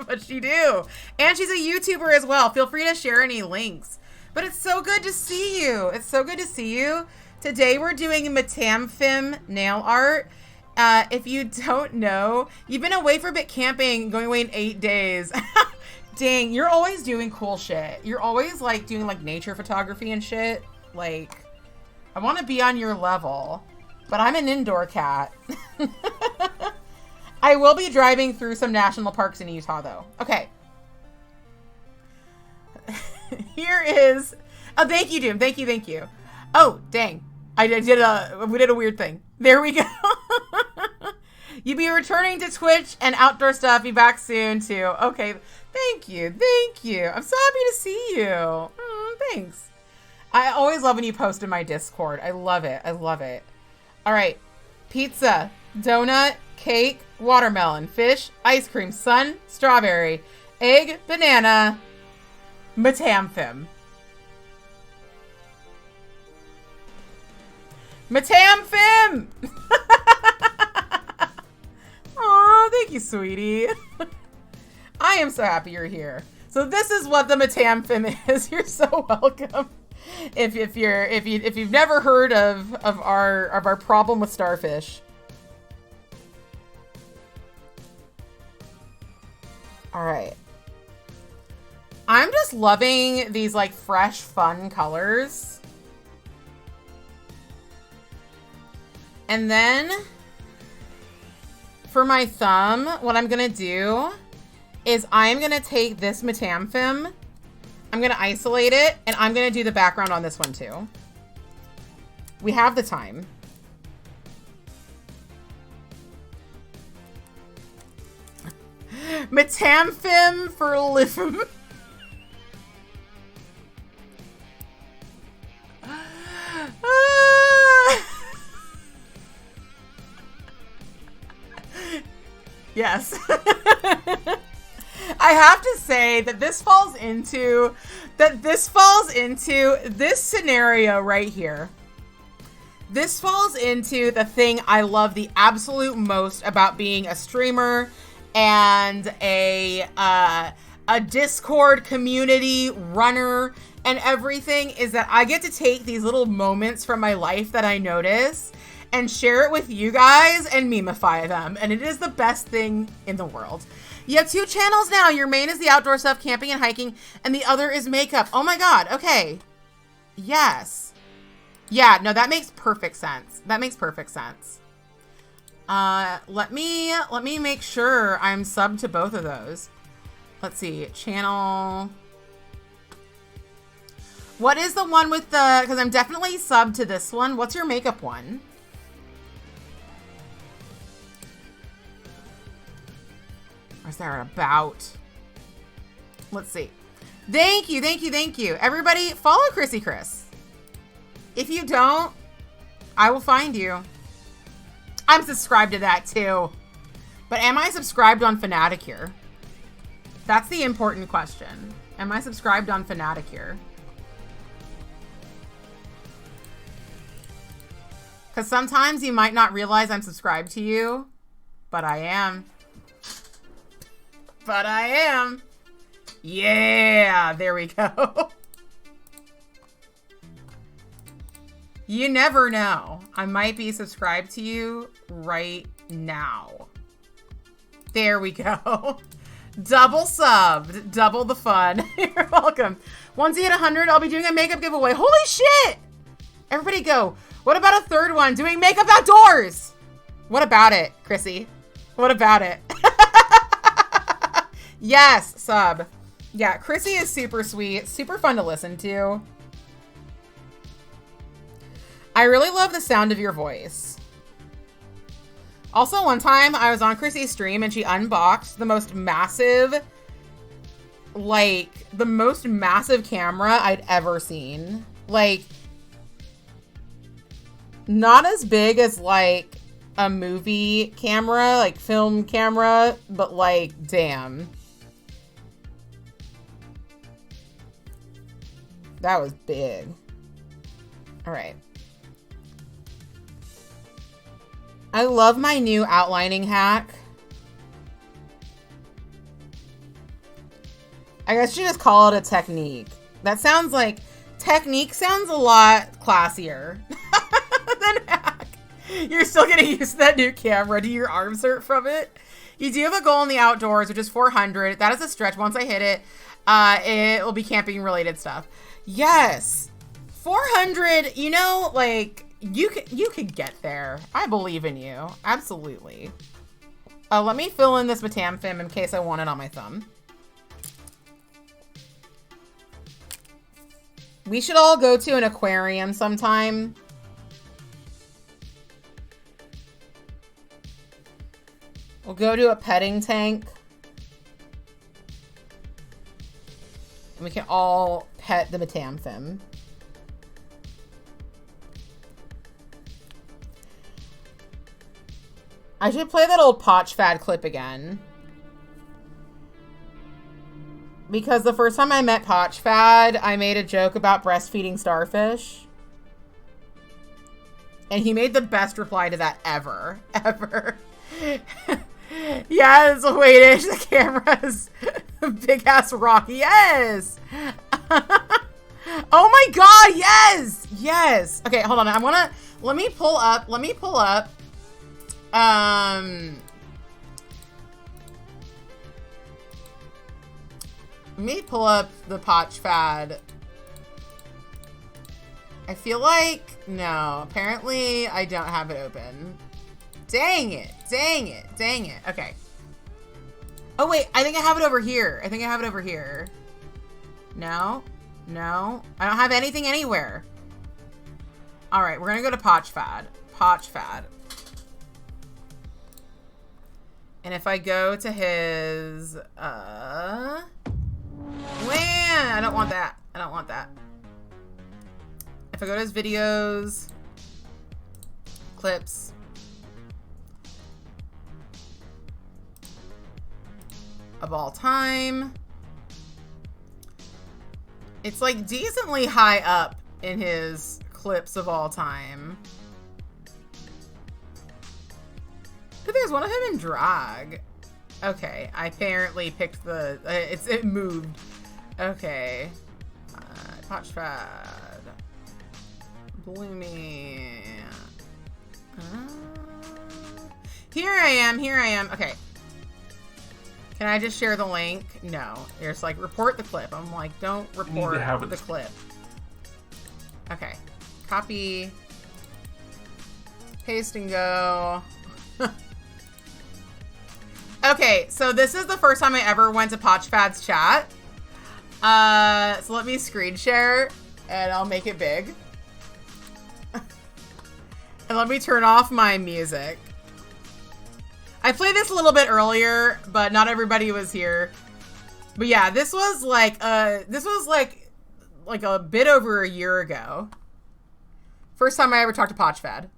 But she do. And she's a YouTuber as well. Feel free to share any links. But it's so good to see you. Today we're doing Mtamfimh nail art. If you don't know, you've been away for a bit camping, going away in 8 days. Dang, you're always doing cool shit. You're always like doing like nature photography and shit. Like, I want to be on your level, but I'm an indoor cat. I will be driving through some national parks in Utah though. Okay. Here is... Oh, thank you, Doom. Thank you, thank you. Oh, dang. We did a weird thing. There we go. You'll be returning to Twitch and outdoor stuff. Be back soon, too. Okay. Thank you. Thank you. I'm so happy to see you. Thanks. I always love when you post in my Discord. I love it. I love it. All right. Pizza, donut, cake, watermelon, fish, ice cream, sun, strawberry, egg, banana, Mtamfimh. Mtamfimh! Aw, thank you, sweetie. I am so happy you're here. So this is what the Mtamfimh is. You're so welcome. If you've never heard of our problem with starfish. All right. I'm just loving these like fresh, fun colors. And then for my thumb, what I'm gonna do is I'm gonna take this Mtamfimh, I'm gonna isolate it, and I'm gonna do the background on this one too. We have the time. Mtamfimh for Livim. Yes. I have to say that this falls into this scenario right here. This falls into the thing I love the absolute most about being a streamer and a Discord community runner and everything, is that I get to take these little moments from my life that I notice and share it with you guys and memeify them. And it is the best thing in the world. You have 2 channels now. Your main is the outdoor stuff, camping and hiking, and the other is makeup. Oh my God. Okay. Yes. Yeah, no, that makes perfect sense. That makes perfect sense. Let me make sure I'm subbed to both of those. Let's see. Channel. What is the one with the, because I'm definitely subbed to this one. What's your makeup one? Where's there about? Let's see. Thank you, thank you, thank you. Everybody, follow Chrissy Chris. If you don't, I will find you. I'm subscribed to that too. But am I subscribed on Fanaticure? That's the important question. Am I subscribed on Fanaticure? Because sometimes you might not realize I'm subscribed to you, but I am. But I am. Yeah, there we go. You never know. I might be subscribed to you right now. There we go. Double subbed. Double the fun. You're welcome. Once you hit 100, I'll be doing a makeup giveaway. Holy shit! Everybody go. What about a third one? Doing makeup outdoors! What about it, Chrissy? What about it? Yes, sub. Yeah, Chrissy is super sweet. Super fun to listen to. I really love the sound of your voice. Also, one time I was on Chrissy's stream and she unboxed the most massive, camera I'd ever seen. Like, not as big as like a movie camera, like film camera, but like, damn. That was big. All right. I love my new outlining hack. I guess you just call it a technique. That sounds like, technique sounds a lot classier than hack. You're still gonna use that new camera. Do your arms hurt from it? You do have a goal in the outdoors, which is 400. That is a stretch. Once I hit it, it will be camping related stuff. Yes. 400, you know, like, you could get there. I believe in you. Absolutely. Let me fill in this Mtamfimh in case I want it on my thumb. We should all go to an aquarium sometime. We'll go to a petting tank. And we can all pet the Mtamfimh. I should play that old Potchfad clip again. Because the first time I met Potchfad, I made a joke about breastfeeding starfish. And he made the best reply to that ever. Ever. Yes, Waidish, the camera's big ass rock. Yes! Oh my god, yes! Yes! Okay, hold on. Let me pull up. Let me pull up the Potchfad. I feel like, no, apparently I don't have it open. Dang it, dang it, dang it. Okay. Oh wait, I think I have it over here. I think I have it over here. No, no, I don't have anything anywhere. All right, we're gonna go to Potchfad. Potchfad. And if I go to his, when? I don't want that. I don't want that. If I go to his videos, clips, of all time, it's like decently high up in his clips of all time. But there's one of him in drag. Okay, I apparently picked the, it moved. Okay. Potchfad. Bloomy. Here I am, here I am. Okay. Can I just share the link? No. It's like, report the clip. I'm like, don't report the clip. Okay. Copy. Paste and go. Okay, so this is the first time I ever went to Potchfad's chat. So let me screen share, and I'll make it big. And let me turn off my music. I played this a little bit earlier, but not everybody was here. But yeah, this was like a bit over a year ago. First time I ever talked to Potchfad.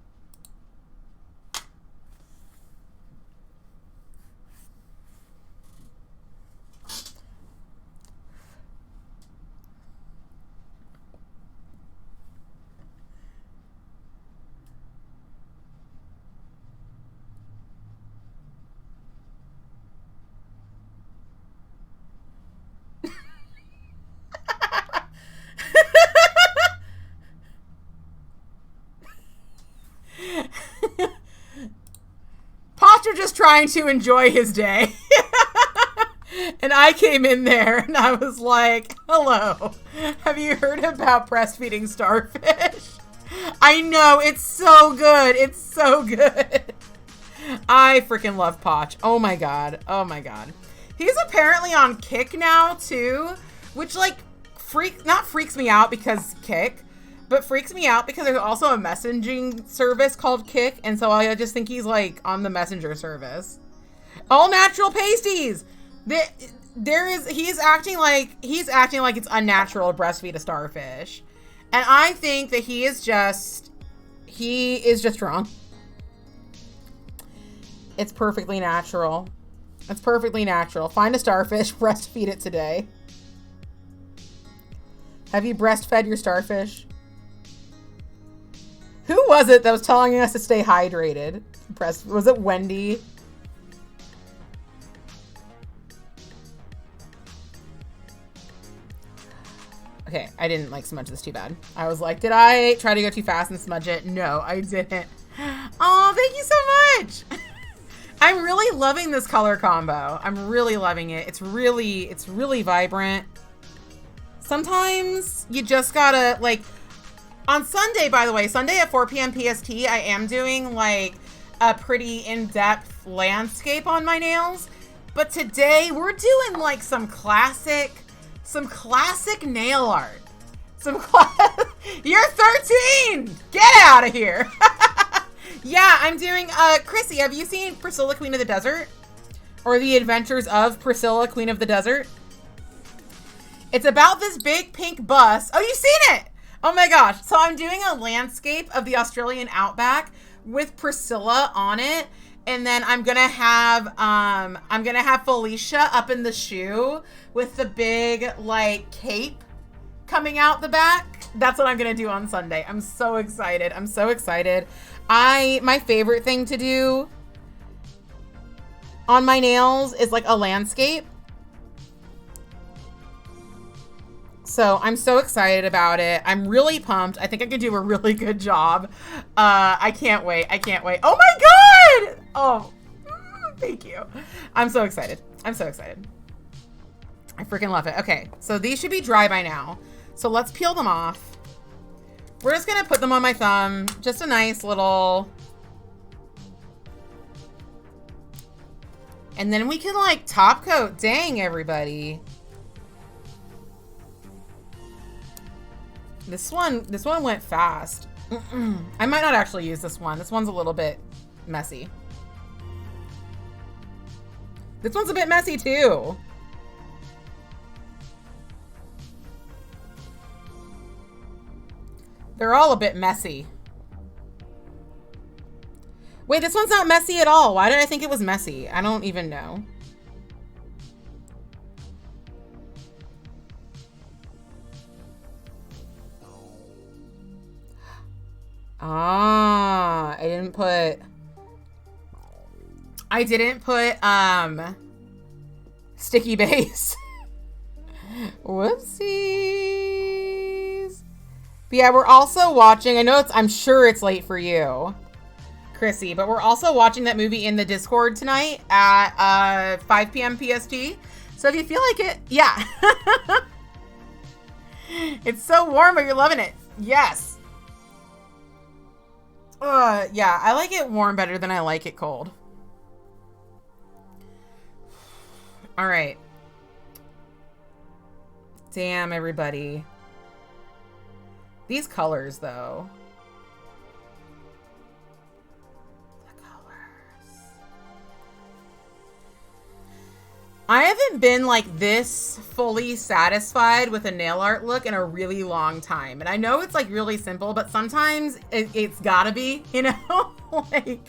Just trying to enjoy his day. And I came in there and I was like, hello, have you heard about breastfeeding starfish? I know, it's so good. It's so good. I freaking love Potch. Oh my god. Oh my god. He's apparently on Kick now too, which like not freaks me out because Kick, but freaks me out because there's also a messaging service called Kick, and so I just think he's like on the messenger service. All natural pasties. He's acting like it's unnatural to breastfeed a starfish, and I think that he is just wrong. It's perfectly natural. It's perfectly natural. Find a starfish, breastfeed it today. Have you breastfed your starfish? Who was it that was telling us to stay hydrated? Was it Wendy? Okay, I didn't like smudge this too bad. I was like, did I try to go too fast and smudge it? No, I didn't. Oh, thank you so much. I'm really loving this color combo. I'm really loving it. It's really vibrant. Sometimes you just gotta like, on Sunday, by the way, Sunday at 4 p.m. PST, I am doing like a pretty in-depth landscape on my nails. But today we're doing like some classic nail art. Some class. You're 13! Get out of here! Yeah, I'm doing, Chrissy, have you seen Priscilla, Queen of the Desert? Or The Adventures of Priscilla, Queen of the Desert? It's about this big pink bus. Oh, you've seen it! Oh my gosh. So I'm doing a landscape of the Australian outback with Priscilla on it. And then I'm gonna have Felicia up in the shoe with the big, like, cape coming out the back. That's what I'm gonna do on Sunday. I'm so excited. I'm so excited. My favorite thing to do on my nails is like a landscape. So I'm so excited about it. I'm really pumped. I think I can do a really good job. I can't wait. I can't wait. Oh my God! Oh, thank you. I'm so excited. I'm so excited. I freaking love it. Okay, so these should be dry by now. So let's peel them off. We're just gonna put them on my thumb. Just a nice little... And then we can like top coat. Dang, everybody. This one went fast. I might not actually use this one. This one's a little bit messy. This one's a bit messy too. They're all a bit messy. Wait, this one's not messy at all. Why did I think it was messy? I don't even know. Ah, I didn't put sticky base. Whoopsies. But yeah, we're also watching, I'm sure it's late for you, Chrissy, but we're also watching that movie in the Discord tonight at 5 p.m. PST. So if you feel like it, yeah. It's so warm, but you're loving it. Yes. Yeah, I like it warm better than I like it cold. All right. Damn, everybody. These colors, though. The colors. I haven't been like this fully satisfied with a nail art look in a really long time. And I know it's like really simple, but sometimes it's gotta be, you know? Like...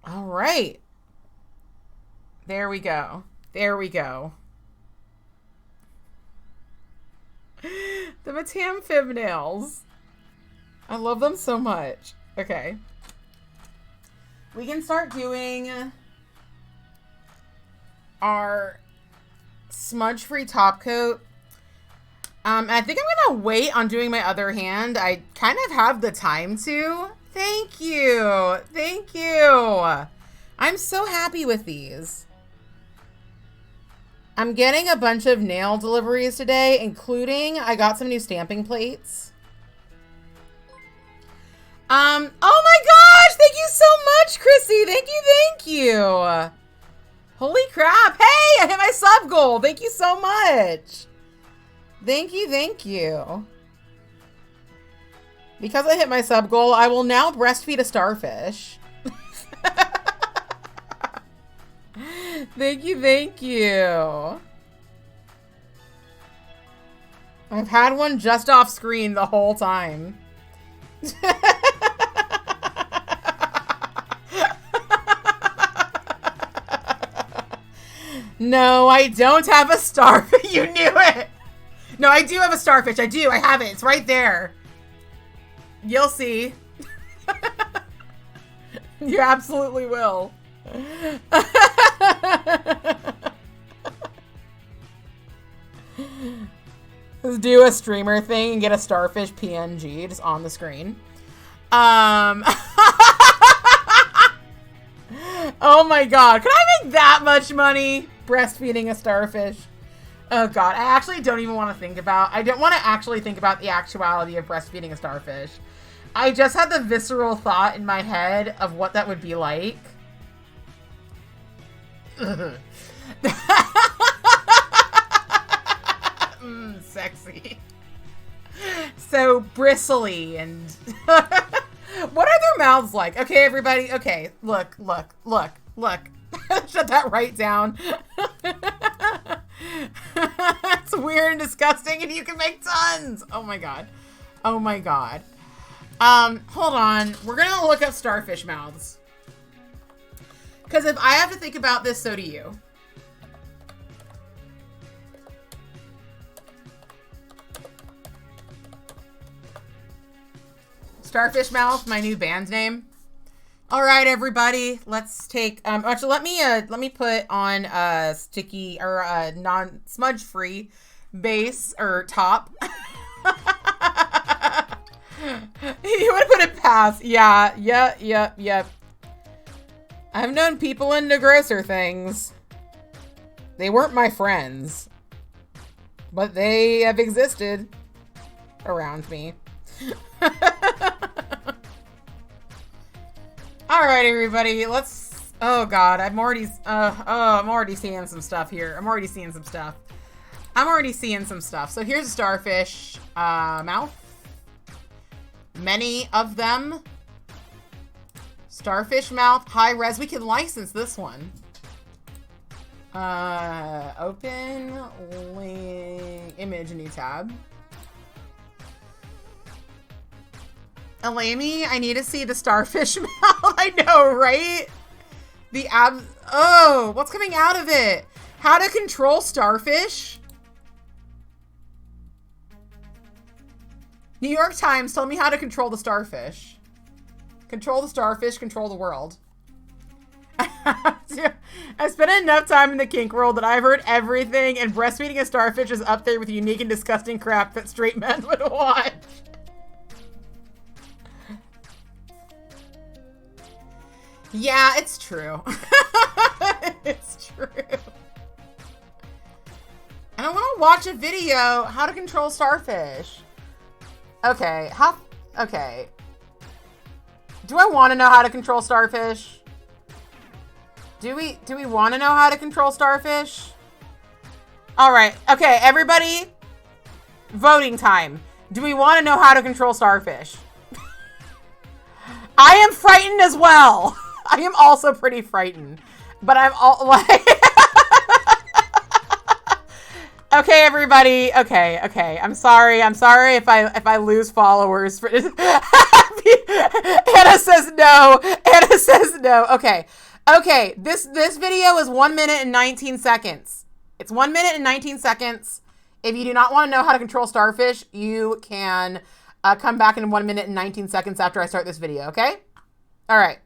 All right. There we go. There we go. The Mtamfimh nails. I love them so much. Okay. We can start doing our smudge-free top coat. I think I'm gonna wait on doing my other hand. I kind of have the time to. Thank you. Thank you. I'm so happy with these. I'm getting a bunch of nail deliveries today, including I got some new stamping plates. Oh my gosh, thank you so much, Chrissy. Thank you, thank you. Holy crap. Hey, I hit my sub goal. Thank you so much. Thank you, thank you. Because I hit my sub goal, I will now breastfeed a starfish. Thank you, thank you. I've had one just off screen the whole time. No, I don't have a starfish. You knew it. No, I do have a starfish. I do. I have it. It's right there. You'll see. You absolutely will. Let's do a streamer thing and get a starfish PNG just on the screen. Oh my god, could I make that much money breastfeeding a starfish? Oh god, I don't want to think about the actuality of breastfeeding a starfish. I just had the visceral thought in my head of what that would be like. Sexy. So bristly and what are their mouths like? Okay, everybody. Okay, look. Shut that right down. It's weird and disgusting, and you can make tons. Oh my god. Hold on. We're gonna look up starfish mouths. Because if I have to think about this, so do you. Starfish Mouth, my new band name. All right, everybody, let's take. Actually, let me put on a sticky or a non-smudge free base or top. You would put it past. Yeah. I've known people into grosser things. They weren't my friends, but they have existed around me. All right, everybody, let's. Oh God, I'm already seeing some stuff here. I'm already seeing some stuff. So here's a starfish mouth. Many of them. Starfish mouth, high res. We can license this one. Open link image, new tab. Elamy, I need to see the starfish mouth. I know, right? The abs. Oh, what's coming out of it? How to control starfish? New York Times, tell me how to control the starfish. Control the starfish, control the world. I've spent enough time in the kink world that I've heard everything, and breastfeeding a starfish is up there with unique and disgusting crap that straight men would watch. Yeah, it's true. It's true. And I want to watch a video how to control starfish. Okay, okay. Do I want to know how to control starfish? Do we want to know how to control starfish? All right. Okay, everybody. Voting time. Do we want to know how to control starfish? I am frightened as well. I am also pretty frightened, but I'm all like, okay, everybody. Okay. I'm sorry if I lose followers for Anna says no. Okay. This video is 1 minute and 19 seconds. It's 1 minute and 19 seconds. If you do not want to know how to control starfish, you can come back in 1 minute and 19 seconds after I start this video. Okay. All right.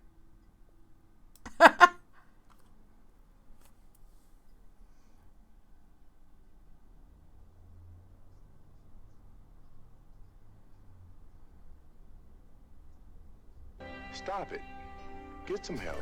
Stop it. Get some help.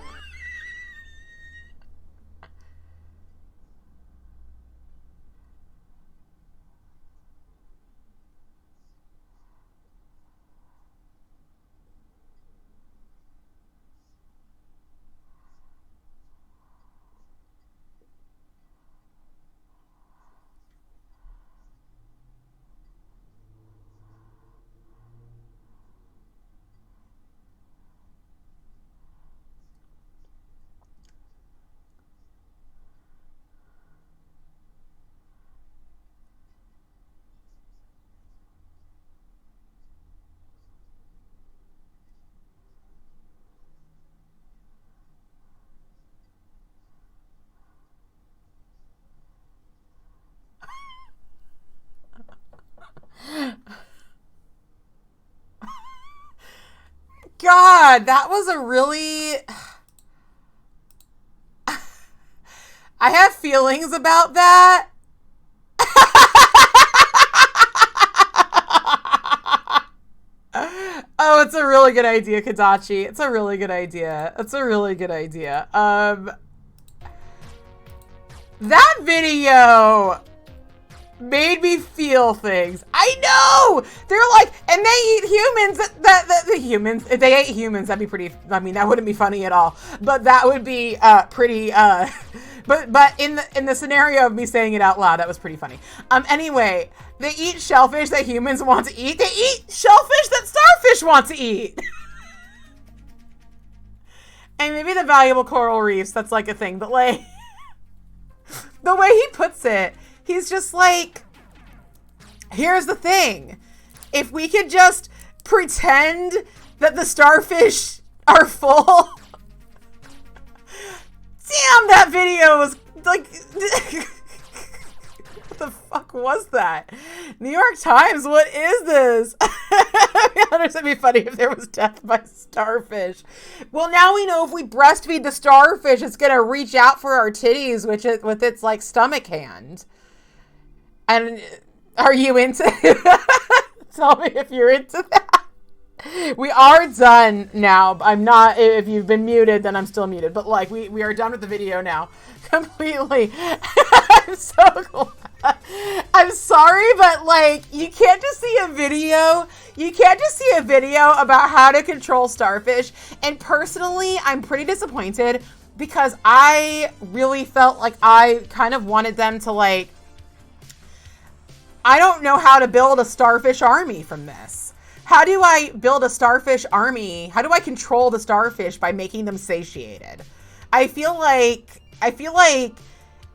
God, that was a really... I have feelings about that. Oh, it's a really good idea, Kadachi. It's a really good idea. That video made me feel things. I know! They're like, and they eat humans, the humans, if they ate humans, that'd be pretty, I mean, that wouldn't be funny at all. But that would be pretty, but in the scenario of me saying it out loud, that was pretty funny. Anyway, they eat shellfish that humans want to eat. They eat shellfish that starfish want to eat. And maybe the valuable coral reefs, that's like a thing, but like, the way he puts it, he's just like, here's the thing. If we could just pretend that the starfish are full. Damn, that video was like, what the fuck was that? New York Times, what is this? It'd be funny if there was death by starfish. Well, now we know if we breastfeed the starfish, it's going to reach out for our titties with its like stomach hand. And are you into Tell me if you're into that. We are done now. I'm not, if you've been muted, then I'm still muted. But like, we are done with the video now. Completely. I'm so glad. I'm sorry, but like, you can't just see a video. You can't just see a video about how to control starfish. And personally, I'm pretty disappointed because I really felt like I kind of wanted them to like, I don't know how to build a starfish army from this. How do I build a starfish army? How do I control the starfish by making them satiated? I feel like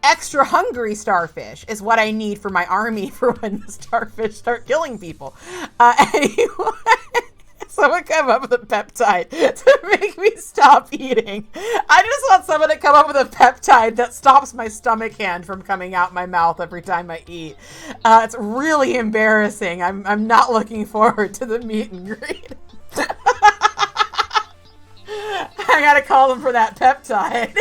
extra hungry starfish is what I need for my army for when the starfish start killing people. Anyway, someone come up with a peptide to make me stop eating. I just want someone to come up with a peptide that stops my stomach hand from coming out my mouth every time I eat. It's really embarrassing. I'm not looking forward to the meet and greet. I gotta call them for that peptide.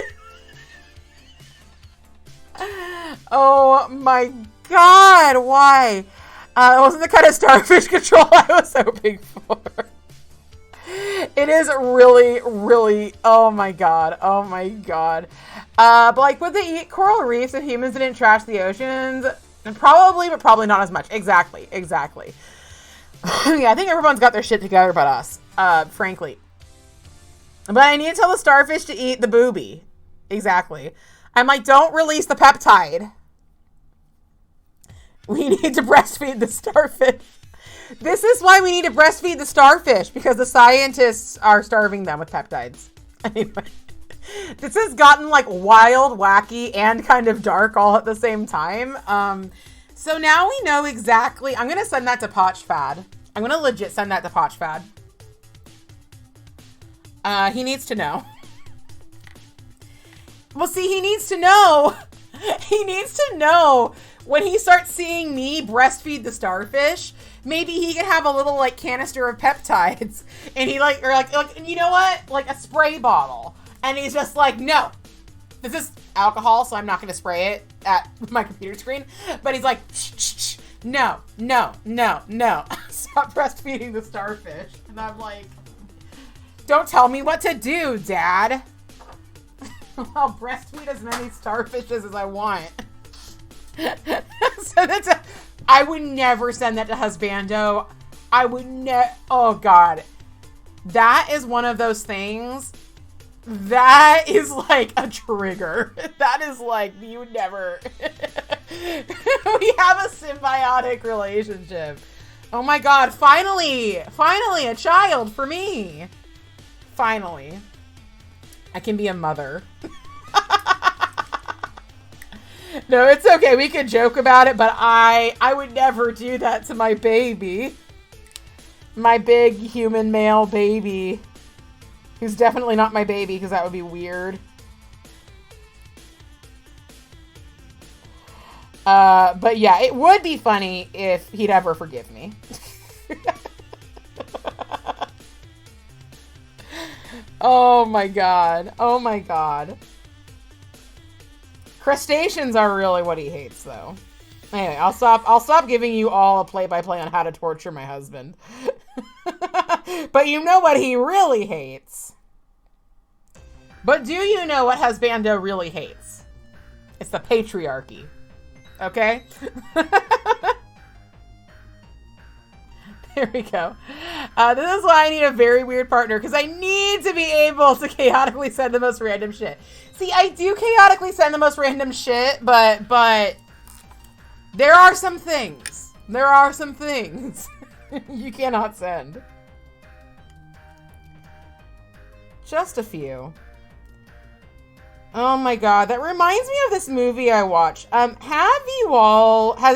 Oh my god, why? It wasn't the kind of starfish control I was hoping for. It is really, really, oh my god, oh my god. But like, would they eat coral reefs if humans didn't trash the oceans? And probably, but probably not as much. Exactly, exactly. Yeah, I think everyone's got their shit together but us, frankly. But I need to tell the starfish to eat the booby. Exactly. I'm like, don't release the peptide. We need to breastfeed the starfish. This is why we need to breastfeed the starfish, because the scientists are starving them with peptides. Anyway, this has gotten like wild, wacky, and kind of dark all at the same time. So now we know exactly. I'm going to send that to Potchfad. I'm going to legit send that to Potchfad. He needs to know. Well, see, he needs to know. He needs to know when he starts seeing me breastfeed the starfish, maybe he could have a little like canister of peptides and he like, or like, you know what? Like a spray bottle. And he's just like, no, this is alcohol, so I'm not going to spray it at my computer screen. But he's like, shh, shh, shh. No, no, no, no. Stop breastfeeding the starfish. And I'm like, don't tell me what to do, Dad. I'll breastfeed as many starfishes as I want. So I would never send that to Husbando. I would oh God. That is one of those things that is like a trigger. That is like, you would never. We have a symbiotic relationship. Oh my God. Finally a child for me. Finally. I can be a mother. No, it's okay. We could joke about it, but I would never do that to my baby. My big human male baby. Who's definitely not my baby, because that would be weird. But yeah, it would be funny if he'd ever forgive me. Oh my God. Oh my God. Crustaceans are really what he hates, though. Anyway, I'll stop giving you all a play-by-play on how to torture my husband. But you know what he really hates. But do you know what Husbando really hates? It's the patriarchy. Okay? There we go. This is why I need a very weird partner, because I need to be able to chaotically send the most random shit. See, I do chaotically send the most random shit, but there are some things. There are some things you cannot send. Just a few. Oh my god, that reminds me of this movie I watched. Has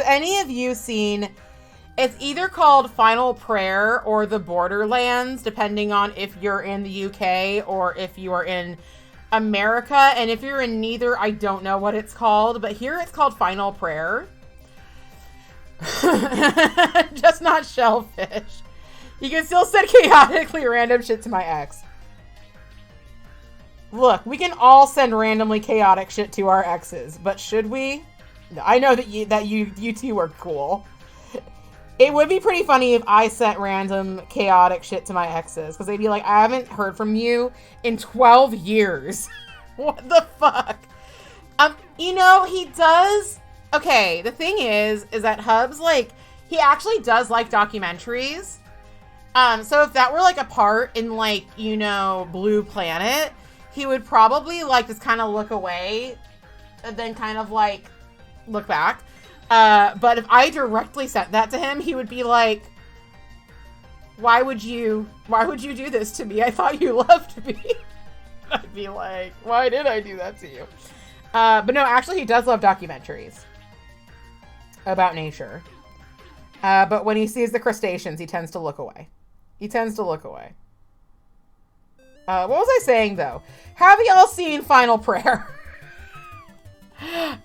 any of you seen, it's either called Final Prayer or The Borderlands, depending on if you're in the UK or if you are in America. And if you're in neither, I don't know what it's called, but here it's called Final Prayer. Just not shellfish. You can still send chaotically random shit to my ex. Look, we can all send randomly chaotic shit to our exes, but should we? I know that you two are cool. It would be pretty funny if I sent random chaotic shit to my exes, because they'd be like, I haven't heard from you in 12 years. What the fuck? You know, he does. Okay, the thing is that Hubs, like, he actually does like documentaries. So if that were like a part in, like, you know, Blue Planet, he would probably, like, just kind of look away and then kind of, like, look back. But if I directly sent that to him, he would be like, why would you do this to me? I thought you loved me. I'd be like, why did I do that to you? But no, actually, he does love documentaries about nature. But when he sees the crustaceans, he tends to look away. What was I saying, though? Have y'all seen Final Prayer?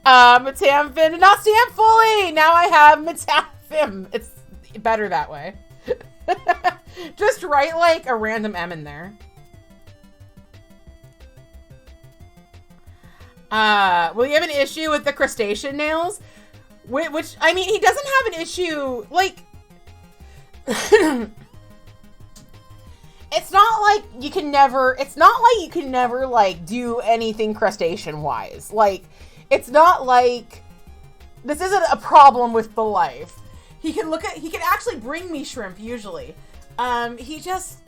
Mtamfimh did not stamp fully! Now I have Mtamfimh. It's better that way. Just write, like, a random M in there. Will you have an issue with the crustacean nails? Which, I mean, he doesn't have an issue, like... It's not like you can never, like, do anything crustacean-wise. Like, it's not like, this isn't a problem with the life. He can actually bring me shrimp, usually. He's just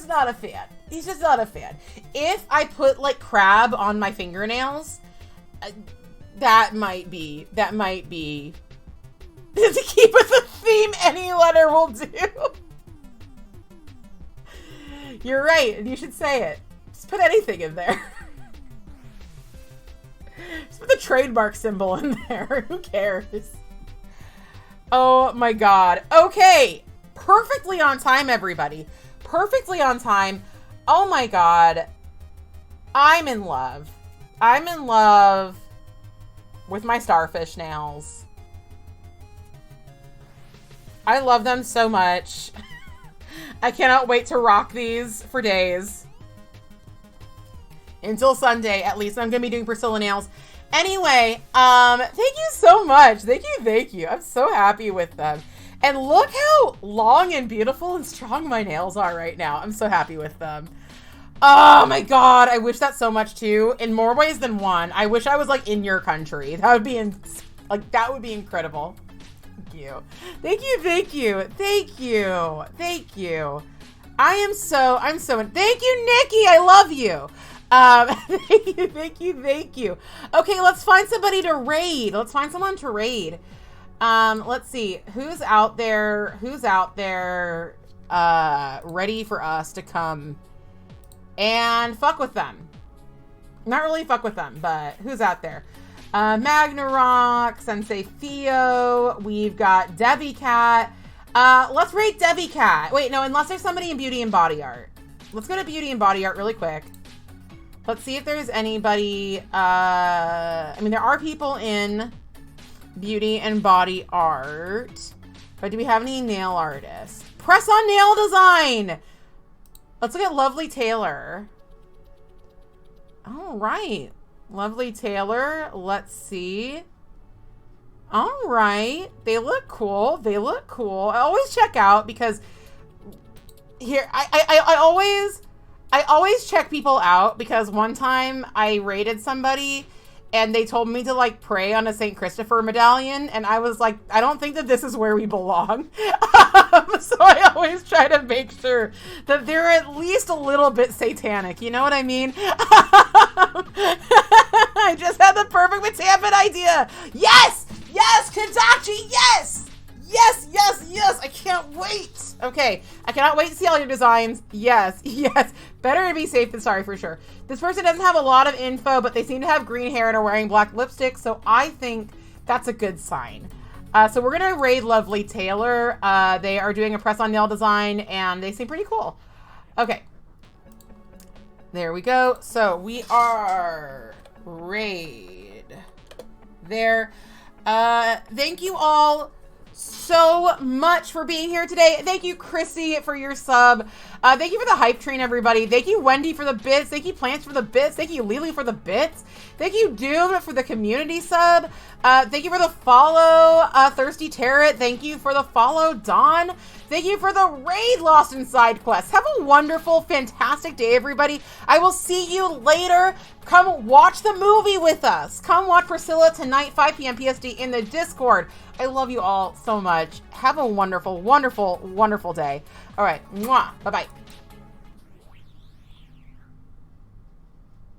not a fan. He's just not a fan. If I put, like, crab on my fingernails, that might be, to keep with the theme, any letter will do. You're right, and you should say it. Just put anything in there. Just put the trademark symbol in there. Who cares? Oh my god. Okay. Perfectly on time, everybody. Perfectly on time. Oh my god. I'm in love. I'm in love with my starfish nails. I love them so much. I cannot wait to rock these for days. Until Sunday, at least. I'm going to be doing Priscilla nails. Anyway, thank you so much. Thank you. I'm so happy with them. And look how long and beautiful and strong my nails are right now. I'm so happy with them. Oh my god, I wish that so much too. In more ways than one. I wish I was, like, in your country. That would be, that would be incredible. Thank you. I'm so, thank you, Nikki. I love you. Thank you. Okay, let's find somebody to raid. Let's find someone to raid. Let's see. Who's out there, ready for us to come and fuck with them? Not really fuck with them, but who's out there? Magnarok, Sensei Theo, we've got Debbie Cat. Let's rate Debbie Cat. Wait, no, unless there's somebody in beauty and body art. Let's go to beauty and body art really quick. Let's see if there's anybody, I mean, there are people in beauty and body art, but do we have any nail artists? Press on nail design! Let's look at Lovely Taylor. All right. Lovely Taylor. Let's see. All right. They look cool. I always check out because here, I always check people out because one time I rated somebody and they told me to like pray on a St. Christopher medallion, and I was like, I don't think that this is where we belong. So I always try to make sure that they're at least a little bit satanic. You know what I mean? I just had the perfect Mtamfimh idea. Yes! Yes, Kadachi, yes! Yes, yes, yes! I can't wait! Okay, I cannot wait to see all your designs. Yes, yes. Better to be safe than sorry for sure. This person doesn't have a lot of info, but they seem to have green hair and are wearing black lipstick, so I think that's a good sign. So we're gonna raid Lovely Taylor. They are doing a press-on nail design, and they seem pretty cool. Okay. There we go. So we are raid there. Thank you all so much for being here today. Thank you, Chrissy, for your sub. Thank you for the hype train, everybody. Thank you, Wendy, for the bits. Thank you, Plants, for the bits. Thank you, Lily, for the bits. Thank you, Doom, for the community sub. Thank you for the follow, Thirsty Tarot. Thank you for the follow, Dawn. Thank you for the raid, Lost in Side Quests. Have a wonderful, fantastic day, everybody. I will see you later. Come watch the movie with us. Come watch Priscilla tonight, 5 p.m. PST in the Discord. I love you all so much. Have a wonderful, wonderful, wonderful day. All right. Mwah. Bye-bye.